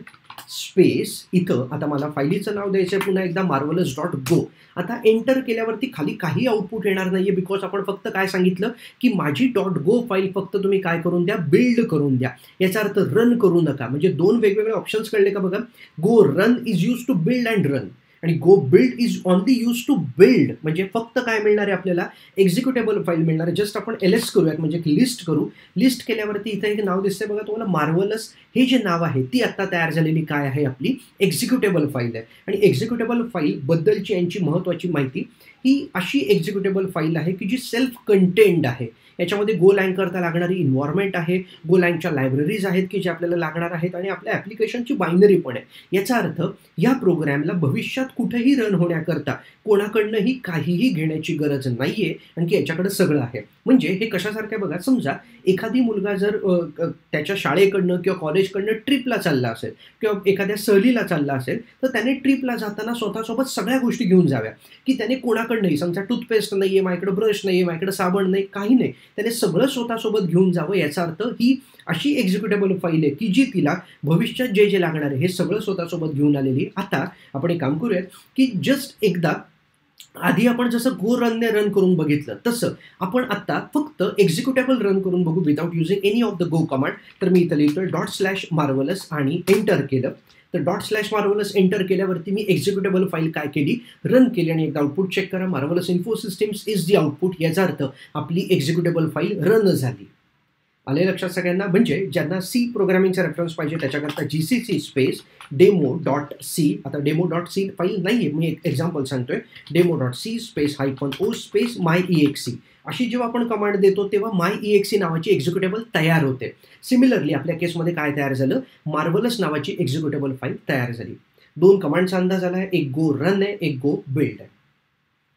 स्पेस. इथं आता मला फाईलीचं नाव द्यायचं आहे पुन्हा एकदा marvelous.go. आता एंटर केल्यावरती खाली काही आउटपुट येणार नाहीये बिकॉज आपण फक्त काय सांगितलं, की माझी .go फाईल फक्त तुम्ही काय करून द्या, बिल्ड करून द्या. याचा अर्थ रन करू नका. म्हणजे 2 वेगवेगळे ऑप्शन्स कळले का बघा. Go run is use to build and run आणि go build is only use to build. म्हणजे फक्त काय मिळणार आहे आपल्याला, एक्झिक्युटेबल फाईल मिळणार आहे. जस्ट आपण LS करूयात म्हणजे लिस्ट करू. लिस्ट केल्यावरती इथे एक नाव दिसतंय बघा तुम्हाला, मार्वलस हे जे नाव आहे ती आता तयार झालेली काय आहे, आपली एक्झिक्युटेबल फाईल आहे. आणि एक्झिक्युटेबल फाईल बद्दलची यांची महत्त्वाची माहिती ही अशी एक्झिक्युटेबल फाईल आहे की जी सेल्फ कंटेन्ड आहे. याच्यामध्ये गोलँग करता लागणारी इन्व्हायरमेंट आहे, गोलँगच्या लायब्ररीज आहेत की जे आपल्याला लागणार आहेत आणि आपल्या ॲप्लिकेशनची बायनरी पण आहे. याचा अर्थ या प्रोग्रॅमला भविष्यात कुठेही रन होण्याकरता कोणाकडनंही काहीही घेण्याची गरज नाही आहे, आणखी याच्याकडे सगळं आहे. म्हणजे हे कशासारखं आहे बघा, समजा एखादी मुलगा जर त्याच्या शाळेकडनं किंवा कॉलेजकडनं ट्रिपला चालला असेल किंवा एखाद्या सहलीला चालला असेल तर त्याने ट्रिपला जाताना स्वतःसोबत सगळ्या गोष्टी घेऊन जाव्या, की त्याने कोणाकडनंही, समजा टूथपेस्ट नाही आहे, माझ्याकडे ब्रश नाही आहे, माझ्याकडे साबण नाही, काही नाही, त्याने सगळं स्वतःसोबत घेऊन जावं. याचा अर्थ ही अशी एक्झिक्युटेबल फाईल आहे की जी तिला भविष्यात जे जे लागणार आहे हे सगळं स्वतःसोबत घेऊन आलेली. आता आपण एक काम करूयात की जस्ट एकदा आधी आपण जसं गो रनने रन करून बघितलं तसं आपण आता फक्त एक्झिक्युटेबल रन करून बघू without using any of the go command. तर मी इथं लिहितोय ./marvelous आणि एंटर केलं. तर ./marvelous एंटर केल्यावरती मी एक्झिक्युटेबल फाईल काय केली, रन केली आणि एकदा आउटपुट चेक करा. Marvellous info systems is the output. याचा अर्थ आपली एक्झिक्युटेबल फाईल रन झाली. आले लक्षात सगळ्यांना. म्हणजे ज्यांना सी प्रोग्रामिंगचा रेफरन्स पाहिजे त्याच्याकरता GCC स्पेस demo.c. आता demo.c फाईल नाही आहे, मी एक एक्झाम्पल सांगतोय. demo.c space -o space myexe अशी जेव्हा आपण कमांड देतो तेव्हा myexe नावाची एक्झिक्युटेबल तयार होते. सिमिलरली आपल्या केसमध्ये काय तयार झालं, मार्वलस नावाची एक्झिक्युटेबल फाईल तयार झाली. 2 कमांडचा अंदाज आला आहे, एक गो रन आहे, एक गो बिल्ड आहे.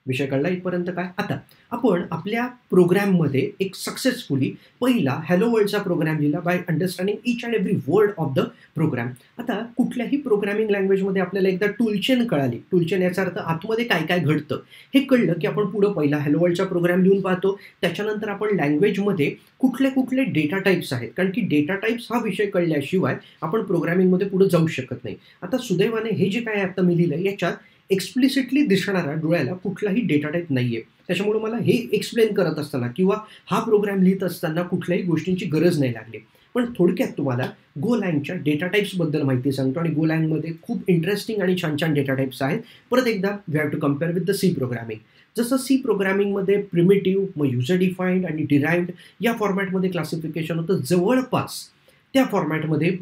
विषय कळला इथपर्यंत काय. आता आपण आपल्या प्रोग्रॅममध्ये एक सक्सेसफुली पहिला हॅलो वर्ल्डचा प्रोग्राम लिहिला by understanding each and every word of the program. आता कुठल्याही प्रोग्रामिंग लँग्वेजमध्ये आपल्याला एकदा टूलचेन कळाली, टूलचेन याचा अर्थ आतमध्ये काय काय घडतं हे कळलं की आपण पुढं पहिला हॅलो वर्ल्डचा प्रोग्राम लिहून पाहतो. त्याच्यानंतर आपण लँग्वेजमध्ये कुठले कुठले डेटा टाईप्स आहेत, कारण की डेटा टाईप्स हा विषय कळल्याशिवाय आपण प्रोग्रामिंगमध्ये पुढे जाऊ शकत नाही. आता सुदैवाने हे जे काय आता मी लिहिलं याच्यात एक्सप्लिसिटली दिसणारा डोळ्याला कुठलाही डेटा टाईप नाही आहे. त्याच्यामुळे मला हे एक्सप्लेन करत असताना किंवा हा प्रोग्राम लिहित असताना कुठल्याही गोष्टींची गरज नाही लागली. पण थोडक्यात तुम्हाला गोलँगच्या डेटा टाईप्सबद्दल माहिती सांगतो आणि गोलँगमध्ये खूप इंटरेस्टिंग आणि छान छान डेटा टाईप्स आहेत. परत एकदा we have to compare with the C programming. जसं सी प्रोग्रामिंगमध्ये प्रिमिटिव्ह, मग युजर डिफाईन्ड आणि डिराइव्ड या फॉर्मॅटमध्ये क्लासिफिकेशन होतं. जवळपास त्या फॉर्मॅटमध्ये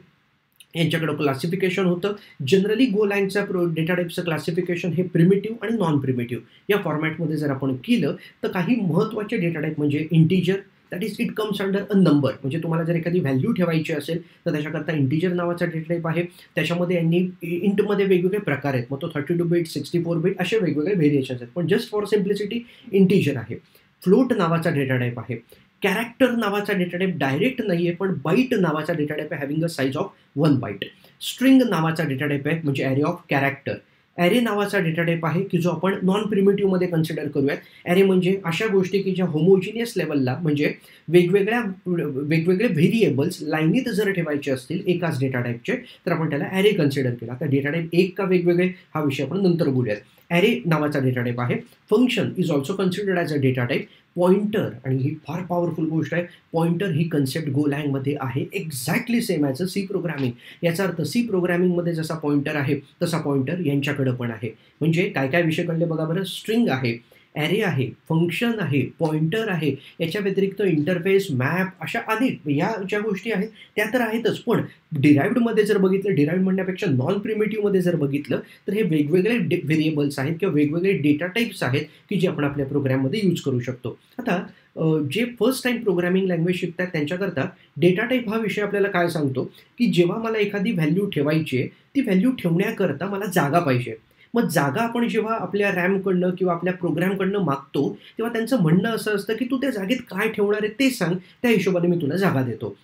यांच्याकडं क्लासिफिकेशन होतं. जनरली गोलँगच्या डेटा टाईपचं क्लासिफिकेशन हे प्रिमिटिव्ह आणि नॉन प्रिमिटिव्ह या फॉर्मॅटमध्ये जर आपण केलं तर काही महत्त्वाचे डेटा टाईप म्हणजे integer, that is it comes under a number. म्हणजे तुम्हाला जर एखादी व्हॅल्यू ठेवायची असेल तर त्याच्याकरता इंटिजर नावाचा डेटा टाईप आहे. त्याच्यामध्ये यांनी इंटमध्ये वेगवेगळे प्रकार आहेत, मग तो 32 बिट 64 बिट असे वेगवेगळे व्हेरिएशन्स आहेत, पण जस्ट फॉर सिम्प्लिसिटी इंटिजर आहे. फ्लोट नावाचा डेटा टाईप आहे. कॅरेक्टर नावाचा डेटा टाईप डायरेक्ट नाही आहे, पण बाईट नावाचा डेटा टाईप आहे having a size of 1 byte. String नावाचा डेटा टाईप आहे म्हणजे ॲरे ऑफ कॅरेक्टर. ॲरे नावाचा डेटा टाईप आहे की जो आपण नॉन प्रिमिटिव्हमध्ये कन्सिडर करूयात. ॲरे म्हणजे अशा गोष्टी की ज्या होमोजिनियस लेवलला म्हणजे वेगवेगळे व्हेरिएबल्स लाईनीत जर ठेवायचे असतील एकाच डेटा टाईपचे तर आपण त्याला ॲरे कन्सिडर केला. आता डेटा टाईप एक का वेगवेगळे हा विषय आपण नंतर बोलूयात. ॲरे नावाचा डेटा टाईप आहे. Function is also considered as a data type. Pointer, आणि ही फार पॉवरफुल गोष्ट आहे, पॉइंटर ही कन्सेप्ट गोलँगमध्ये आहे exactly same as a C programming. याचा अर्थ सी प्रोग्रामिंगमध्ये जसा पॉइंटर आहे तसा पॉइंटर यांच्याकडं पण आहे. म्हणजे काय काय विषय कळले बघा बरं. स्ट्रिंग आहे, ॲरे आहे, फंक्शन आहे, पॉइंटर आहे, याच्या व्यतिरिक्त इंटरफेस, मॅप अशा अनेक या ज्या गोष्टी आहेत त्या तर आहेतच. पण डिराइव्हडमध्ये जर बघितलं, डिराइव्हड म्हणण्यापेक्षा नॉन प्रिमिटिव्हमध्ये जर बघितलं तर हे वेगवेगळे व्हेरिएबल्स आहेत किंवा वेगवेगळे डेटा टाइप्स आहेत की जे आपण आपल्या प्रोग्राममध्ये यूज करू शकतो. आता जे फर्स्ट टाइम प्रोग्रामिंग लँग्वेज शिकतात त्यांच्याकरता डेटा टाइप हा विषय आपल्याला काय सांगतो की जेव्हा मला एखादी व्हॅल्यू ठेवायची आहे, ती व्हॅल्यू ठेवण्याकरता मला जागा पाहिजे. मग जागा आपण जेव्हा आपल्या रॅमकडनं किंवा आपल्या प्रोग्रामकडनं मागतो, तेव्हा त्यांचं म्हणणं असं असतं की तू त्या जागेत काय ठेवणार आहे ते सांग, त्या हिशोबाने मी तुला जागा देतो.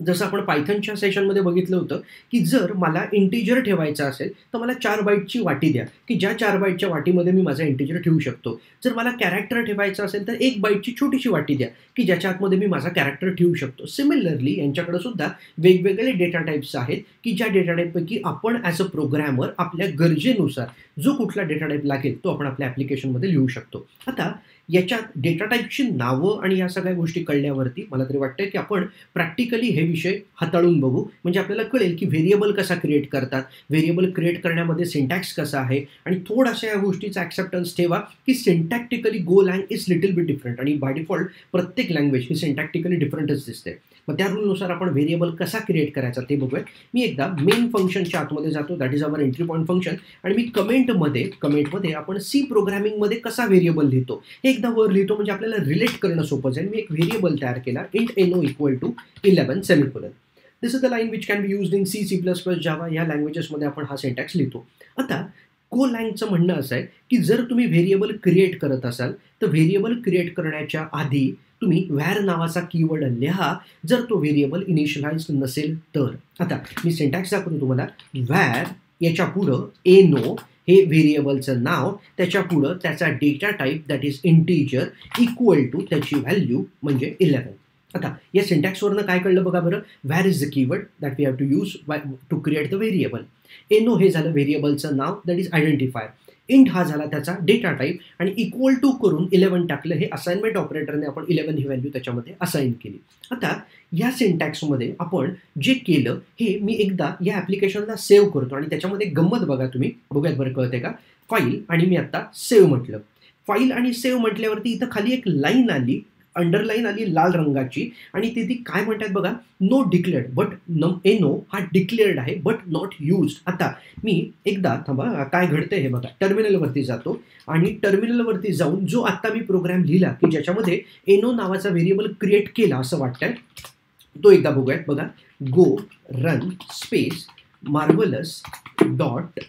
जसं आपण पायथनच्या सेशनमध्ये बघितलं होतं की जर मला इंटिजर ठेवायचा असेल तर मला 4 बाईटची वाटी द्या, की ज्या 4 बाईटच्या वाटीमध्ये मी माझा इंटिजर ठेवू शकतो. जर मला कॅरेक्टर ठेवायचं असेल तर 1 बाईटची छोटीशी वाटी द्या, की ज्याच्या आतमध्ये मी माझा कॅरेक्टर ठेवू शकतो. सिमिलरली यांच्याकडे सुद्धा वेगवेगळे डेटा टाइप्स आहेत की ज्या डेटा टाइपपैकी आपण ॲज अ प्रोग्रॅमर आपल्या गरजेनुसार जो कुठला डेटा टाइप लागेल तो आपण आपल्या ॲप्लिकेशनमध्ये लिहू शकतो. आता याच्यात डेटा टाइपची नावं आणि या सगळ्या गोष्टी कळल्यावरती मला तरी वाटतं की आपण प्रॅक्टिकली हे विषय हाताळून बघू, म्हणजे आपल्याला कळेल की व्हेरिएबल कसा क्रिएट करतात, व्हेरिएबल क्रिएट करण्यामध्ये सिंटॅक्स कसा आहे आणि थोडासा या गोष्टीचा ॲक्सेप्टन्स ठेवा की syntactically Golang is little bit different आणि बाय डिफॉल्ट प्रत्येक लँग्वेज ही सिंटॅक्टिकली डिफरंटच दिसते. मग त्या रूलनुसार आपण व्हेरिएबल कसा क्रिएट करायचा ते बघूया. मी एकदा मेन फंक्शनच्या आतमध्ये जातो, that is our entry point function, आणि मी कमेंटमध्ये आपण सी प्रोग्रामिंगमध्ये कसा व्हेरिएबल लिहितो हे एकदा वर लिहितो, म्हणजे आपल्याला रिलेट करणं सोपं जाईल. मी एक व्हेरिएबल तयार केला, int no equal to 11 semicolon. This is the line which can be used in C++, Java या लँग्वेजेसमध्ये आपण हा सिंटॅक्स लिहितो. आता Golangचं म्हणणं असं आहे की जर तुम्ही व्हेरिएबल क्रिएट करत असाल तर व्हेरिएबल क्रिएट करण्याच्या आधी तुम्ही व्हॅर नावाचा कीवर्ड लिहा, जर तो व्हेरिएबल इनिशियलाइज नसेल तर. आता मी सिंटॅक्स दाखवतो तुम्हाला. व्हॅर याच्या पुढं नो हे व्हेरिएबलचं नाव, त्याच्या पुढं त्याचा data type that is integer equal to त्याची व्हॅल्यू म्हणजे 11. आता या सिंटॅक्सवरनं काय कळलं बघा बरं. Var is the keyword that we have to use to create the variable. No हे झालं व्हेरिएबलचं नाव दॅट इज आयडेंटिफायर. इंट हा झाला त्याचा डेटा टाईप आणि इक्वल टू करून 11 टाकलं. हे असाइनमेंट ऑपरेटरने आपण 11 ही व्हॅल्यू त्याच्यामध्ये असाइन केली. आता या सिंटॅक्समध्ये आपण जे केलं हे मी एकदा या ॲप्लिकेशनला सेव्ह करतो आणि त्याच्यामध्ये गंमत बघा तुम्ही, बघूयात बरं कळते का. फाईल आणि मी आत्ता सेव्ह म्हटलं. फाईल आणि सेव्ह म्हटल्यावरती इथं खाली एक लाईन आली, अंडरलाईन आली लाल रंगाची, आणि ती काय म्हणतात बघा. नो डिक्लेअर्ड बट नो हा डिक्लेअर्ड आहे बट नॉट यूज्ड. आता मी एकदा थांबा काय घडतंय हे बघा. टर्मिनलवरती जातो आणि टर्मिनलवरती जाऊन जो आत्ता मी प्रोग्राम लिहिला की ज्याच्यामध्ये नो नावाचा व्हेरिएबल क्रिएट केला असं वाटतंय तो एकदा बघूयात. बघा go run space marvellous dot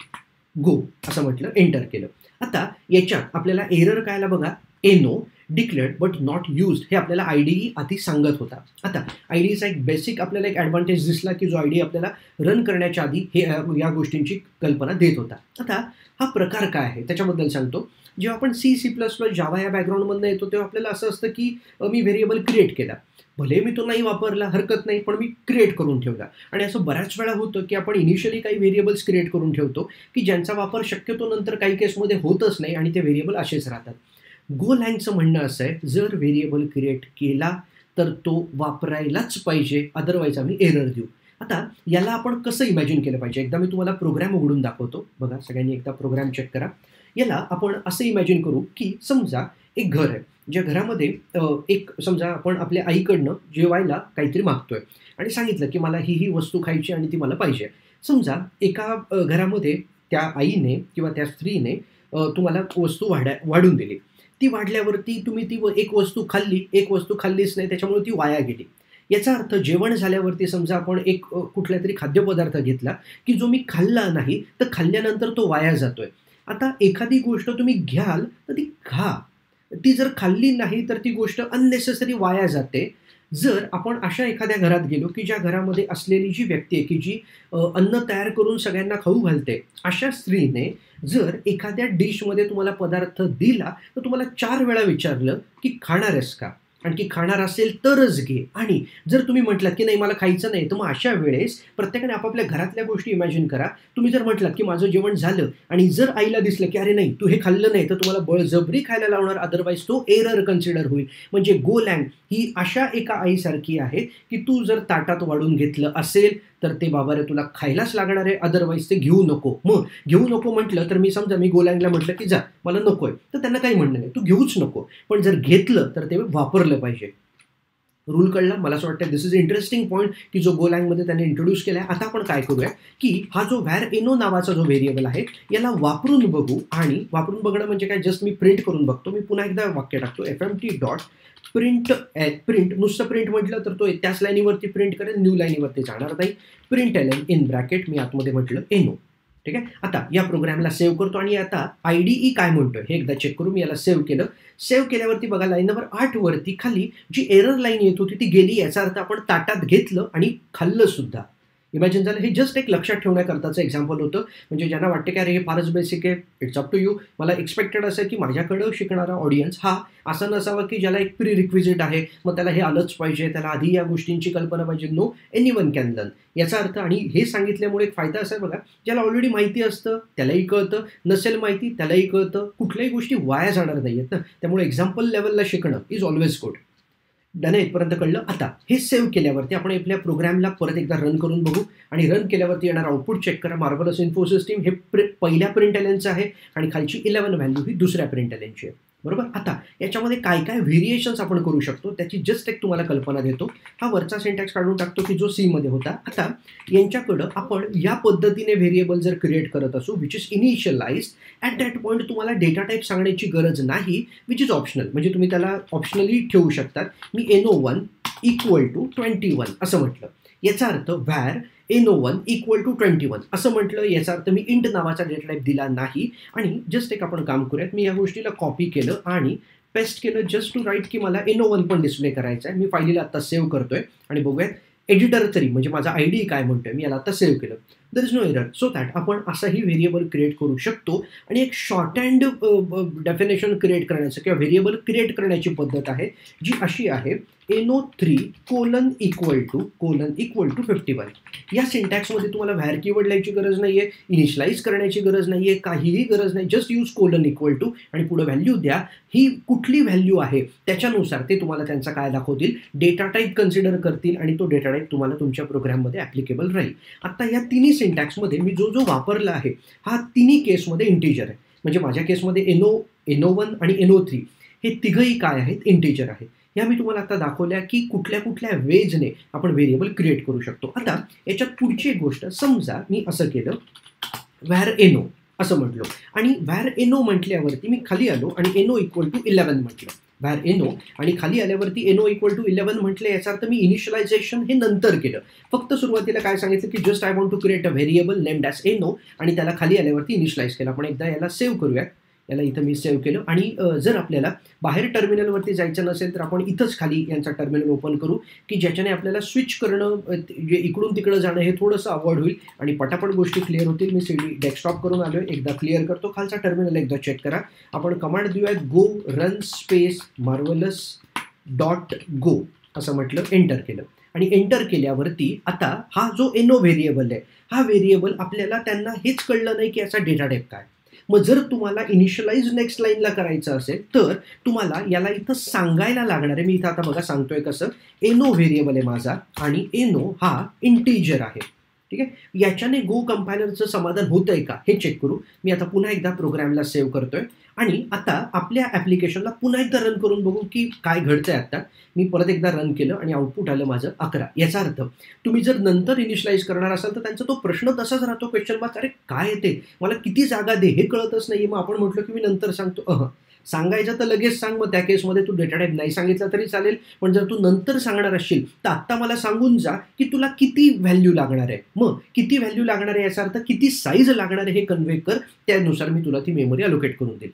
go असं म्हटलं, एंटर केलं. आता याच्यात आपल्याला एरर काय बघा. No declared but not used हे आपल्याला IDE आधी सांगत होता. आता IDEचा एक बेसिक आपल्याला एक ॲडव्हान्टेज दिसला की जो IDE आपल्याला रन करण्याच्या आधी हे या गोष्टींची कल्पना देत होता. आता हा प्रकार काय आहे त्याच्याबद्दल सांगतो. जेव्हा आपण C++, जावा या बॅकग्राऊंडमधनं येतो तेव्हा आपल्याला असं असतं की मी व्हेरिएबल क्रिएट केला, भले मी तो नाही वापरला हरकत नाही, पण मी क्रिएट करून ठेवला. आणि असं बऱ्याच वेळा होतं की आपण इनिशियली काही व्हेरिएबल्स क्रिएट करून ठेवतो की ज्यांचा वापर शक्यतो नंतर काही केसमध्ये होतच नाही आणि ते व्हेरिएबल असेच राहतात. Golangचं म्हणणं असं आहे जर व्हेरिएबल क्रिएट केला तर तो वापरायलाच पाहिजे, अदरवाईज आम्ही एरर देऊ. आता याला आपण कसं इमॅजिन केलं पाहिजे, एकदा मी तुम्हाला प्रोग्राम उघडून दाखवतो. बघा सगळ्यांनी एकदा प्रोग्राम चेक करा. याला आपण असं इमॅजिन करू की समजा एक घर आहे, ज्या घरामध्ये एक समजा आपण आपल्या आईकडनं जेवायला काहीतरी मागतोय आणि सांगितलं की मला ही वस्तू खायची आणि ती मला पाहिजे. समजा एका घरामध्ये त्या आईने किंवा त्या स्त्रीने तुम्हाला वस्तू वाढून दिली. ती वाढल्यावरती तुम्ही ती एक वस्तू खाल्ली, एक वस्तू खाल्लीच नाही, त्याच्यामुळे ती वाया गेली. याचा अर्थ जेवण झाल्यावरती समजा आपण एक कुठला तरी खाद्यपदार्थ घेतला की जो मी खाल्ला नाही तर खाल्ल्यानंतर तो वाया जातोय. आता एखादी गोष्ट तुम्ही घ्याल तर ती खा, ती जर खाल्ली नाही तर ती गोष्ट अननेसेसरी वाया जाते. जर आपण अशा एखाद्या घरात गेलो की ज्या घरामध्ये असलेली जी व्यक्ती आहे की जी अन्न तयार करून सगळ्यांना खाऊ घालते, अशा स्त्रीने जर एखाद्या डिशमध्ये तुम्हाला पदार्थ दिला तर तुम्हाला 4 वेळा विचारलं की खाणार आहेस का, आणखी खाणार असेल तरच घे. आणि जर तुम्ही म्हटलात की नाही मला खायचं नाही, तर मग अशा वेळेस प्रत्येकाने आपापल्या घरातल्या गोष्टी इमॅजिन करा. तुम्ही जर म्हटलात की माझं जेवण झालं आणि जर आईला दिसलं की अरे नाही तू हे खाल्लं नाही, तर तुम्हाला बळजबरी खायला लावणार, अदरवाईज तो एरर कन्सिडर होईल. म्हणजे Golang ही अशा एका आईसारखी आहे की तू जर ताटात वाढून घेतलं असेल तर ते बाबा रे तुला खायलाच लागणार आहे, अदरवाईज ते घेऊ नको. मग घेऊ नको म्हटलं तर मी समजा मी गोलँगला म्हटलं की जा मला नको आहे, तर त्यांना काही म्हणणं नाही, तू घेऊच नको. पण जर घेतलं तर ते वापरलं पाहिजे. रूल कळला. मला असं वाटतं दिस इज इंटरेस्टिंग पॉईंट की जो गोलँगमध्ये त्याने इंट्रोड्यूस केला आहे. आता आपण काय करूया की हा जो व्हॅर एनो नावाचा जो व्हेरिएबल आहे याला वापरून बघू. आणि वापरून बघणं म्हणजे काय, जस्ट मी प्रिंट करून बघतो. मी पुन्हा एकदा वाक्य टाकतो FMT डॉट प्रिंट. प्रिंट नुसतं प्रिंट म्हटलं तर तो त्याच लाईनीवरती प्रिंट करेल, न्यू लाईनीवरती जाणार नाही. प्रिंट एलन इन ब्रॅकेट मी आतमध्ये म्हटलं एनो. ठीक आहे. आता या प्रोग्रामला सेव्ह करतो आणि आता IDE काय म्हणतोय हे एकदा चेक करू. मी याला सेव्ह केलं. सेव्ह केल्यावरती बघा लाईन नंबर 8 वरती खाली जी एरर लाईन येत होती ती गेली. याचा अर्थ आपण ताटात घेतलं आणि खाल्लं सुद्धा. इमॅजिन झालं. हे जस्ट एक लक्षात ठेवण्याकरताचं एक्झाम्पल होतं. म्हणजे ज्यांना वाटतं की अरे हे फारच बेसिक आहे, इट्स अप टू यू. मला एक्सपेक्टेड असं की माझ्याकडं शिकणारा ऑडियन्स हा असं नसावा की ज्याला एक प्री रिक्विजिट आहे, मग त्याला हे आलंच पाहिजे, त्याला आधी या गोष्टींची कल्पना पाहिजे. No, anyone can learn. याचा अर्थ आणि हे सांगितल्यामुळे एक फायदा असा आहे बघा, ज्याला ऑलरेडी माहिती असतं त्यालाही कळतं, नसेल माहिती त्यालाही कळतं, कुठल्याही गोष्टी वाया जाणार नाही आहेत ना. त्यामुळे एक्झाम्पल लेवलला शिकणं इज ऑलवेज गुड. डन आहे, इथपर्यंत कळलं. आता हे सेव्ह केल्यावरती आपण आपल्या प्रोग्रामला परत एकदा रन करून बघू आणि रन केल्यावरती येणार आउटपुट चेक करा. मार्वलस इन्फो सिस्टीम हे पहिल्या प्रिंट एलेनचं आहे आणि खालची 11 व्हॅल्यू ही दुसऱ्या प्रिंट एलेनची आहे. बरोबर. आता याच्यामध्ये काय काय व्हेरिएशन्स आपण करू शकतो त्याची जस्ट एक तुम्हाला कल्पना देतो. हा वरचा सिंटॅक्स काढून टाकतो की जो सी मध्ये होता. आता यांच्याकडं आपण या पद्धतीने व्हेरिएबल जर क्रिएट करत असू which is initialised, at that point तुम्हाला डेटा टाईप सांगण्याची गरज नाही, विच इज ऑप्शनल. म्हणजे तुम्ही त्याला ऑप्शनली ठेवू शकतात. मी NO1 इक्वल टू 21 असं म्हटलं. याचा अर्थ व्हॅर NO1 इक्वल टू 21 असं म्हटलं. याचा अर्थ मी इंट नावाचा डेटा टाईप दिला नाही. आणि जस्ट एक आपण काम करूयात. मी या गोष्टीला कॉपी केलं आणि पेस्ट केलं जस्ट टू राईट की मला NO1 पण डिस्प्ले करायचा आहे. मी फाईलीला आता सेव्ह करतोय आणि बघूयात एडिटर तरी म्हणजे माझा IDE काय म्हणतोय. मी याला आता सेव्ह केलं. There is no error. So that आपण असाही व्हेरिएबल क्रिएट करू शकतो. आणि एक शॉर्ट हँड डेफिनेशन क्रिएट करण्याचं किंवा व्हेरिएबल क्रिएट करण्याची पद्धत आहे जी अशी आहे NO3 कोलन इक्वल टू 51. या सिंटॅक्समध्ये तुम्हाला व्हॅर कीवर्ड लिहायची गरज नाही आहे, इनिशियलाइज करण्याची गरज नाही आहे, काहीही गरज नाही. Just use colon equal to आणि पुढे व्हॅल्यू द्या. ही कुठली व्हॅल्यू आहे त्याच्यानुसार ते तुम्हाला त्यांचा काय दाखवतील, डेटा टाईप कन्सिडर करतील आणि तो डेटा टाईप तुम्हाला तुमच्या प्रोग्राममध्ये ॲप्लिकेबल राहील. आता या तिन्ही सिंटॅक्समध्ये मी जो वापरला आहे हा तिन्ही केसमध्ये इंटिजर आहे. म्हणजे माझ्या केसमध्ये NO1 आणि NO3 हे तिघही काय आहेत, इंटिजर आहेत. या मी तुम्हाला आता दाखवल्या की कुठल्या कुठल्या वेजने आपण व्हेरिएबल क्रिएट करू शकतो. आता याच्यात पुढची एक गोष्ट, समजा मी असं केलं व्हॅर NO असं म्हटलो आणि व्हॅर NO म्हटल्यावरती मी खाली आलो आणि NO इक्वल टू 11 म्हटलं. व्हॅर NO आणि खाली आल्यावरती NO इक्वल टू 11 म्हटलं. याचा अर्थ मी इनिशियलायझेशन हे नंतर केलं. फक्त सुरुवातीला काय सांगितलं की just I want to create a variable named as NO आणि त्याला खाली आल्यावरती इनिशियलाइज केलं. आपण एकदा याला सेव्ह करूयात. याला इथं मी सेव्ह केलं आणि जर आपल्याला बाहेर टर्मिनलवरती जायचं नसेल तर आपण इथंच खाली यांचा टर्मिनल ओपन करू की ज्याच्याने आपल्याला स्विच करणं, जे इकडून तिकडं जाणं हे थोडंसं अवॉइड होईल आणि पटापट गोष्टी क्लिअर होतील. मी डेस्कटॉप करून आलो आहे. एकदा क्लिअर करतो. खालचा टर्मिनल एकदा चेक करा. आपण कमांड देऊयात go run space marvellous dot go असं म्हटलं. एंटर केलं आणि एंटर केल्यावरती आता हा जो NO व्हेरिएबल आहे हा व्हेरिएबल आपल्याला त्यांना हेच कळलं नाही की याचा डेटा टाईप काय. मग जर तुम्हाला इनिशियलाइज नेक्स्ट लाईनला करायचं असेल तर तुम्हाला याला इथं सांगायला लागणार आहे. मी इथं आता बघा सांगतोय कसं. NO व्हेरिएबल आहे माझा आणि NO हा इंटिजर आहे. ठीक आहे. याच्याने गो कंपायलरचं समाधान होतंय का हे चेक करू. मी आता पुन्हा एकदा प्रोग्रामला सेव्ह करतोय आणि आता आपल्या ॲप्लिकेशनला पुन्हा एकदा रन करून बघू की काय घडतंय. आता मी परत एकदा रन केलं आणि आउटपुट आलं माझं 11. याचा अर्थ तुम्ही जर नंतर इनिशियलाइज करणार असाल तर त्यांचा तो प्रश्न तसाच राहतो, क्वेश्चन मार्क. अरे काय येते, मला किती जागा दे हे कळतच नाही. मग आपण म्हटलं की मी नंतर सांगतो. सांगायचं तर लगेच सांग. मग त्या केसमध्ये तू डेटा टाईप नाही सांगितला तरी चालेल, पण जर तू नंतर सांगणार असशील तर आत्ता मला सांगून जा की तुला किती व्हॅल्यू लागणार आहे. मग किती व्हॅल्यू लागणार आहे याचा अर्थ किती साईज लागणार आहे हे कन्वे कर. त्यानुसार मी तुला ती मेमरी अलोकेट करून देईल.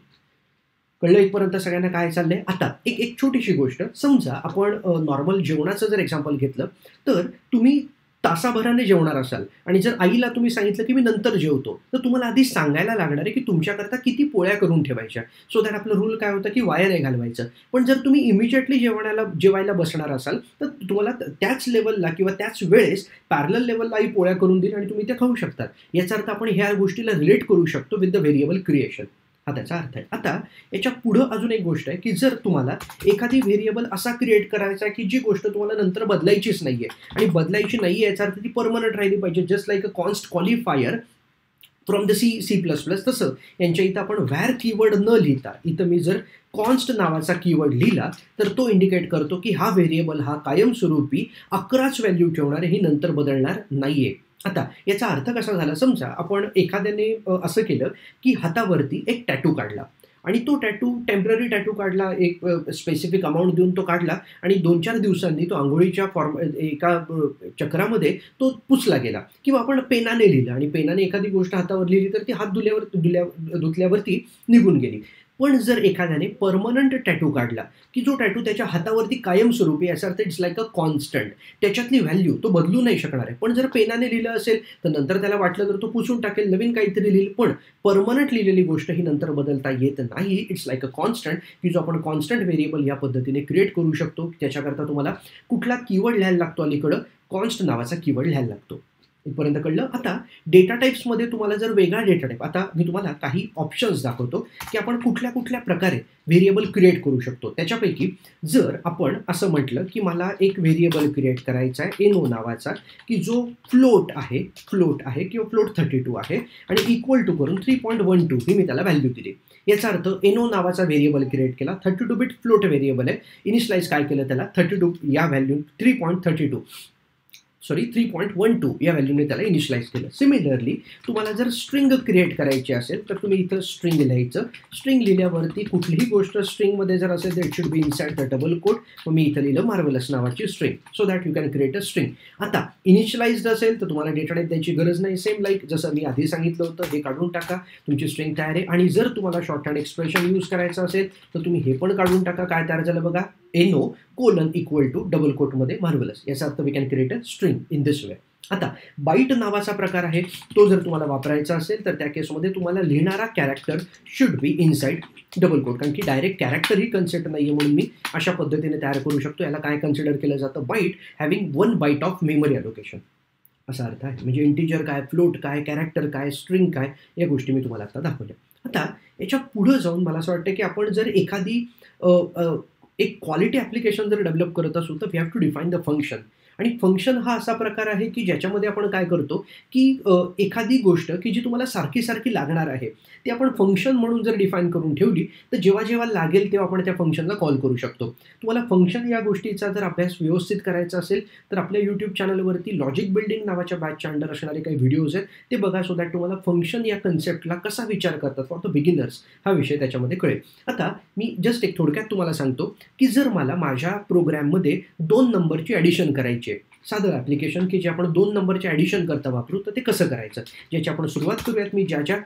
कळलं इथपर्यंत सगळ्यांना काय चाललंय. आता एक छोटीशी गोष्ट, समजा आपण नॉर्मल जेवणाचं जर एक्झाम्पल घेतलं तर तुम्ही तासाभराने जेवणार असाल आणि जर आईला तुम्ही सांगितलं की मी नंतर जेवतो तर तुम्हाला आधी सांगायला लागणार आहे की तुमच्याकरता किती पोळ्या करून ठेवायच्या. सो दॅट आपलं रूल काय होतं की वाया नाही घालवायचं. पण जर तुम्ही इमिजिएटली जेवायला बसणार असाल तर तुम्हाला त्याच लेवलला किंवा त्याच वेळेस पॅरलल लेवलला आई पोळ्या करून देईल आणि तुम्ही ते खाऊ शकतात. याचा अर्थ आपण ह्या गोष्टीला रिलेट करू शकतो विथ द व्हेरिएबल क्रिएशन. हा त्याचा अर्थ आहे. आता याच्या पुढं अजून एक गोष्ट आहे, की जर तुम्हाला एखादी व्हेरिएबल असा क्रिएट करायचा आहे, की जी गोष्ट तुम्हाला नंतर बदलायचीच नाहीये आणि बदलायची नाहीये याचा अर्थ ती परमनंट राहिली पाहिजे, just like a const qualifier from the C++. तसं यांच्या इथं आपण व्हॅर कीवर्ड न लिहिता इथं मी जर कॉन्स्ट नावाचा कीवर्ड लिहिला तर तो इंडिकेट करतो की हा व्हेरिएबल हा कायमस्वरूपी 11च व्हॅल्यू ठेवणार आहे, ही नंतर बदलणार नाहीये. आता याचा अर्थ कसा झाला, समजा आपण एखाद्याने असं केलं की हातावरती एक टॅटू काढला आणि तो टॅटू टेम्पररी टॅटू काढला, एक स्पेसिफिक अमाऊंट देऊन तो काढला आणि 2-4 दिवसांनी तो आंघोळीच्या एका चक्रामध्ये तो पुसला गेला. किंवा आपण पेनाने लिहिलं आणि पेनाने एखादी गोष्ट हातावर लिहिली तर ती हात धुतल्यावरती निघून गेली. पण जर एखाद्याने परमनंट टॅटू काढला की जो टॅटू त्याच्या हातावरती कायमस्वरूपी, याचा अर्थ इट्स लाईक अ कॉन्स्टंट, त्याच्यातली व्हॅल्यू तो बदलू नाही शकणार आहे. पण जर पेनाने लिहिलं असेल तर नंतर त्याला वाटलं तर तो पुसून टाकेल, नवीन काहीतरी लिहिल, पण परमनंट लिहिलेली गोष्ट ही नंतर बदलता येत नाही. इट्स लाईक अ कॉन्स्टंट, की जो आपण कॉन्स्टंट व्हेरिएबल या पद्धतीने क्रिएट करू शकतो. त्याच्याकरता तुम्हाला कुठला कीवर्ड लिहायला लागतो, अलीकडं कॉन्स्ट नावाचा कीवर्ड लिहायला लागतो. इथपर्यंत कळलं. आता डेटा टाईप्समध्ये तुम्हाला जर वेगळा डेटा टाईप, आता मी तुम्हाला काही ऑप्शन्स दाखवतो की आपण कुठल्या कुठल्या प्रकारे व्हेरिएबल क्रिएट करू शकतो. त्याच्यापैकी जर आपण असं म्हटलं की मला एक व्हेरिएबल क्रिएट करायचा आहे एनो नावाचा, की जो फ्लोट आहे किंवा फ्लोट 32 आहे आणि इक्वल टू करून 3.12 ही मी त्याला व्हॅल्यू दिली. याचा अर्थ एनो नावाचा व्हेरिएबल क्रिएट केला, 32 बिट फ्लोट व्हेरिएबल आहे. इनिशियलाइज काय केलं त्याला 32 या व्हॅल्यू 3.12 या व्हॅल्यूने त्याला इनिशियलाइज केलं. सिमिलरली तुम्हाला जर स्ट्रिंग क्रिएट करायची असेल तर तुम्ही इथं स्ट्रिंग लिहायचं. स्ट्रिंग लिहिल्यावरती कुठलीही गोष्ट स्ट्रिंगमध्ये जर असेल तर it should be inside the double quote. मग मी इथं लिहिलं मार्वलस नावाची string, so that you can create a string. आता इनिशियलाइज्ड असेल तर तुम्हाला डेटा टाईप द्यायची गरज नाही. सेम लाईक जसं मी आधी सांगितलं होतं, हे काढून टाका, तुमची स्ट्रिंग तयार आहे. आणि जर तुम्हाला शॉर्ट हँड एक्सप्रेशन यूज करायचं असेल तर तुम्ही हे पण काढून टाका. काय तयार झालं बघा, एनो कोलन इक्वल टू डबल कोटमध्ये मार्वलस. याचा अर्थ we can create a string in this way. आता बाईट नावाचा प्रकार आहे, तो जर तुम्हाला वापरायचा असेल तर त्या केसमध्ये तुम्हाला लिहिणारा character should be inside double quote, कारण की डायरेक्ट कॅरेक्टर ही कन्सेप्ट नाही आहे, म्हणून मी अशा पद्धतीने तयार करू शकतो. याला काय कन्सिडर केलं जातं, byte having 1 byte of memory allocation असा अर्थ आहे. म्हणजे इंटिजर काय, फ्लोट काय, कॅरेक्टर काय, स्ट्रिंग काय, या गोष्टी मी तुम्हाला आता दाखवल्या. आता याच्या पुढं जाऊन मला असं वाटतं की आपण जर एखादी एक क्वालिटी ॲप्लिकेशन जर डेव्हलप करत असू तर we have to define the function. आणि फंक्शन हा असा प्रकार आहे की ज्याच्यामध्ये आपण काय करतो की एखादी गोष्ट की जी तुम्हाला सारखी सारखी लागणार आहे ती आपण फंक्शन म्हणून जर डिफाईन करून ठेवली तर जेव्हा जेव्हा लागेल तेव्हा आपण त्या फंक्शनला कॉल करू शकतो. तुम्हाला फंक्शन या गोष्टीचा जर अभ्यास व्यवस्थित करायचा असेल तर आपल्या यूट्यूब चॅनलवरती लॉजिक बिल्डिंग नावाच्या बॅचच्या अंडर असणारे काही व्हिडिओज आहेत ते बघा, सो दॅट तुम्हाला फंक्शन या कन्सेप्टला कसा विचार करतात फॉर द बिगिनर्स हा विषय त्याच्यामध्ये कळेल. आता मी जस्ट एक थोडक्यात तुम्हाला सांगतो की जर मला माझ्या प्रोग्रॅममध्ये 2 नंबरची ॲडिशन करायची, साधं ॲप्लिकेशन की जे आपण 2 नंबरचे ॲडिशन करता वापरू, तर ते कसं करायचं ज्याची आपण सुरुवात करूयात. मी ज्या ज्या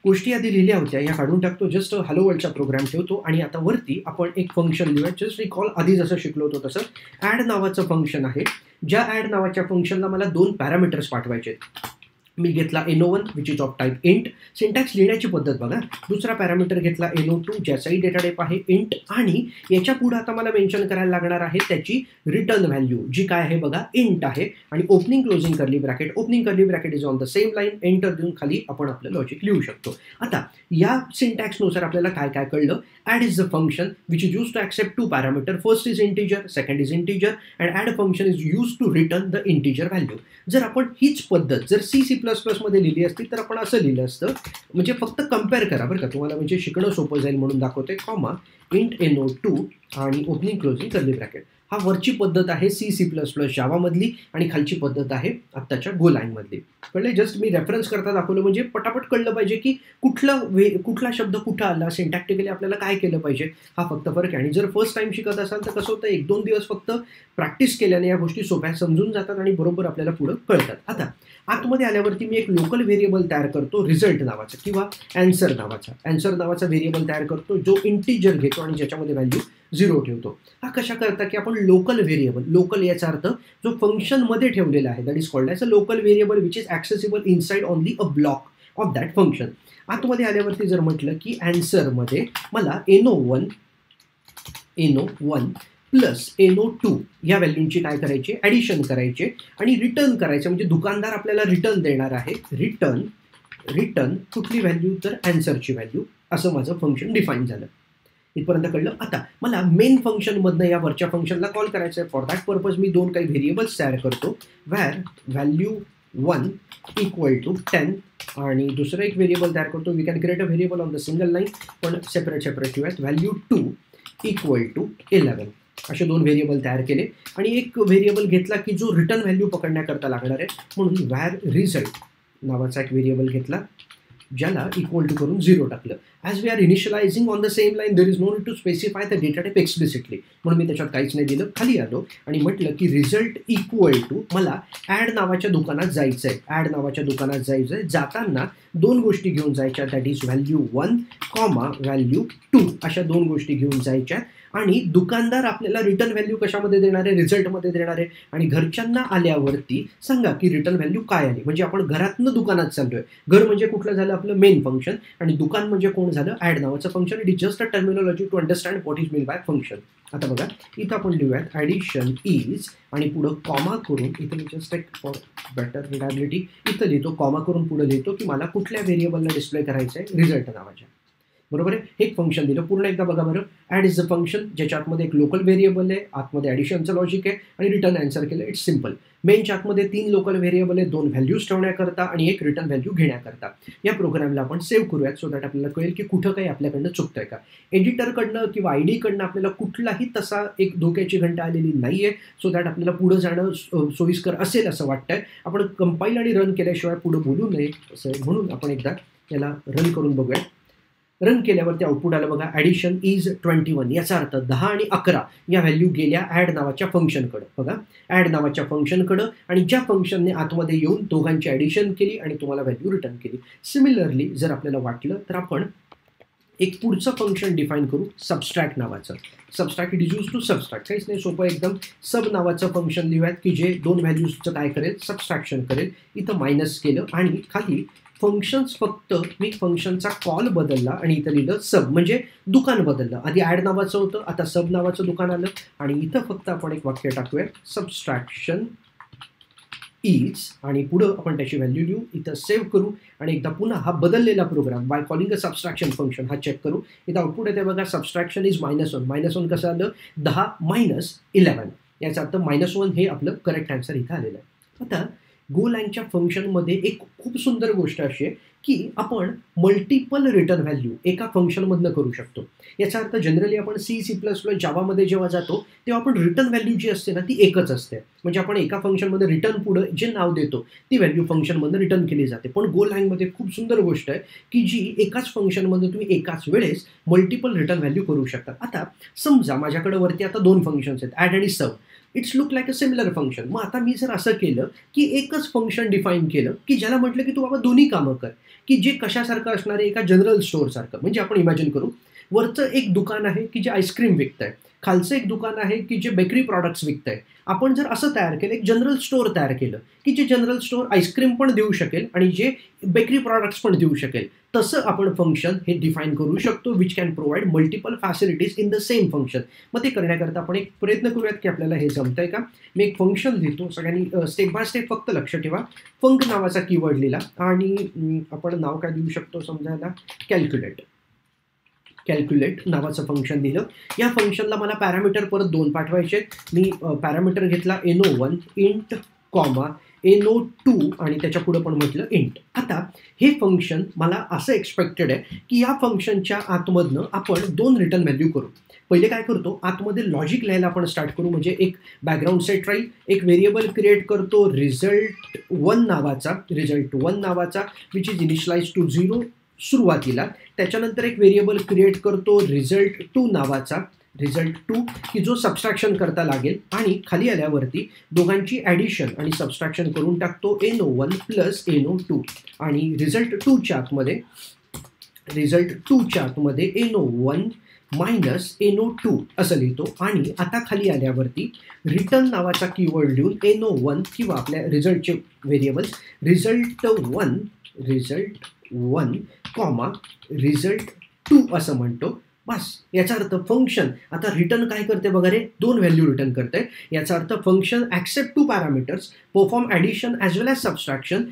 गोष्टी आधी लिहिल्या होत्या या काढून टाकतो, जस्ट हॅलो वर्ल्डचा प्रोग्राम ठेवतो आणि आता वरती आपण एक फंक्शन लिहूया. जस्ट रिकॉल आधी जसं शिकलो होतो तसं ॲड नावाचं फंक्शन आहे. ज्या ॲड नावाच्या फंक्शनला मला 2 पॅरामीटर्स पाठवायचे आहेत. मी घेतला eno1 which is of type int, syntax लिहिण्याची पद्धत बघा. दुसरा पॅरामीटर घेतला eno2 ज्याचाही डेटा टाईप आहे इंट, आणि याच्या पुढे आता मला मेन्शन करायला लागणार आहे त्याची रिटर्न व्हॅल्यू जी काय आहे बघा इंट आहे. आणि opening closing curly bracket is on the same line. Enter देऊन खाली आपण आपलं लॉजिक लिहू शकतो. आता या सिंटॅक्सनुसार आपल्याला काय काय कळलं, add is the function which is use to accept 2 parameter, first is integer, second is integer, and add function is use to return the integer value. जर आपण हीच पद्धत जर C++ मध्ये लिहिली असती तर आपण असं लिहिलं असतं, म्हणजे फक्त कम्पेअर करा बरं का, तुम्हाला म्हणजे शिकणं सोपं जाईल म्हणून दाखवते. कॉमा इंट eno2 आणि ओपनिंग क्लोजिंग कर्ली ब्रॅकेट. हा वरची पद्धत आहे C++ जावामधली आणि खालची पद्धत आहे आत्ताच्या गोलँगमधली. कळले, जस्ट मी रेफरन्स करता दाखवलं म्हणजे पटापट कळलं पाहिजे की कुठला शब्द कुठं आला, सिंटॅक्टिकली आपल्याला काय केलं पाहिजे, हा फक्त फरक आहे. आणि जर फर्स्ट टाइम शिकत असाल तर कसं होतं, 1-2 दिवस फक्त प्रॅक्टिस केल्याने या गोष्टी सोप्या समजून जातात आणि बरोबर आपल्याला पुढं कळतात. आता आतमध्ये आल्यावरती मी एक लोकल व्हेरिएबल तयार करतो रिझल्ट नावाचा किंवा ॲन्सर नावाचा व्हेरिएबल तयार करतो जो इंटिजर घेतो आणि ज्याच्यामध्ये व्हॅल्यू 0 ठेवतो. हा कशा करता की आपण लोकल व्हेरिएबल, लोकल याचा अर्थ जो फंक्शनमध्ये ठेवलेला आहे, that is called as a local variable which is accessible inside only a block of that function. आतमध्ये आल्यावरती जर म्हटलं की ॲन्सरमध्ये मला eno1 प्लस eno2 या व्हॅल्यूंची काय करायची, ॲडिशन करायचे आणि रिटर्न करायचं. म्हणजे दुकानदार आपल्याला रिटर्न देणार आहे, रिटर्न कुठली व्हॅल्यू, तर ॲन्सरची व्हॅल्यू. असं माझं फंक्शन डिफाईन झालं. इथपर्यंत कळलं. आता मला मेन फंक्शनमधनं या वरच्या फंक्शनला कॉल करायचं आहे. फॉर दॅट पर्पज मी दोन काही व्हेरिएबल्स तयार करतो. व्हॅर व्हॅल्यू 1 इक्वल टू 10 आणि दुसरं एक व्हेरिएबल तयार करतो. We can create a variable on the single line, पण सेपरेट ठेवूयात. व्हॅल्यू 2 इक्वल टू 11 असे दोन व्हेरिएबल तयार केले आणि एक व्हेरिएबल घेतला की जो रिटर्न व्हॅल्यू पकडण्याकरता लागणार आहे, म्हणून व्हॅर रिझल्ट नावाचा एक व्हेरिएबल घेतला ज्याला इक्वल टू करून 0 टाकलं. As we are initialising on the same line there is no need to specify the data type explicitly, म्हणून मी त्याच्यात काहीच नाही दिलं. खाली आलो आणि म्हटलं की रिझल्ट इक्वल टू मला ॲड नावाच्या दुकानात जायचं आहे. ॲड नावाच्या दुकानात जायचं आहे. जाताना दोन गोष्टी घेऊन जायच्या, that is value 1 comma value 2 अशा दोन गोष्टी घेऊन जायच्या. आणि दुकानदार आपल्याला रिटर्न व्हॅल्यू कशामध्ये देणार आहे, रिझल्टमध्ये देणार आहे. आणि घरच्यांना आल्यावरती सांगा की रिटर्न व्हॅल्यू काय आली. म्हणजे आपण घरातनं दुकानात चाललोय. घर म्हणजे कुठलं झालं आपलं मेन फंक्शन आणि दुकान म्हणजे कोण झालं ॲड नावाचं फंक्शन. It is just a terminology to understand what is mean by function. आता बघा इथं आपण लिहूयात ॲडिशन इज आणि पुढं कॉमा करून, इथं मी जस्ट एक फॉर बेटर रिडायबिलिटी इथं लिहितो, कॉमा करून पुढं लिहितो की मला कुठल्या व्हेरिएबलला डिस्प्ले करायचं आहे, रिझल्ट नावाच्या. बरोबर आहे. हे एक फंक्शन दिलं. पूर्ण एकदा बघा बरं. ॲड इज अ फंक्शन ज्याच्या आतमध्ये एक लोकल व्हेरिएबल आहे, आतमध्ये ॲडिशनचं लॉजिक आहे आणि रिटर्न आन्सर केलं. It's simple. मेनच्या आतमध्ये 3 लोकल व्हेरिएबल आहे, 2 व्हॅल्यूज ठेवण्याकरता आणि एक रिटर्न व्हॅल्यू घेण्याकरता. या प्रोग्रामला आपण सेव्ह करूयात सो दॅट आपल्याला कळेल की कुठं काही आपल्याकडनं चुकतंय का. एडिटरकडनं किंवा आयडीकडनं आपल्याला कुठलाही तसा एक धोक्याची घंटा आलेली नाही आहे, सो दॅट आपल्याला पुढं जाणं सोयीस्कर असेल असं वाटतंय. आपण कंपाईल आणि रन केल्याशिवाय पुढं बोलू नये असं आहे, म्हणून आपण एकदा याला रन करून बघूया. रन केल्यावरती आउटपुट आलं बघा, ॲडिशन इज 21. याचा अर्थ 10 आणि 11 या व्हॅल्यू गेल्या ॲड नावाच्या फंक्शनकडं. बघा ॲड नावाच्या फंक्शनकडं आणि ज्या फंक्शनने आतमध्ये येऊन दोघांची ॲडिशन केली आणि तुम्हाला व्हॅल्यू रिटर्न केली. सिमिलरली जर आपल्याला वाटलं तर आपण एक पुढचं फंक्शन डिफाईन करू, सबस्ट्रॅक्ट नावाचं. Subtract it is use to subtract. काहीच नाही, सोपं एकदम. सब नावाचं फंक्शन लिहूयात की जे दोन व्हॅल्यूजचं काय करेल, सबस्ट्रॅक्शन करेल. इथं मायनस केलं आणि खाली फंक्शन्स फक्त मी फंक्शनचा कॉल बदलला आणि इथं लिहिलं सब, म्हणजे दुकान बदललं. आधी ॲड नावाचं होतं, आता सब नावाचं दुकान आलं. आणि इथं फक्त आपण एक वाक्य टाकूया, सबस्ट्रॅक्शन इज आणि पुढं आपण त्याची व्हॅल्यू लिहू. इथं सेव्ह करू आणि एकदा पुन्हा हा बदललेला program by calling a subtraction function हा चेक करू. इथं आउटपुट येते बघा, सबस्ट्रॅक्शन इज -1. -1 कसं आलं, 10 - 11. याचा अर्थ -1 हे आपलं करेक्ट आन्सर इथं आलेलं आहे. आता गोलँगच्या फंक्शनमध्ये एक खूप सुंदर गोष्ट अशी आहे की आपण मल्टिपल रिटर्न व्हॅल्यू एका फंक्शनमधनं करू शकतो. याचा अर्थ जनरली आपण C++ जावामध्ये जेव्हा जातो तेव्हा आपण रिटर्न व्हॅल्यू जी असते ना ती एकच असते. म्हणजे आपण एका फंक्शनमध्ये रिटर्न पुढं जे नाव देतो ती व्हॅल्यू फंक्शनमधनं रिटर्न केली जाते. पण गोलँगमध्ये खूप सुंदर गोष्ट आहे की जी एकाच फंक्शनमध्ये तुम्ही एकाच वेळेस मल्टिपल रिटर्न व्हॅल्यू करू शकता. आता समजा माझ्याकडे वरती आता 2 फंक्शन्स आहेत, ॲड आणि sub. It's look like a similar function. मग आता मी जर असं केलं की एकच फंक्शन डिफाईन केलं की ज्याला म्हटलं की तू बाबा दोन्ही कामं कर, की जे कशासारखं असणार आहे, एका जनरल स्टोअरसारखं. म्हणजे आपण इमॅजिन करू, वरचं एक दुकान आहे की जे आईस्क्रीम विकत आहे, खालचं एक दुकान आहे की जे बेकरी प्रॉडक्ट्स विकत आहे. आपण जर असं तयार केलं, एक जनरल स्टोअर तयार केलं की जे जनरल स्टोअर आईस्क्रीम पण देऊ शकेल आणि जे बेकरी प्रॉडक्ट्स पण देऊ शकेल, तसं आपण फंक्शन हे डिफाईन करू शकतो which can provide multiple facilities in the same function. मग ते करण्याकरता आपण एक प्रयत्न करूयात की आपल्याला हे जमतंय का. मी एक फंक्शन लिहितो, सगळ्यांनी स्टेप बाय स्टेप फक्त लक्ष ठेवा. फंक नावाचा कीवर्ड लिहिला आणि आपण नाव काय देऊ शकतो समजायला, कॅल्क्युलेट नावाचं फंक्शन दिलं. या फंक्शनला मला पॅरामीटर परत 2 पाठवायचे. मी पॅरामीटर घेतला no1 इंट कॉमा no2 आणि त्याच्या पुढं पण म्हटलं इंट. आता हे फंक्शन मला असं एक्सपेक्टेड आहे की या फंक्शनच्या आतमधनं आपण 2 रिटर्न व्हॅल्यू करू. पहिले काय करतो, आतमध्ये लॉजिक लिहायला आपण स्टार्ट करू. म्हणजे एक बॅकग्राऊंड सेट राहील, एक व्हेरिएबल क्रिएट करतो result1 नावाचा विच इज इनिशियलाइज टू 0 सुरुवातीला. त्याच्यानंतर एक व्हेरिएबल क्रिएट करतो result2 नावाचा, result2 की जो सबस्ट्रॅक्शन करता लागेल. आणि खाली आल्यावरती दोघांची ॲडिशन आणि सबस्ट्रॅक्शन करून टाकतो no1 प्लस no2. आणि result2च्या आतमध्ये no1 मायनस no2 असं लिहितो. आणि आता खाली आल्यावरती रिटर्न नावाचा कीवर्ड लिहून no1 किंवा आपल्या रिझल्टचे व्हेरिएबल्स result1 कॉमा result2 असं म्हणतो. बस याचा अर्थ फंक्शन आता रिटर्न काय करते बघा रे, 2 व्हॅल्यू रिटर्न करते. याचा अर्थ function accept 2 parameters, perform addition as well as subtraction.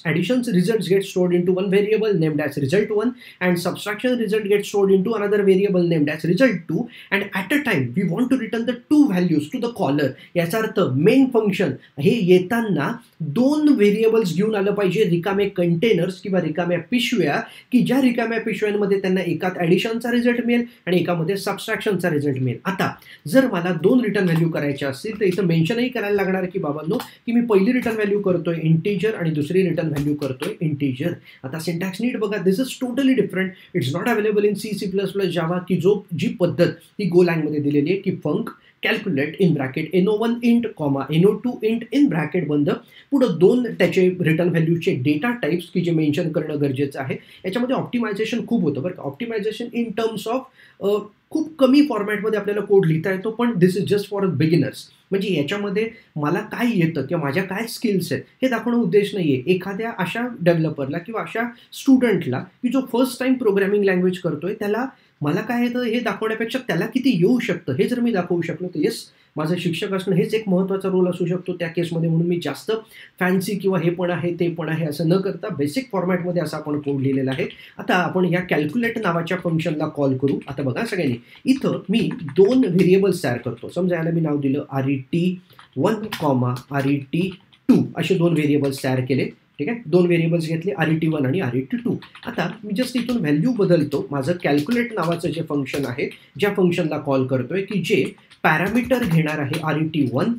Addition's results get stored into one variable named as result1, and subtraction result gets stored into another variable named as result2, and at a time we want to return the two values to the caller. याचा अर्थ main function हे येताना 2 variables घेऊन आलं पाहिजे, रिकामे containers किंवा रिकाम्या पिशव्या, की ज्या रिकाम्या पिशव्यांमध्ये त्यांना एकात ॲडिशनचा रिझल्ट मिळेल आणि एकामध्ये सबस्ट्रॅक्शनचा रिझल्ट मिळेल. आता जर मला 2 रिटर्न व्हॅल्यू करायचे असतील तर इथं मेन्शनही करायला लागणार की बाबांनो की मी पहिली रिटर्न व्हॅल्यू करतोय इंटीजर आणि दुसरी रिटर्न व्हॅल्यू करतोय इंटीजर. आता सिंटॅक्स नीट बघा, this is totally different. It's not available in C++, Java, की जी पद्धत ही गोलँगमध्ये दिलेली आहे की func calculate in bracket NO1 int comma NO2 int in bracket बंद, पुढं 2 त्याचे रिटर्न व्हॅल्यूचे डेटा टाइप्स की जे मेन्शन करणं गरजेचं आहे. याच्यामध्ये ऑप्टिमायझेशन खूप होतं बरं का. ऑप्टिमायझेशन इन टर्म्स ऑफ खूप कमी फॉर्मॅटमध्ये आपल्याला कोड लिहिता येतो, पण this is just for beginners. म्हणजे याच्यामध्ये मला काय येतं किंवा माझ्या काय स्किल्स आहेत हे दाखवणं उद्देश नाही आहे. एखाद्या अशा डेव्हलपरला किंवा अशा स्टुडंटला की जो फर्स्ट टाइम प्रोग्रॅमिंग लँग्वेज करतोय त्याला मला काय येतं हे दाखवण्यापेक्षा त्याला किती येऊ शकतं हे जर मी दाखवू शकलो तर येस, माझं शिक्षक असणं हेच एक महत्त्वाचा रोल असू शकतो त्या केसमध्ये. म्हणून मी जास्त फॅन्सी किंवा हे पण आहे ते पण आहे असं न करता बेसिक फॉर्मॅटमध्ये असा आपण कोड लिहिलेला आहे. आता आपण या कॅल्क्युलेट नावाच्या फंक्शनला कॉल करू. आता बघा सगळ्यांनी, इथं मी 2 व्हेरिएबल्स तयार करतो. समजा याला मी नाव दिलं RET1, RET2 असे 2 व्हेरिएबल्स तयार केले. ठीक आहे, 2 व्हेरिएबल्स घेतले, RET1 आणि RET2. आता मी जस्ट इथून व्हॅल्यू बदलतो. माझं कॅल्क्युलेट नावाचं जे फंक्शन आहे ज्या फंक्शनला कॉल करतोय की जे पॅरामीटर घेणार आहे RET1,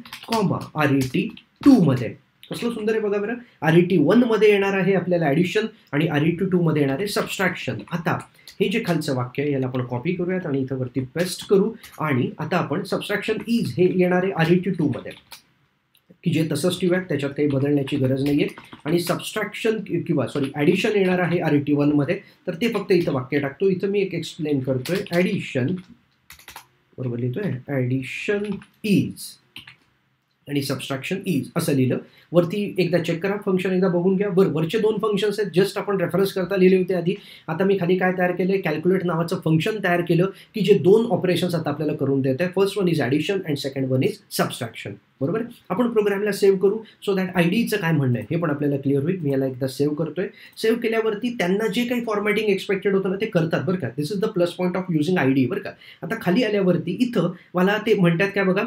RET2 मध्ये. कसलं सुंदर आहे बघा बरं. RET1 मध्ये येणार आहे आपल्याला ॲडिशन आणि RET2 मध्ये येणार आहे सबस्ट्रॅक्शन. आता हे जे खालचं वाक्य आहे याला आपण कॉपी करूयात आणि इथं वरती पेस्ट करू. आणि आता आपण सबस्ट्रॅक्शन इज हे येणार आहे RET2 मध्ये, की जे तसंच ठेवूयात, त्याच्यात काही बदलण्याची गरज नाही आहे. आणि सबस्ट्रॅक्शन ॲडिशन येणार आहे RET1 मध्ये, तर ते फक्त इथं वाक्य टाकतो. इथं मी एक एक्सप्लेन करतोय, ॲडिशन बरोबर लिहितोय, ॲडिशन इज आणि सबस्ट्रॅक्शन इज असं लिहिलं. वरती एकदा चेक करा, फंक्शन एकदा बघून घ्या. बरं, वरचे 2 फंक्शन्स आहेत जस्ट आपण रेफरन्स करता लिहिले होते आधी. आता मी खाली काय तयार केलं, कॅल्क्युलेट नावाचं फंक्शन तयार केलं की जे 2 ऑपरेशन्स आता आपल्याला करून देत आहे. First one is addition and second one is subtraction. बरोबर. आपण प्रोग्रामला सेव्ह करू सो दॅट आयडीचं काय म्हणणं आहे हे पण आपल्याला क्लिअर होईल. मी याला एकदा सेव्ह करतोय. सेव्ह केल्यावरती त्यांना जे काही फॉर्मॅटिंग एक्सपेक्टेड होतं ना ते करतात बरं का. This is the plus point of using ID बरं का. आता खाली आल्यावरती इथं मला ते म्हणतात काय बघा,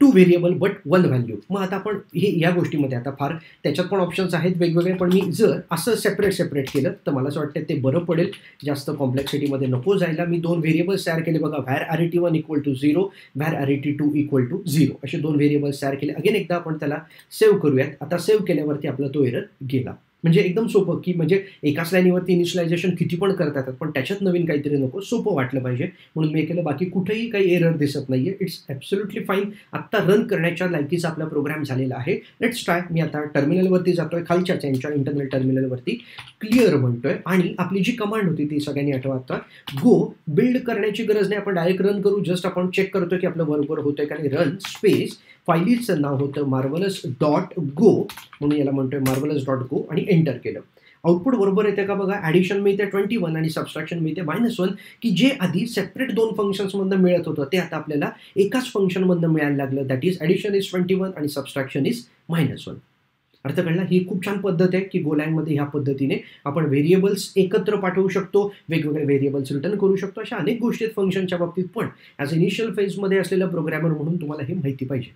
2 व्हेरिएबल बट 1 व्हॅल्यू. मग आता आपण हे या गोष्टीमध्ये आता फार त्याच्यात पण ऑप्शन्स आहेत वेगवेगळे, पण मी जर असं सेपरेट केलं तर मला असं वाटतं ते बरं पडेल. जास्त कॉम्प्लेक्सिटीमध्ये नको जायला. मी 2 व्हेरिएबल्स तयार केले बघा, var RET1 equal to 0, var RET2 equal to 0 असे 2 व्हेरिएबल्स तयार केले. अगेन एकदा आपण त्याला सेव्ह करूयात. आता सेव्ह केल्यावरती आपला तो एरर गेला. म्हणजे एकदम सोपं, की म्हणजे एकाच लाईनीवरती इनिशियलायझेशन किती पण करता येतात, पण त्याच्यात नवीन काहीतरी नको, सोपं वाटलं पाहिजे म्हणून मी केलं. बाकी कुठेही काही एरर दिसत नाहीये. It's absolutely fine. आत्ता रन करण्याच्या लायकीचा आपला प्रोग्राम झालेला आहे. Let's try. मी आता टर्मिनलवरती जातोय, खालच्या त्यांच्या इंटरनल टर्मिनलवरती क्लिअर म्हणतोय आणि आपली जी कमांड होती ती सगळ्यांनी आठवा. आता गो बिल्ड करण्याची गरज नाही, आपण डायरेक्ट रन करू. जस्ट आपण चेक करतोय की आपलं बरोबर होतंय का. रन स्पेस फाईलीचं नाव होतं marvelous.go म्हणून याला म्हणतोय marvelous.go आणि एंटर केलं. आउटपुट बरोबर येते का बघा. ॲडिशन मिळते 21 आणि सबस्ट्रॅक्शन मिळते -1, की जे आधी सेपरेट 2 फंक्शन्समधनं मिळत होतं ते आता आपल्याला एकाच फंक्शनमधनं मिळायला लागलं. दॅट इज ॲडिशन इज 21 आणि सबस्ट्रॅक्शन इज -1. अर्थ कळला. ही खूप छान पद्धत आहे की गोलँगमध्ये ह्या पद्धतीने आपण व्हेरिएबल्स एकत्र पाठवू शकतो, वेगवेगळे व्हेरिएबल्स रिटर्न करू शकतो. अशा अनेक गोष्टी आहेत फंक्शनच्या बाबतीत, पण ॲज इनिशियल फेजमध्ये असलेला प्रोग्रॅमर म्हणून तुम्हाला हे माहिती पाहिजे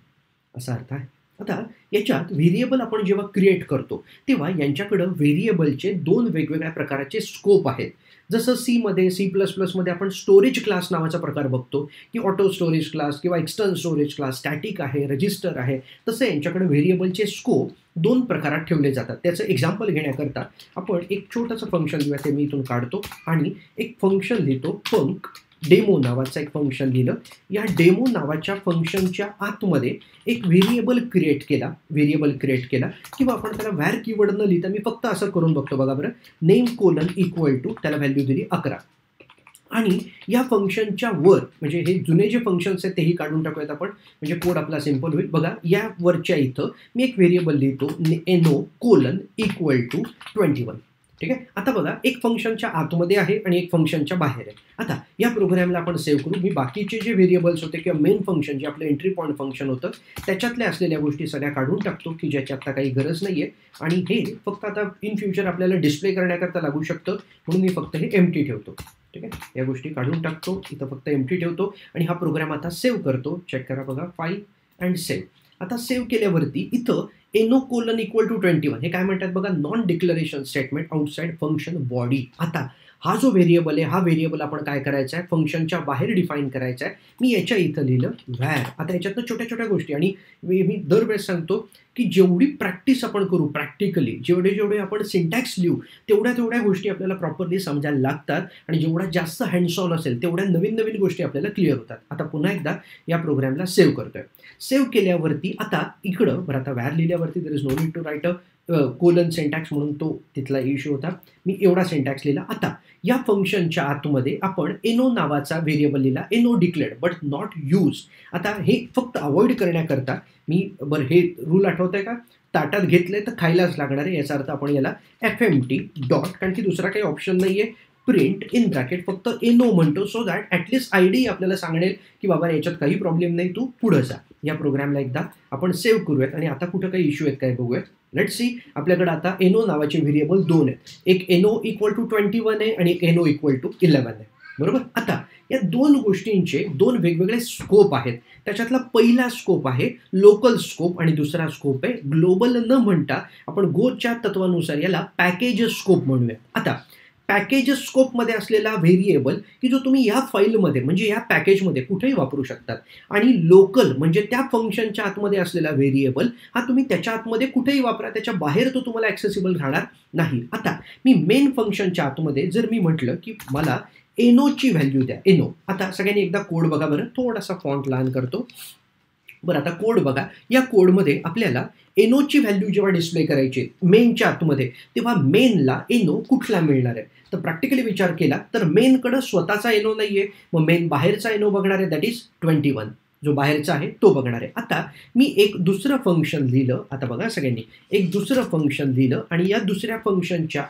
असा अर्थ आहे. आता याच्यात व्हेरिएबल आपण जेव्हा क्रिएट करतो तेव्हा यांच्याकडं व्हेरिएबलचे 2 वेगवेगळ्या प्रकारचे स्कोप आहेत. जसं C++मध्ये आपण स्टोरेज क्लास नावाचा प्रकार बघतो, की ऑटो स्टोरेज क्लास किंवा एक्सटर्नल स्टोरेज क्लास, स्टॅटिक आहे, रजिस्टर आहे. तसं यांच्याकडे व्हेरिएबलचे स्कोप 2 प्रकारात ठेवले जातात. त्याचं एक्झाम्पल घेण्याकरता आपण एक छोटंसं फंक्शन लिहूया. ते मी इथून काढतो आणि एक फंक्शन लिहितो. फंक डेमो नावाचं एक फंक्शन लिहिलं. या डेमो नावाच्या फंक्शनच्या आतमध्ये एक व्हेरिएबल क्रिएट केला किंवा आपण त्याला व्हॅर कीवर्ड न लिहिता मी फक्त असं करून बघतो बघा बरं. नेम कोलन इक्वल टू त्याला व्हॅल्यू दिली 11. आणि या फंक्शनच्या वर म्हणजे हे जुने जे फंक्शन्स आहेत तेही काढून टाकूयात आपण, म्हणजे कोड आपला सिम्पल होईल. बघा या वरच्या इथं मी एक व्हेरिएबल लिहितो NO कोलन इक्वल टू 21. ठीक आहे. आता बघा एक फंक्शनच्या आतमध्ये आहे आणि एक फंक्शनच्या बाहेर आहे. आता या प्रोग्रामला आपण सेव्ह करू. मी बाकीचे जे व्हेरिएबल्स होते किंवा मेन फंक्शन जे आपलं एंट्री पॉईंट फंक्शन होतं त्याच्यातल्या असलेल्या गोष्टी सगळ्या काढून टाकतो की ज्याची आता काही गरज नाही आहे आणि हे फक्त आता इन फ्युचर आपल्याला डिस्प्ले करण्याकरता लागू शकतं म्हणून मी फक्त हे एम्प्टी ठेवतो. ठीक आहे. या गोष्टी काढून टाकतो, इथं फक्त एम्प्टी ठेवतो आणि हा प्रोग्राम आता सेव्ह करतो. चेक करा बघा, फाईल अँड सेव्ह. आता सेव्ह केल्यावरती इथं एनो कोलन इक्वल टू 21 हे काय म्हणतात बघा, non declaration statement outside function body. आता हा जो व्हेरिएबल आहे हा व्हेरिएबल आपण काय करायचा आहे, फंक्शनच्या बाहेर डिफाईन करायचा आहे. मी याच्या इथं लिहिलं व्हॅर. आता याच्यातनं छोट्या छोट्या गोष्टी आणि मी दरवेळेस सांगतो की जेवढी प्रॅक्टिस आपण करू प्रॅक्टिकली, जेवढे आपण सिंटॅक्स लिहू तेवढ्या गोष्टी आपल्याला प्रॉपरली समजायला लागतात आणि जेवढा जास्त हँड्स ऑन असेल तेवढ्या नवीन गोष्टी आपल्याला क्लिअर होतात. आता पुन्हा एकदा या प्रोग्रामला सेव्ह करतोय. सेव्ह केल्यावरती आता इकडं बरं, आता व्हॅर लिहिल्यावरती there is no need to write colon syntax म्हणून तो तिथला इश्यू होता. मी एवढा सेंटॅक्स लिहिला. आता या फंक्शनच्या आतमध्ये आपण एनो नावाचा व्हेरिएबल लिहिला, एनो डिक्लेअर्ड बट नॉट यूज. आता हे फक्त अवॉइड करण्याकरता मी हे रूल आठवत आहे का, ताटात घेतले तर खायलाच लागणार आहे. याचा अर्थ आपण याला FMT डॉट, कारण की दुसरा काही ऑप्शन नाही आहे, प्रिंट इन ब्रॅकेट फक्त एनो म्हणतो सो दॅट ॲटलिस्ट ID आपल्याला सांगेल की बाबा याच्यात काही प्रॉब्लेम नाही, तू पुढं जा. या प्रोग्रामला एकदा आपण सेव्ह करूयात आणि आता कुठं काही इश्यू आहेत काय बघूयात. Let's see. आपल्याकडे आता एनो नावाचे व्हेरिएबल 2 आहेत. एक एनो इक्वल टू 21 आहे आणि एक एनो इक्वल टू 11 आहे. बरोबर. आता या दोन गोष्टींचे दोन वेगवेगळे स्कोप आहेत. त्याच्यातला पहिला स्कोप आहे लोकल स्कोप आणि दुसरा स्कोप आहे ग्लोबल. न म्हणता आपण गोच्या तत्वानुसार याला पॅकेज स्कोप म्हणूया. आता पॅकेज स्कोपमध्ये असलेला व्हेरिएबल की जो तुम्ही या फाईलमध्ये म्हणजे या पॅकेजमध्ये कुठेही वापरू शकतात आणि लोकल म्हणजे त्या फंक्शनच्या आतमध्ये असलेला व्हेरिएबल हा तुम्ही त्याच्या आतमध्ये कुठेही वापरा, त्याच्या बाहेर तो तुम्हाला ॲक्सेसिबल राहणार नाही. आता मी मेन फंक्शनच्या आतमध्ये जर मी म्हटलं की मला एनोची व्हॅल्यू द्या, एनो. आता सगळ्यांनी एकदा कोड बघा बरं, थोडासा फॉन्ट लहान करतो. बरं, आता कोड बघा. या कोडमध्ये आपल्याला एनोची व्हॅल्यू जेव्हा डिस्प्ले करायची मेनच्या आतमध्ये तेव्हा मेनला एनो कुठला मिळणार आहे. तर प्रॅक्टिकली विचार केला तर मेनकडं स्वतःचा एनो नाही आहे, मग मेन बाहेरचा एनो बघणार आहे, दॅट इज 21. जो बाहेरचा आहे तो बघणार आहे. आता मी एक दुसरं फंक्शन लिहिलं. आता बघा सगळ्यांनी, एक दुसरं फंक्शन लिहिलं आणि या दुसऱ्या फंक्शनच्या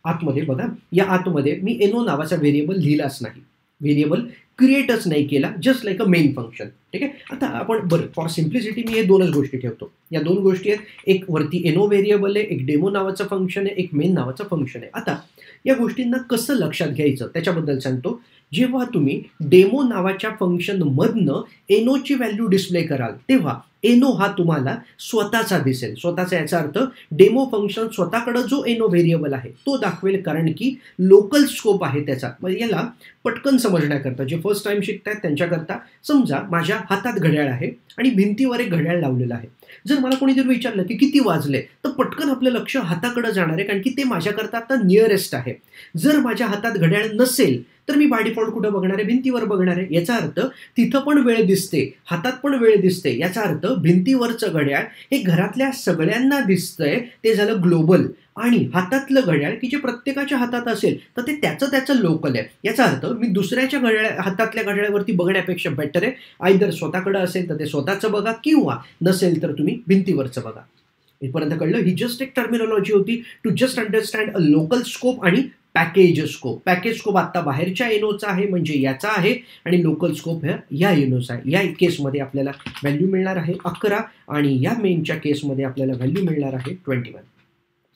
आतमध्ये बघा, या आतमध्ये मी एनो नावाचा व्हेरिएबल लिहिलाच नाही, व्हेरिएबल क्रिएटच नाही केला, just like a main function. ठीक आहे. आता आपण बरं फॉर सिम्प्लिसिटी मी हे दोनच गोष्टी ठेवतो. या दोन गोष्टी आहेत, एक वरती एनो व्हेरिएबल आहे, एक डेमो नावाचं फंक्शन आहे, एक मेन नावाचं फंक्शन आहे. आता या गोष्टींना कसं लक्षात घ्यायचं त्याच्याबद्दल सांगतो. जेव्हा तुम्ही डेमो नावाच्या फंक्शनमधनं एनोची व्हॅल्यू डिस्प्ले कराल तेव्हा एनो हा तुम्हाला स्वतःचा दिसेल. स्वतःचा याचा अर्थ डेमो फंक्शन स्वतःकडं जो एनो व्हेरिएबल आहे तो दाखवेल, कारण की लोकल स्कोप आहे त्याचा. म्हणजे याला पटकन समजण्याकरता जे फर्स्ट टाइम शिकतायत त्यांच्याकरता, समजा माझ्या हातात घड्याळ आहे आणि भिंतीवर एक घड्याळ लावलेलं आहे. जर मला कोणीतरी विचारलं की किती वाजले तर पटकन आपलं लक्ष हाताकडे जाणार आहे, कारण की ते माझ्याकरता आता नियरेस्ट आहे. जर माझ्या हातात घड्याळ नसेल तर मी बाय डिफॉल्ट कुठं बघणार आहे, भिंतीवर बघणार आहे. याचा अर्थ तिथं पण वेळ दिसते, हातात पण वेळ दिसते. याचा अर्थ भिंतीवरचं घड्याळ हे घरातल्या सगळ्यांना दिसतंय, ते झालं ग्लोबल. आणि हातातलं घड्याळ की जे प्रत्येकाच्या हातात असेल तर ते त्याचं लोकल आहे. याचा अर्थ मी दुसऱ्याच्या हातातल्या घड्याळावरती बघण्यापेक्षा बेटर आहे आयदर स्वतःकडे असेल तर ते स्वतःचं बघा किंवा नसेल तर तुम्ही भिंतीवरचं बघा. इथपर्यंत कळलं. ही जस्ट एक टर्मिनॉलॉजी होती to just understand a local scope आणि पॅकेज स्कोप. पॅकेज स्कोप आत्ता बाहेरच्या एनोचा आहे म्हणजे याचा आहे आणि लोकल स्कोप या एनोचा आहे. या केसमध्ये आपल्याला व्हॅल्यू मिळणार आहे 11 आणि या मेनच्या केसमध्ये आपल्याला व्हॅल्यू मिळणार आहे 21.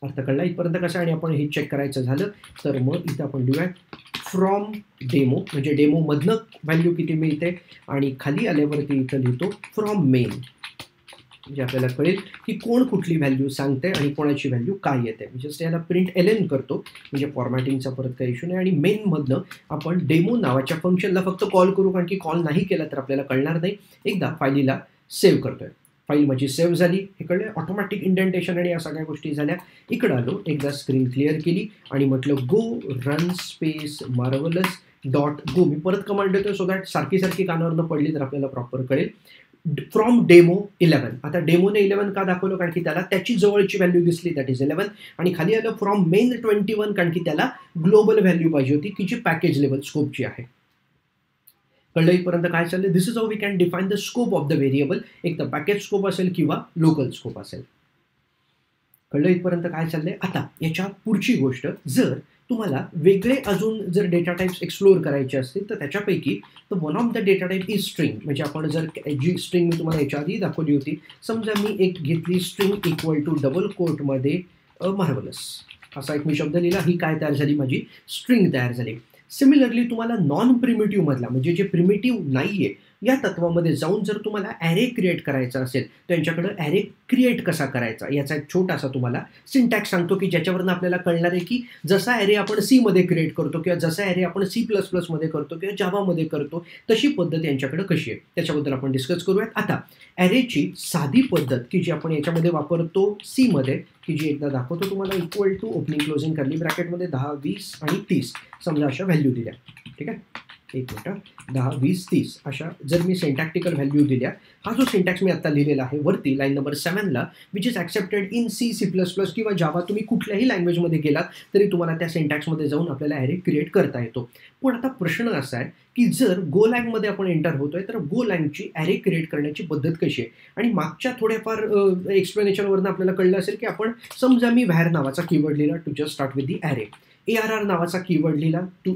अर्थ कळला इथपर्यंत कसा. आणि आपण हे चेक करायचं झालं तर मग इथं आपण लिहूया फ्रॉम डेमो, म्हणजे डेमोमधनं व्हॅल्यू किती मिळते आणि खाली आल्यावरती इथं लिहितो फ्रॉम मेन, म्हणजे आपल्याला कळेल की कोण कुठली व्हॅल्यू सांगते आणि कोणाची व्हॅल्यू काय येते. जस्ट याला प्रिंट एलएन करतो म्हणजे फॉर्मॅटिंगचा परत काही इश्यू नाही. आणि मेनमधनं आपण डेमो नावाच्या फंक्शनला फक्त कॉल करू, कारण की कॉल नाही केला तर आपल्याला कळणार नाही. एकदा फाईलीला सेव्ह करतोय. फाईल माझी सेव्ह झाली, हे कळलं. ऑटोमॅटिक इंडेंटेशन आणि या सगळ्या गोष्टी झाल्या. इकडं आलो, एकदा स्क्रीन क्लिअर केली आणि म्हटलं go run space marvellous dot go. मी परत कमांड देतोय सो दॅट सारखी कानावरनं पडली तर आपल्याला प्रॉपर कळेल. From demo 11. आता डेमोने 11 का दाखवलं, कारण की त्याला त्याची जवळची व्हॅल्यू दिसली, दॅट इज 11. आणि खाली आलं फ्रॉम मेन 21, कारण की त्याला ग्लोबल व्हॅल्यू पाहिजे होती की जी पॅकेज लेवल स्कोपची आहे. कळलं इथपर्यंत काय चाललं. This is how we can define the scope of the variable. एक तर पॅकेज स्कोप असेल किंवा लोकल स्कोप असेल. कळलं इथपर्यंत काय चाललंय? आता याच्या पुढची गोष्ट, जर तुम्हाला वेगळे अजून जर डेटा टाइप्स एक्सप्लोर करायचे असतील तर त्याच्यापैकी one of the data type is string. म्हणजे आपण जर जी स्ट्रिंग मी तुम्हाला याच्या आधी दाखवली होती, समजा मी एक घेतली स्ट्रिंग इक्वल टू डबल कोटमध्ये मार्वलस असा एक मी शब्द लिहिला, ही काय तयार झाली? माझी स्ट्रिंग तयार झाली. सिमिलरली तुम्हाला नॉन प्रिमिटिव्ह मधला, म्हणजे जे प्रिमिटिव्ह नाहीये या तत्वामध्ये जाऊन जर तुम्हाला ॲरे क्रिएट करायचा असेल, त्यांच्याकडं ॲरे क्रिएट कसा करायचा याचा एक छोटासा तुम्हाला सिंटॅक्स सांगतो, की ज्याच्यावरून आपल्याला कळणार आहे की जसा ॲरे आपण सीमध्ये क्रिएट करतो किंवा जसा ॲरे आपण C++ मध्ये करतो किंवा जावामध्ये करतो, तशी पद्धत यांच्याकडे कशी आहे त्याच्याबद्दल आपण डिस्कस करूयात. आता ॲरेची साधी पद्धत की जी आपण याच्यामध्ये वापरतो सीमध्ये, की जी एकदा दाखवतो तुम्हाला, equal to opening closing curly ब्रॅकेटमध्ये 10, 20 आणि 30 समजा अशा व्हॅल्यू दिल्या. ठीक आहे, एक मिनटं, 10, 20, 30 अशा जर मी सिंटॅक्टिकल व्हॅल्यू दिल्या, हा जो सिंटॅक्स मी आता लिहिलेला आहे वरती लाईन नंबर 7ला, which is accepted in C++ किंवा जावा, तुम्ही कुठल्याही लँग्वेजमध्ये गेलात तरी तुम्हाला त्या सिंटॅक्समध्ये जाऊन आपल्याला ॲरे क्रिएट करता येतो. पण आता प्रश्न असा आहे की जर गोलँगमध्ये आपण एंटर होतोय तर गोलँगची ॲरे क्रिएट करण्याची पद्धत कशी आहे? आणि मागच्या थोड्याफार एक्सप्लेनेशनवरून आपल्याला कळलं असेल की आपण समजा मी व्हॅर नावाचा कीवर्ड लिहिला to just start with the array, ARR नावाचा कीवर्ड लिहिला to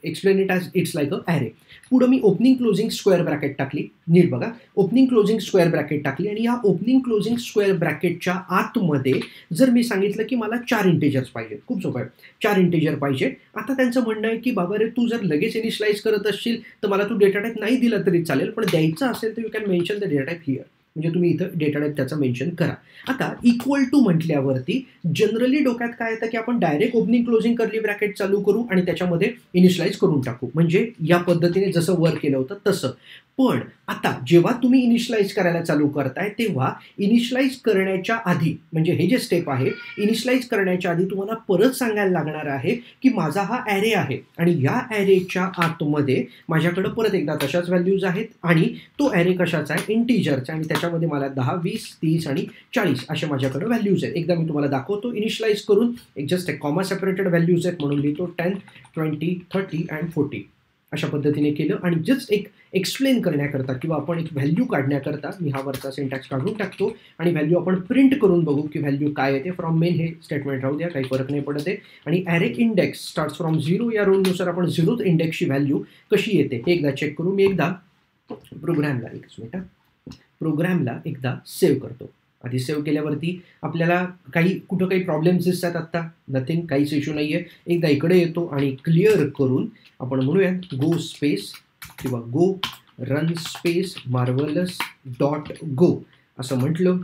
explain it as it's like a array. पुढं मी ओपनिंग क्लोजिंग स्क्वेअर ब्रॅकेट टाकली, नीट बघा, ओपनिंग क्लोजिंग स्क्वेअर ब्रॅकेट टाकली आणि या ओपनिंग क्लोजिंग स्क्वेअर ब्रॅकेटच्या आतमध्ये जर मी सांगितलं की मला 4 इंटिजर्स पाहिजे, खूप सोपं आहे, 4 इंटिजर पाहिजे. आता त्यांचं म्हणणं आहे की बाबा रे, तू जर लगेच इनिशियलाइज करत असशील तर मला तू डेटा टाईप नाही दिला तरी चालेल, पण द्यायचं असेल तर you can mention the data type here. म्हणजे तुम्ही इथं डेटा टाईप त्याचा मेन्शन करा. आता इक्वल टू म्हटल्यावरती जनरली डोक्यात काय येतं की आपण direct opening closing curly bracket चालू करू आणि त्याच्यामध्ये इनिशियलाइज करून टाकू, म्हणजे या पद्धतीने जसं वर केलं होतं तसं. पण आता जेव्हा तुम्ही इनिशियलाइज करायला चालू करताय तेव्हा इनिशियलाइज करण्याच्या आधी, म्हणजे हे जे स्टेप आहे, इनिशियलाइज करण्याच्या आधी तुम्हाला परत सांगायला लागणार आहे की माझा हा ॲरे आहे आणि या ॲरेच्या आतमध्ये माझ्याकडं परत एकदा तशाच व्हॅल्यूज आहेत आणि तो ॲरे कशाचा आहे? इंटिजरचा, आणि त्याच्यामध्ये मला 10, 20, 30 आणि 40 अशा माझ्याकडे व्हॅल्यूज आहेत. एकदा मी तुम्हाला दाखवतो इनिशियलाइज करून. एक जस्ट एक कॉमा सेपरेटेड व्हॅल्यूज आहेत म्हणून लिहितो 10, 20, 30 अँड 40 अशा पद्धतीने केलं. आणि जस्ट एक एक्सप्लेन करण्याकरता किंवा आपण एक व्हॅल्यू काढण्याकरता मी हा वरचा सिंटॅक्स काढून टाकतो आणि व्हॅल्यू आपण प्रिंट करून बघू की व्हॅल्यू काय येते. फ्रॉम मेन हे स्टेटमेंट राहू द्या, काही फरक नाही पडत आहे. आणि ॲरे इंडेक्स स्टार्ट्स फ्रॉम 0 या रूलनुसार आपण 0th इंडेक्सची व्हॅल्यू कशी येते हे एकदा चेक करू. मी एकदा प्रोग्रॅमला एकदा सेव्ह करतो. आधी सेव्ह केल्यावरती आपल्याला कुठं काही प्रॉब्लेम्स दिसतात? आत्ता नथिंग, काहीच इश्यू नाही आहे. एकदा इकडे येतो आणि क्लिअर करून आपण म्हणूयात गो स्पेस किंवा गो रन स्पेस मार्वलस .go असं म्हटलं,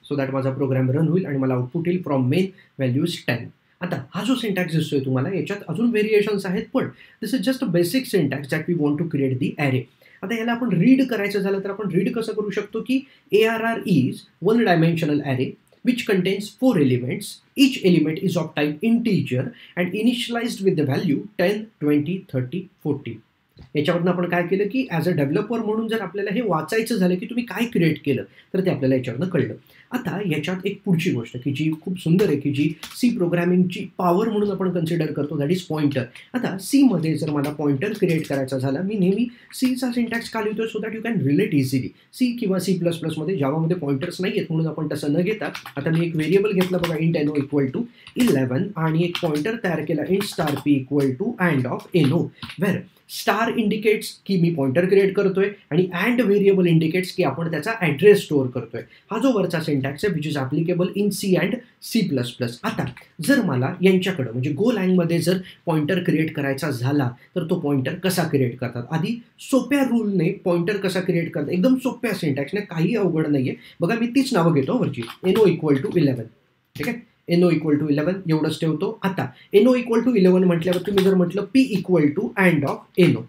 सो दॅट माझा प्रोग्राम रन होईल आणि मला आउटपुट येईल फ्रॉम मेन व्हॅल्यूज 10. आता हा जो सिंटॅक्स दिसतोय तुम्हाला, याच्यात अजून व्हेरिएशन्स आहेत, पण this is just a basic syntax that we want to create the array. आता याला आपण रीड करायचं झालं तर आपण रीड कसं करू शकतो की ARR is one dimensional array which contains 4 elements. Each element is of type integer and initialized with the value 10, 20, 30, 40. याच्यावरून आपण काय केलं की ॲज अ डेव्हलपर म्हणून जर आपल्याला हे वाचायचं झालं की तुम्ही काय क्रिएट केलं तर ते आपल्याला याच्यावरून कळलं. आता याच्यात एक पुढची गोष्ट की जी खूप सुंदर आहे, की जी सी प्रोग्रॅमिंगची पॉवर म्हणून आपण कन्सिडर करतो, दॅट इज पॉइंटर. आता सीमध्ये जर मला पॉइंटर क्रिएट करायचा झाला, मी नेहमी सीचा सिंटॅक्स का लिहितोय? So that you can relate easily. C किंवा C++मध्ये जावामध्ये पॉइंटर्स नाही आहेत म्हणून आपण तसं न घेता आता मी एक व्हेरिएबल घेतलं बघा, इंट NO इक्वल टू 11 आणि एक पॉइंटर तयार केला int star P equal to and of NO, where star indicates की मी पॉइंटर क्रिएट करतोय आणि अँड व्हेरिएबल इंडिकेट्स की आपण त्याचा ॲड्रेस स्टोअर करतोय. हा जो वरचा सिंटॅक्स आहे which is applicable in C and C++. आता जर मला यांच्याकडं म्हणजे गोलँगमध्ये जर पॉइंटर क्रिएट करायचा झाला तर तो पॉइंटर कसा क्रिएट करतात? आधी सोप्या रूलने पॉइंटर कसा क्रिएट करतात, एकदम सोप्या सिंटॅक्सने, काही अवघड नाही आहे. बघा मी तीच नावं घेतो वरची, NO इक्वल टू 11. ठीक आहे, NO इक्वल टू 11 एवढंच ठेवतो. आता NO इक्वल टू 11 म्हटल्यावर तुम्ही जर म्हटलं P equal to and of NO,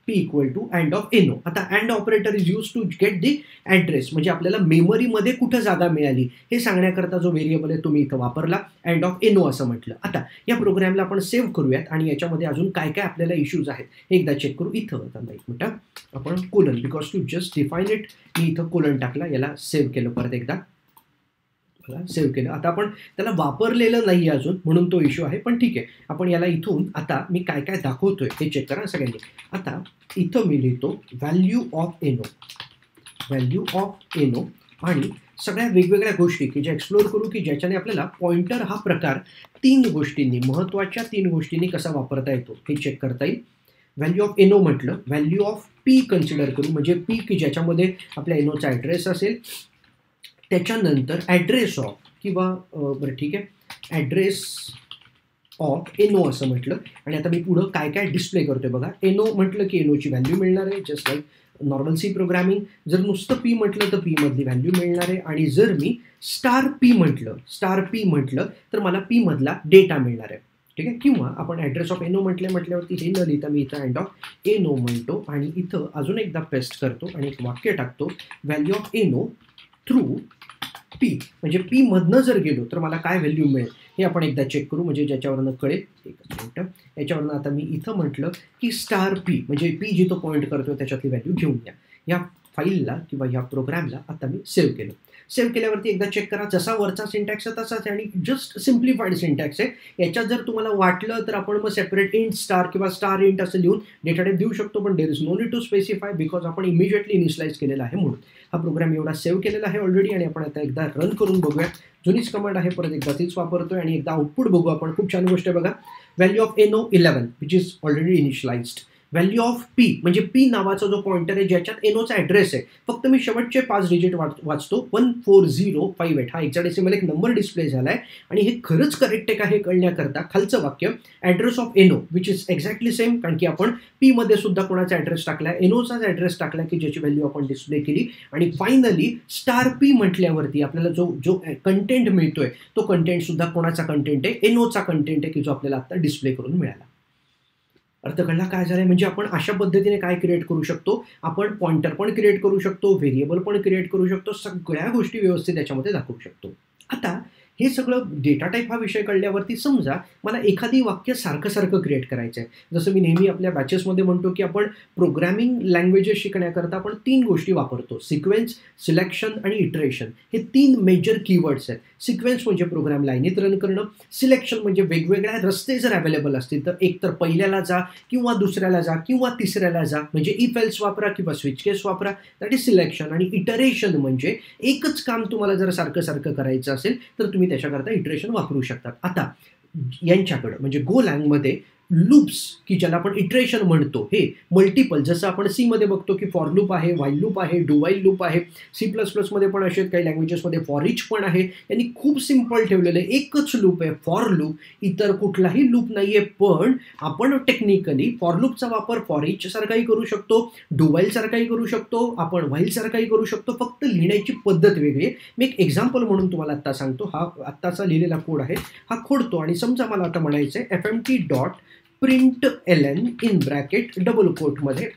P equal to and of NO. आता and operator is use to get the address, म्हणजे आपल्याला मेमरीमध्ये कुठं जागा मिळाली हे सांगण्याकरता जो व्हेरिएबल आहे तुम्ही इथं वापरला, अँड ऑफ NO असं म्हटलं. आता या प्रोग्रामला आपण सेव्ह करूयात आणि याच्यामध्ये अजून काय काय आपल्याला इश्यूज आहेत हे एकदा चेक करू. इथं आता एक मिनिट, आपण colon, because to just define it, मी इथं कोलन टाकला, याला सेव्ह केलं, परत एकदा सेव्ह केलं. आता आपण त्याला वापरलेलं नाही अजून म्हणून तो इश्यू आहे, पण ठीक आहे. आपण याला इथून आता मी काय काय दाखवतोय हे चेक करा सगळ्यांनी. आता इथं मी लिहितो व्हॅल्यू ऑफ NO आणि सगळ्या वेगवेगळ्या गोष्टी की ज्या एक्सप्लोर करू की ज्याच्याने आपल्याला पॉइंटर हा प्रकार 3 गोष्टींनी, महत्त्वाच्या 3 गोष्टींनी कसा वापरता येतो हे चेक करता येईल. व्हॅल्यू ऑफ एनो म्हटलं, व्हॅल्यू ऑफ पी कन्सिडर करू, म्हणजे पी की ज्याच्यामध्ये आपल्या एनोचा ॲड्रेस असेल, त्याच्यानंतर ॲड्रेस ऑफ किंवा बरं ठीक आहे, ॲड्रेस ऑफ एनो असं म्हटलं. आणि आता मी पुढं काय काय डिस्प्ले करतोय बघा. एनो म्हटलं की एनोची व्हॅल्यू मिळणार आहे, just like normal C programming. जर नुसतं पी म्हटलं तर पी मधली व्हॅल्यू मिळणार आहे. आणि जर मी स्टार पी म्हटलं तर मला पी मधला डेटा मिळणार आहे. ठीक आहे. किंवा आपण ॲड्रेस ऑफ एनो म्हटल्यावरती हे न लिहिता मी इथं अँड ऑफ एनो म्हणतो आणि इथं अजून एकदा पेस्ट करतो आणि एक वाक्य टाकतो, value of N O through P. म्हणजे पी मधनं जर गेलो तर मला काय व्हॅल्यू मिळेल हे आपण एकदा चेक करू, म्हणजे ज्याच्यावरनं कळेल. एकच मिनटं. याच्यावरनं आता मी इथं म्हटलं की स्टार पी, म्हणजे पी जिथं पॉईंट करतो त्याच्यातली व्हॅल्यू घेऊन या. या फाईलला किंवा या प्रोग्रामला आता मी सेव्ह केलं. सेव्ह केल्यावरती एकदा चेक करा, जसा वरचा सिंटॅक्स आहे तसाच आहे आणि जस्ट सिम्प्लिफाईड सिंटॅक्स आहे. याच्यात जर तुम्हाला वाटलं तर आपण मग सेपरेट इंट स्टार किंवा स्टार इंट असं लिहून डेटा टाईप देऊ शकतो, पण there is no need to specify because आपण इमिजिएटली इनिशियलाइज केलेला आहे म्हणून. हा प्रोग्राम एवढा सेव्ह केलेला आहे ऑलरेडी आणि आपण आता एकदा रन करून बघूया. जुनीच कमांड आहे, परत एकदा तीच वापरतोय आणि एकदा आउटपुट बघू आपण. खूप छान गोष्ट आहे बघा. Value of N O 11 which is already initialised. Value of P म्हणजे पी नावाचा जो पॉइंटर आहे ज्याच्यात एनोचा ॲड्रेस आहे, फक्त मी शेवटचे 5 डिजिट वाचतो. 14058 हा हेक्साडेसिमल एक नंबर डिस्प्ले झाला आहे. आणि हे खरंच करेक्ट आहे का हे कळण्याकरता खालचं वाक्य address of N O which is exactly same, कारण की आपण पी मध्ये सुद्धा कोणाचा ॲड्रेस टाकला आहे, एनोचाच ॲड्रेस टाकला की ज्याची व्हॅल्यू आपण डिस्प्ले केली. आणि फायनली स्टार पी म्हटल्यावरती आपल्याला जो कंटेंट मिळतोय तो कंटेंट सुद्धा कोणाचा कंटेंट आहे, एनोचा कंटेंट आहे की जो आपल्याला आता डिस्प्ले करून मिळाला. अर्थ कळला काय झालंय? म्हणजे आपण अशा पद्धतीने काय क्रिएट करू शकतो, आपण पॉइंटर पण क्रिएट करू शकतो, व्हेरिएबल पण क्रिएट करू शकतो, सगळ्या गोष्टी व्यवस्थित त्याच्यामध्ये दाखवू शकतो. आता हे सगळं डेटा टाईप हा विषय कळल्यावरती समजा मला एखादी वाक्य सारखं क्रिएट करायचं आहे. जसं मी नेहमी आपल्या बॅचेसमध्ये म्हणतो की आपण प्रोग्रॅमिंग लँग्वेजेस शिकण्याकरता आपण 3 गोष्टी वापरतो, सिक्वेन्स, सिलेक्शन आणि इटरेशन. हे 3 मेजर कीवर्ड्स आहेत. सिक्वेन्स म्हणजे प्रोग्राम लाईनीत रन करणं, सिलेक्शन म्हणजे वेगवेगळ्या रस्ते जर अवेलेबल असतील तर एक तर पहिल्याला जा किंवा दुसऱ्याला जा किंवा तिसऱ्याला जा, म्हणजे इफ एल्स वापरा किंवा स्विच केस वापरा, दॅट इज सिलेक्शन. आणि इटरेशन म्हणजे एकच काम तुम्हाला जर सारखं करायचं असेल तर तुम्ही त्याच्याकरता इटरेशन वापरू शकतात. आता यांच्याकडं म्हणजे गोलँगमध्ये लूप्स की ज्याला आपण इटरेशन म्हणतो हे मल्टिपल, जसं आपण सी मध्ये बघतो की फॉर लूप आहे, व्हाईल लूप आहे, डू व्हाईल लूप आहे. C++ मध्ये पण असे काही लँग्वेजेसमध्ये फॉर इच पण आहे. यांनी खूप सिम्पल ठेवलेलं आहे, एकच लूप आहे फॉर लूप, इतर कुठलाही लूप नाहीये. पण आपण टेक्निकली फॉर लूपचा वापर फॉर इच सारखाही करू शकतो, डू व्हाईल सारखाही करू शकतो, आपण व्हाईल सारखाही करू शकतो, फक्त लिहिण्याची पद्धत वेगळी आहे. मी एक एक्झाम्पल म्हणून तुम्हाला आत्ता सांगतो. हा आत्ताचा लिहिलेला कोड आहे, हा खोडतो आणि समजा मला आता म्हणायचं आहे fmt.println इन ब्रॅकेट डबल कोटमध्ये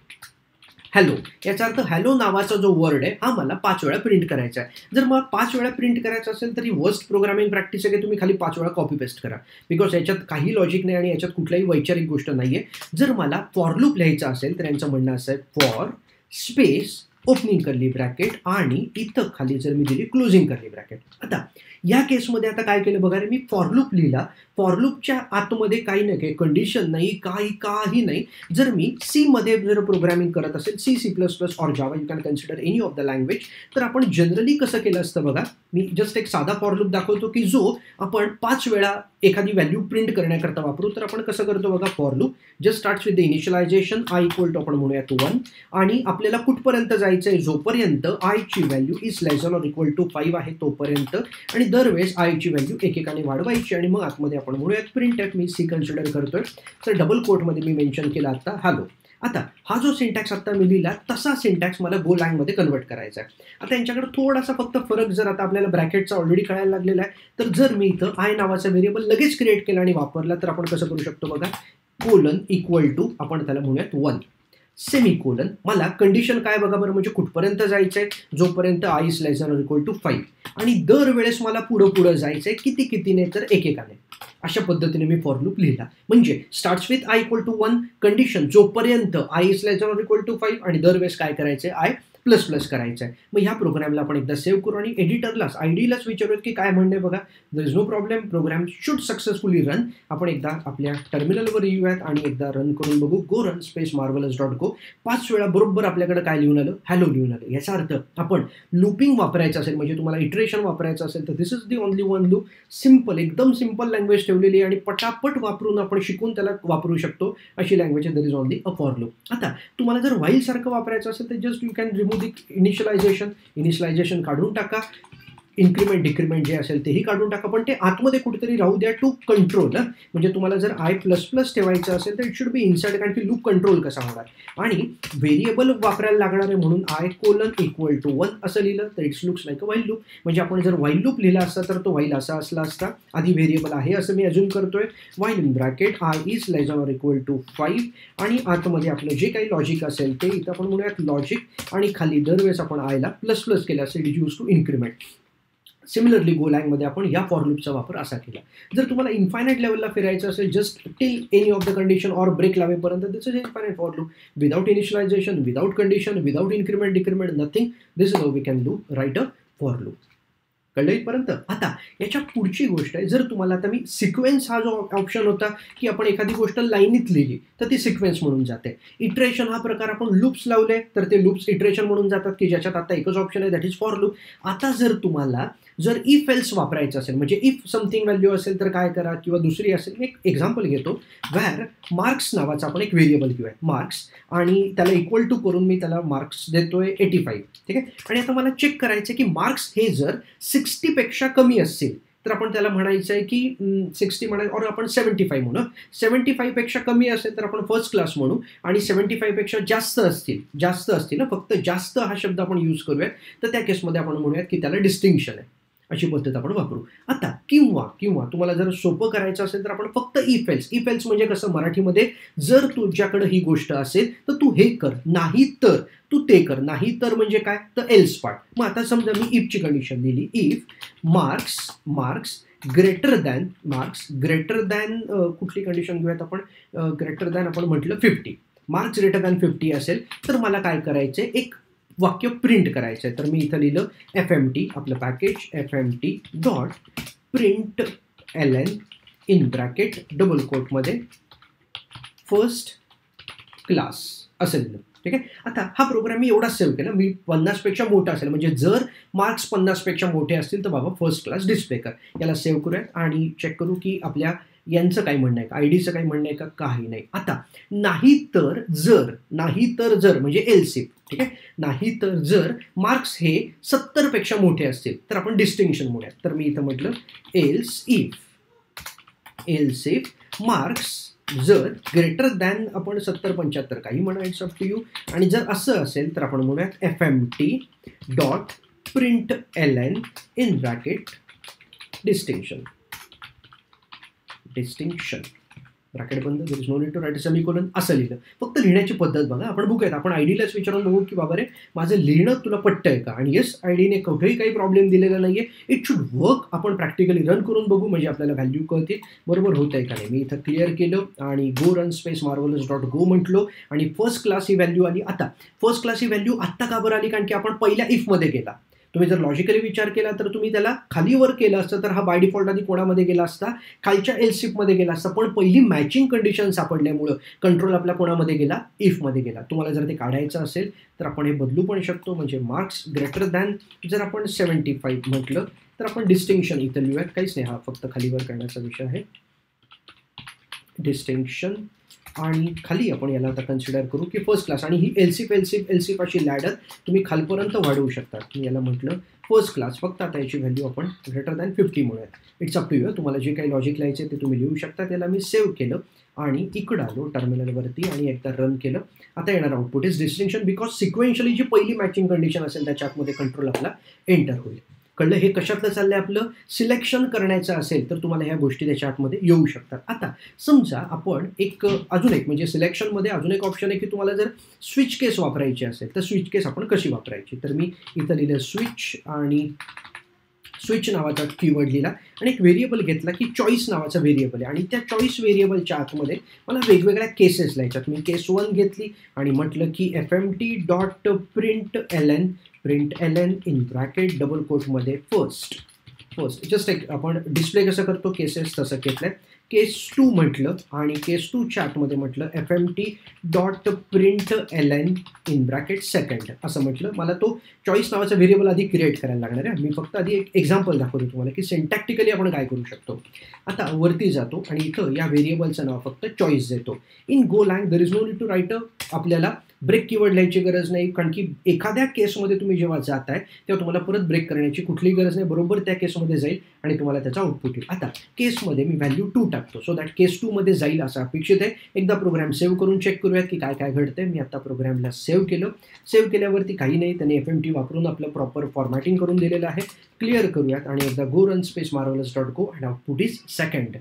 हॅलो. याचा अर्थ हॅलो नावाचा जो वर्ड आहे हा मला 5 वेळा प्रिंट करायचा आहे. जर मला 5 वेळा प्रिंट करायचं असेल तर ही वर्स्ट प्रोग्रामिंग प्रॅक्टिस आहे की तुम्ही खाली 5 वेळा कॉपी पेस्ट करा, बिकॉज याच्यात काही लॉजिक नाही आणि याच्यात कुठलाही वैचारिक गोष्ट नाही आहे. जर मला फॉर लूप लिहायचं असेल तर यांचं म्हणणं असं आहे फॉर स्पेस ओपनिंग करली ब्रॅकेट आणि इथं खाली जर मी दिली क्लोजिंग करली ब्रॅकेट. आता या केसमध्ये आता काय केलं बघा रे, मी फॉर लूप लिहिला, फॉर लूपच्या आतमध्ये काही नाही, काही कंडिशन नाही, काही नाही. जर मी सी मध्ये जर प्रोग्रामिंग करत असेल, C++ और Java, you can consider any of the language, तर आपण जनरली कसं केलं असतं बघा. मी जस्ट एक साधा फॉर लूप दाखवतो की जो आपण 5 वेळा एखादी व्हॅल्यू प्रिंट करण्याकरता वापरू. तर आपण कसं करतो बघा, for loop just starts with the initialisation i equal to आपण म्हणूयात 1 आणि आपल्याला कुठपर्यंत जायचं आहे, जोपर्यंत i ची value is less than or equal to 5 आहे तोपर्यंत, आणि दरवेळेस i ची व्हॅल्यू एकेकाने वाढवायची आणि मग आतमध्ये आपण म्हणूयात प्रिंट एफ. मी सी कन्सिडर करतोय तर डबल कोटमध्ये मी मेन्शन केला आता हॅलो. आता हा जो सिंटॅक्स आता मी लिहिला तसा सिंटॅक्स मला गोलँगमध्ये कन्वर्ट करायचा आहे. आता यांच्याकडे थोडासा फक्त फरक जर आता आपल्याला ब्रॅकेटचा ऑलरेडी कळायला लागलेला आहे, तर जर मी इथं आय नावाचा व्हेरिएबल लगेच क्रिएट केला आणि वापरला तर आपण कसं करू शकतो बघा, कोलन इक्वल टू आपण त्याला म्हणूयात 1 सेमीकोलन. मला कंडिशन काय बघा बरं, म्हणजे कुठपर्यंत जायचंय, जोपर्यंत i is less than or equal to 5, आणि दरवेळेस मला पुढं जायचंय कितीने तर एकेकाने. अशा पद्धतीने मी फॉर लूप लिहिला. म्हणजे starts with i equal to 1 condition जोपर्यंत i is less than or equal to 5 आणि दरवेळेस काय करायचंय, i प्लस प्लस करायचं आहे. मग ह्या प्रोग्रामला आपण एकदा सेव्ह करू आणि एडिटरलाच आयडीलाच विचारूयात की काय म्हणणे बघा. There is no problem, program should successfully run. आपण एकदा आपल्या टर्मिनलवर येऊयात आणि एकदा रन करून बघू. गो रन स्पेस marvelous.go 5 वेळा बरोबर आपल्याकडे काय लिहून आलं, हॅलो लिहून आलं. याचा अर्थ आपण लूपिंग वापरायचं असेल, म्हणजे तुम्हाला इटरेशन वापरायचं असेल तर this is the only one loop. Simple, एकदम सिम्पल लँग्वेज ठेवलेली आहे आणि पटापट वापरून आपण शिकून त्याला वापरू शकतो अशी लँग्वेज आहे. There is only a for loop. आता तुम्हाला जर व्हाईल सारखं वापरायचं असेल तर just you can remove the initialization काढून टाका. इन्क्रीमेंट डिक्रीमेंट जे असेल तेही काढून टाका, पण ते आतमध्ये कुठेतरी राहू द्या टू कंट्रोल. म्हणजे तुम्हाला जर I++ ठेवायचं असेल तर इट शुड बी इनसाइड, कारण की लूप कंट्रोल कसा होणार. आणि व्हेरिएबल वापरायला लागणार आहे म्हणून I:1 असं लिहिलं तर it's looks like a while loop. म्हणजे आपण जर व्हाईल लूप लिहिला असता तर तो व्हाईल असा असला असता. आधी व्हेरिएबल आहे असं मी अजून करतोय. While in bracket I is <5 आणि आतमध्ये आपलं जे काही लॉजिक असेल ते इथं आपण म्हणूयात लॉजिक, आणि खाली दरवेळेस आपण आयला ++ केलं असेल, it use to increment. Similarly गोलँगमध्ये आपण या फॉर लूपचा वापर असा केला. जर तुम्हाला इन्फायनाईट लेवलला फिरायचं असेल, just till any of the condition or break लावेपर्यंत, this is infinite for loop. Without initialization, without condition, without increment decrement, nothing. This is how we can do write a for loop. कळलं इथपर्यंत? आता याच्या पुढची गोष्ट आहे, जर तुम्हाला आता मी सिक्वेन्स हा जो ऑप्शन होता की आपण एखादी गोष्ट लाईनीत लिहिली तर ती सिक्वेन्स म्हणून जाते. इटरेशन हा प्रकार आपण लूप्स लावले तर ते लूप्स इटरेशन म्हणून जातात, की ज्याच्यात आता एकच ऑप्शन आहे, दॅट इज फॉर लूप. आता जर तुम्हाला जर इफ एल्स वापरायचं असेल, म्हणजे इफ समथिंग व्हॅल्यू असेल तर काय करा, किंवा दुसरी असेल. मी एक एक्झाम्पल घेतो. व्हॅर मार्क्स नावाचा आपण एक व्हेरिएबल घेऊया मार्क्स, आणि त्याला इक्वल टू करून मी त्याला मार्क्स देतोय 85. ठीक आहे. आणि आता मला चेक करायचं की मार्क्स हे जर 60पेक्षा कमी असतील तर आपण त्याला म्हणायचं आहे की 60 म्हणायचं, और आपण 75 म्हणू. 75पेक्षा कमी असेल तर आपण फर्स्ट क्लास म्हणू, आणि 75पेक्षा जास्त असतील ना, फक्त जास्त हा शब्द आपण यूज करूयात, तर त्या केसमध्ये आपण म्हणूयात की त्याला डिस्टिंक्शन आहे. अशी पद्धत आपण वापरू. आता किंवा तुम्हाला जर सोपं करायचं असेल तर आपण फक्त इफ एल्स म्हणजे कसं, मराठीमध्ये जर तुझ्याकडे ही गोष्ट असेल तर तू हे कर, नाही तर तू ते कर. नाही तर म्हणजे काय, तर एल्स पार्ट. मग आता समजा मी इफची कंडिशन लिहिली. इफ मार्क्स ग्रेटर दॅन कुठली कंडिशन घेऊयात आपण, ग्रेटर दॅन आपण म्हटलं 50. मार्क्स ग्रेटर दॅन 50 असेल तर मला काय करायचं, एक वाक्य प्रिंट करायचं आहे. तर मी इथं लिहिलं FMT, आपलं package FMT dot print LN in bracket double कोटमध्ये फर्स्ट क्लास असं लिहिलं. ठीक आहे. आता हा प्रोग्राम मी एवढाच सेव्ह केला. मी 50पेक्षा मोठा असेल, म्हणजे जर मार्क्स 50पेक्षा मोठे असतील तर बाबा फर्स्ट क्लास डिस्प्ले कर. याला सेव्ह करूयात आणि चेक करू की आपल्या यांचं काही म्हणणं आहे का, आयडीचं काही म्हणणं आहे का, काही नाही. आता नाही तर जर म्हणजे एल्स इफ. ठीक आहे. नाही तर जर मार्क्स हे 70पेक्षा मोठे असतील तर आपण डिस्टिंक्शन म्हणूयात. तर मी इथं म्हटलं एल्स इफ मार्क्स जर ग्रेटर दॅन आपण 70-75 काही म्हणा, इट्स अप टू यू. आणि जर असं असेल तर आपण म्हणूयात FMT dot print LN in bracket distinction bracket बंद, there is no need to write semicolon असं लिहिलं. फक्त लिहिण्याची पद्धत बघा. आपण बघूयात, आपण आयडीलाच विचारून बघू की बाबा रे माझं लिहिणं तुला पटतंय का. आणि येस, आयडीने कुठेही काही प्रॉब्लेम दिलेला नाहीये. It should work. आपण प्रॅक्टिकली रन करून बघू, म्हणजे आपल्याला व्हॅल्यू कळते बरोबर होत आहे का नाही. मी इथं क्लिअर केलं आणि गो रन स्पेस marvelous.go म्हटलो आणि फर्स्ट क्लास ही व्हॅल्यू आली. आता फर्स्ट क्लास ही व्हॅल्यू आत्ता का बरं आली, कारण की आपण पहिल्या इफमध्ये गेला. तुम्ही जर लॉजिकली विचार केला तर तुम्ही त्याला खाली वर केलं असतं तर हा बाय डिफॉल्ट आधी कोणामध्ये गेला असता, खालच्या एल्सिफमध्ये गेला असता. पण पहिली मॅचिंग कंडिशन सापडल्यामुळं कंट्रोल आपला कोणामध्ये गेला, इफमध्ये गेला. तुम्हाला जर ते काढायचं असेल तर आपण हे बदलू पण शकतो. म्हणजे मार्क्स ग्रेटर दॅन जर आपण 75 म्हटलं तर आपण डिस्टिंक्शन इथं लिहूयात. काहीच नाही, हा फक्त खालीवर करण्याचा विषय आहे, डिस्टिंक्शन. आणि खाली आपण याला आता कन्सिडर करू की फर्स्ट क्लास, आणि ही एल्सिफ अशी लॅडर तुम्ही खालपर्यंत वाढवू शकता. मी याला म्हटलं फर्स्ट क्लास. फक्त आता याची व्हॅल्यू आपण ग्रेटर दॅन 50 म्हणूयात. It's up to you. तुम्हाला जे काही लॉजिक लिहायचे ते तुम्ही लिहू शकता. त्याला मी सेव्ह केलं आणि इकडं आलो टर्मिनलवरती आणि एकदा रन केलं. आता येणार आउटपुट इज डिस्टिंक्शन, बिकॉज सिक्वेन्शियली जी पहिली मॅचिंग कंडिशन असेल त्याच्या आतमध्ये कंट्रोल आपला एंटर होईल. कळलं? हे कशातलं चाललंय आपलं, सिलेक्शन करायचं असेल तर तुम्हाला ह्या गोष्टी त्याच्या आतमध्ये येऊ शकतात. आता समजा आपण अजून एक म्हणजे सिलेक्शनमध्ये अजून एक ऑप्शन आहे की तुम्हाला जर स्विच केस वापरायची असेल तर स्विच केस आपण कशी वापरायची. तर मी इथं लिहिलं स्विच आणि स्विच नावाचा कीवर्ड लिहिला आणि एक व्हेरिएबल घेतला की चॉईस नावाचा व्हेरिएबल आहे आणि त्या चॉईस व्हेरिएबलच्या आतमध्ये मला वेगवेगळ्या केसेस लिहायच्यात. मी केस 1 घेतली आणि म्हटलं की fmt.println इन ब्रॅकेट डबल कोटमध्ये फर्स्ट जस्ट एक आपण डिस्प्ले कसं करतो केसेस तसं घेतलं. केस 2 म्हटलं आणि केस 2च्या आतमध्ये म्हटलं fmt.println इन ब्रॅकेट सेकंड असं म्हटलं. मला तो चॉईस नावाचा व्हेरिएबल आधी क्रिएट करायला लागणार आहे. मी फक्त आधी एक एक्झाम्पल दाखवतो तुम्हाला की सिंटॅक्टिकली आपण काय करू शकतो. आता वरती जातो आणि इथं या व्हेरिएबलचं नाव फक्त चॉईस देतो. In Golang there is no need to write आपल्याला ब्रेक कीवर्ड लिहायची गरज नाही, कारण की एखाद्या केसमध्ये तुम्ही जेव्हा जाताय तेव्हा तुम्हाला परत ब्रेक करण्याची कुठलीही गरज नाही. बरोबर त्या केसमध्ये जाईल आणि तुम्हाला त्याचा आउटपुट येईल. आता केसमध्ये मी व्हॅल्यू 2 टाकतो सो दॅट केस 2 मध्ये जाईल असं अपेक्षित आहे. एकदा प्रोग्राम सेव्ह करून चेक करूयात की काय काय घडतंय. मी आता प्रोग्रामला सेव्ह केलं. सेव्ह केल्यावरती काही नाही, त्याने FMT वापरून आपलं प्रॉपर फॉर्मॅटिंग करून दिलेलं आहे. क्लिअर करूयात आणि एकदा गो run space marvelous.go and output is second.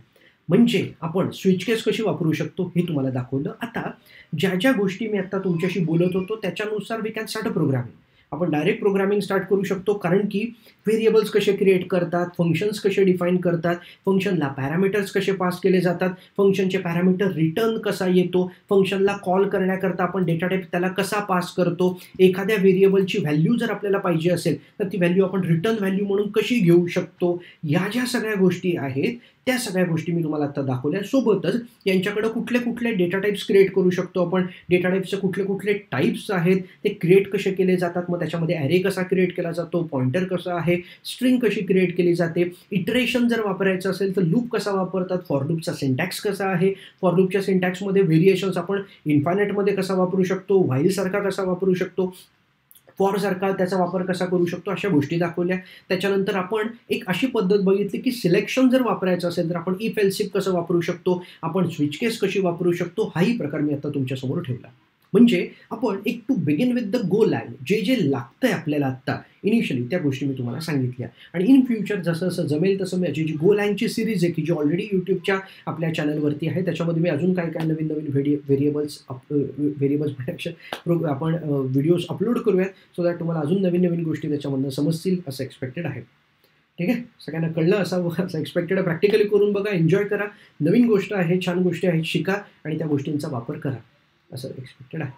म्हणजे आपण स्विच केस कशी वापरू शकतो हे तुम्हाला दाखवलं. आता ज्या ज्या गोष्टी मी आता तुमच्याशी बोलत होतो त्याच्यानुसार we can start a programming. आपण डायरेक्ट प्रोग्रामिंग स्टार्ट करू शकतो, कारण की व्हेरिएबल्स कसे क्रिएट करतात, फंक्शन्स कसे डिफाईन करतात, फंक्शनला पॅरामीटर्स कसे पास केले जातात, फंक्शनचे पॅरामीटर रिटर्न कसा येतो, फंक्शनला कॉल करण्याकरता आपण डेटा टाईप त्याला कसा पास करतो, एखाद्या व्हेरिएबलची व्हॅल्यू जर आपल्याला पाहिजे असेल तर ती व्हॅल्यू आपण रिटर्न व्हॅल्यू म्हणून कशी घेऊ शकतो, या ज्या सगळ्या गोष्टी आहेत त्या सगळ्या गोष्टी मी तुम्हाला आता दाखवल्या. सोबतच यांच्याकडे कुठले कुठले डेटा टाईप्स क्रिएट करू शकतो आपण, डेटा टाईप्सचे कुठले कुठले टाईप्स आहेत ते क्रिएट कसे केले जातात, मग त्याच्यामध्ये ॲरे कसा क्रिएट केला जातो, पॉइंटर कसा आहे, स्ट्रिंग कशी क्रिएट केली जाते, इटरेशन जर वापरायचं असेल तर लूप कसा वापरतात, फॉर लूपचा सिंटॅक्स कसा आहे, फॉर लूपच्या सिंटॅक्समध्ये व्हेरिएशन्स आपण इन्फायनाईटमध्ये कसा वापरू शकतो, व्हाईलसारखा कसा वापरू शकतो, फॉरसारखा त्याचा वापर कसा करू शकतो, अशा गोष्टी दाखवल्या. त्याच्यानंतर आपण एक अशी पद्धत बघितली की सिलेक्शन जर वापरायचं असेल तर आपण इफ एल्स इफ कसं वापरू शकतो, आपण स्विच केस कशी वापरू शकतो, हाही प्रकार मी आता तुमच्यासमोर ठेवला. म्हणजे आपण एक to begin with the Go lang जे जे लागतंय आपल्याला आत्ता इनिशियली त्या गोष्टी मी तुम्हाला सांगितल्या. आणि इन फ्युचर जसं जसं जमेल तसं माझी जी गो लँगची सिरीज आहे की जी ऑलरेडी यूट्यूबच्या आपल्या चॅनलवरती आहे त्याच्यामध्ये मी अजून काय काय नवीन नवीन व्हेरिएबल्स म्हणण्यापेक्षा आपण व्हिडिओज अपलोड करूयात सो दॅट तुम्हाला अजून नवीन नवीन गोष्टी त्याच्यामधनं समजतील असं एक्सपेक्टेड आहे. ठीक आहे, सगळ्यांना कळलं असं एक्सपेक्टेड आहे. प्रॅक्टिकली करून बघा, एन्जॉय करा, नवीन गोष्ट आहे, छान गोष्टी आहेत, शिका आणि त्या गोष्टींचा वापर करा असं एक्सपेक्टेड आहे.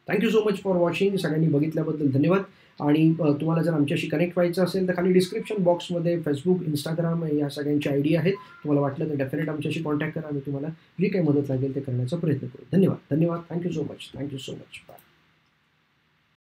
Thank you so much for watching. सगळ्यांनी बघितल्याबद्दल धन्यवाद. आणि तुम्हाला जर आमच्याशी कनेक्ट व्हायचं असेल तर खाली डिस्क्रिप्शन बॉक्समध्ये फेसबुक, इंस्टाग्राम या सगळ्यांची ID आहेत. तुम्हाला वाटलं तर डेफिनेट आमच्याशी कॉन्टॅक्ट करा. आम्ही तुम्हाला जी काही मदत लागेल ते करण्याचा प्रयत्न करू. धन्यवाद. Thank you so much. बाय.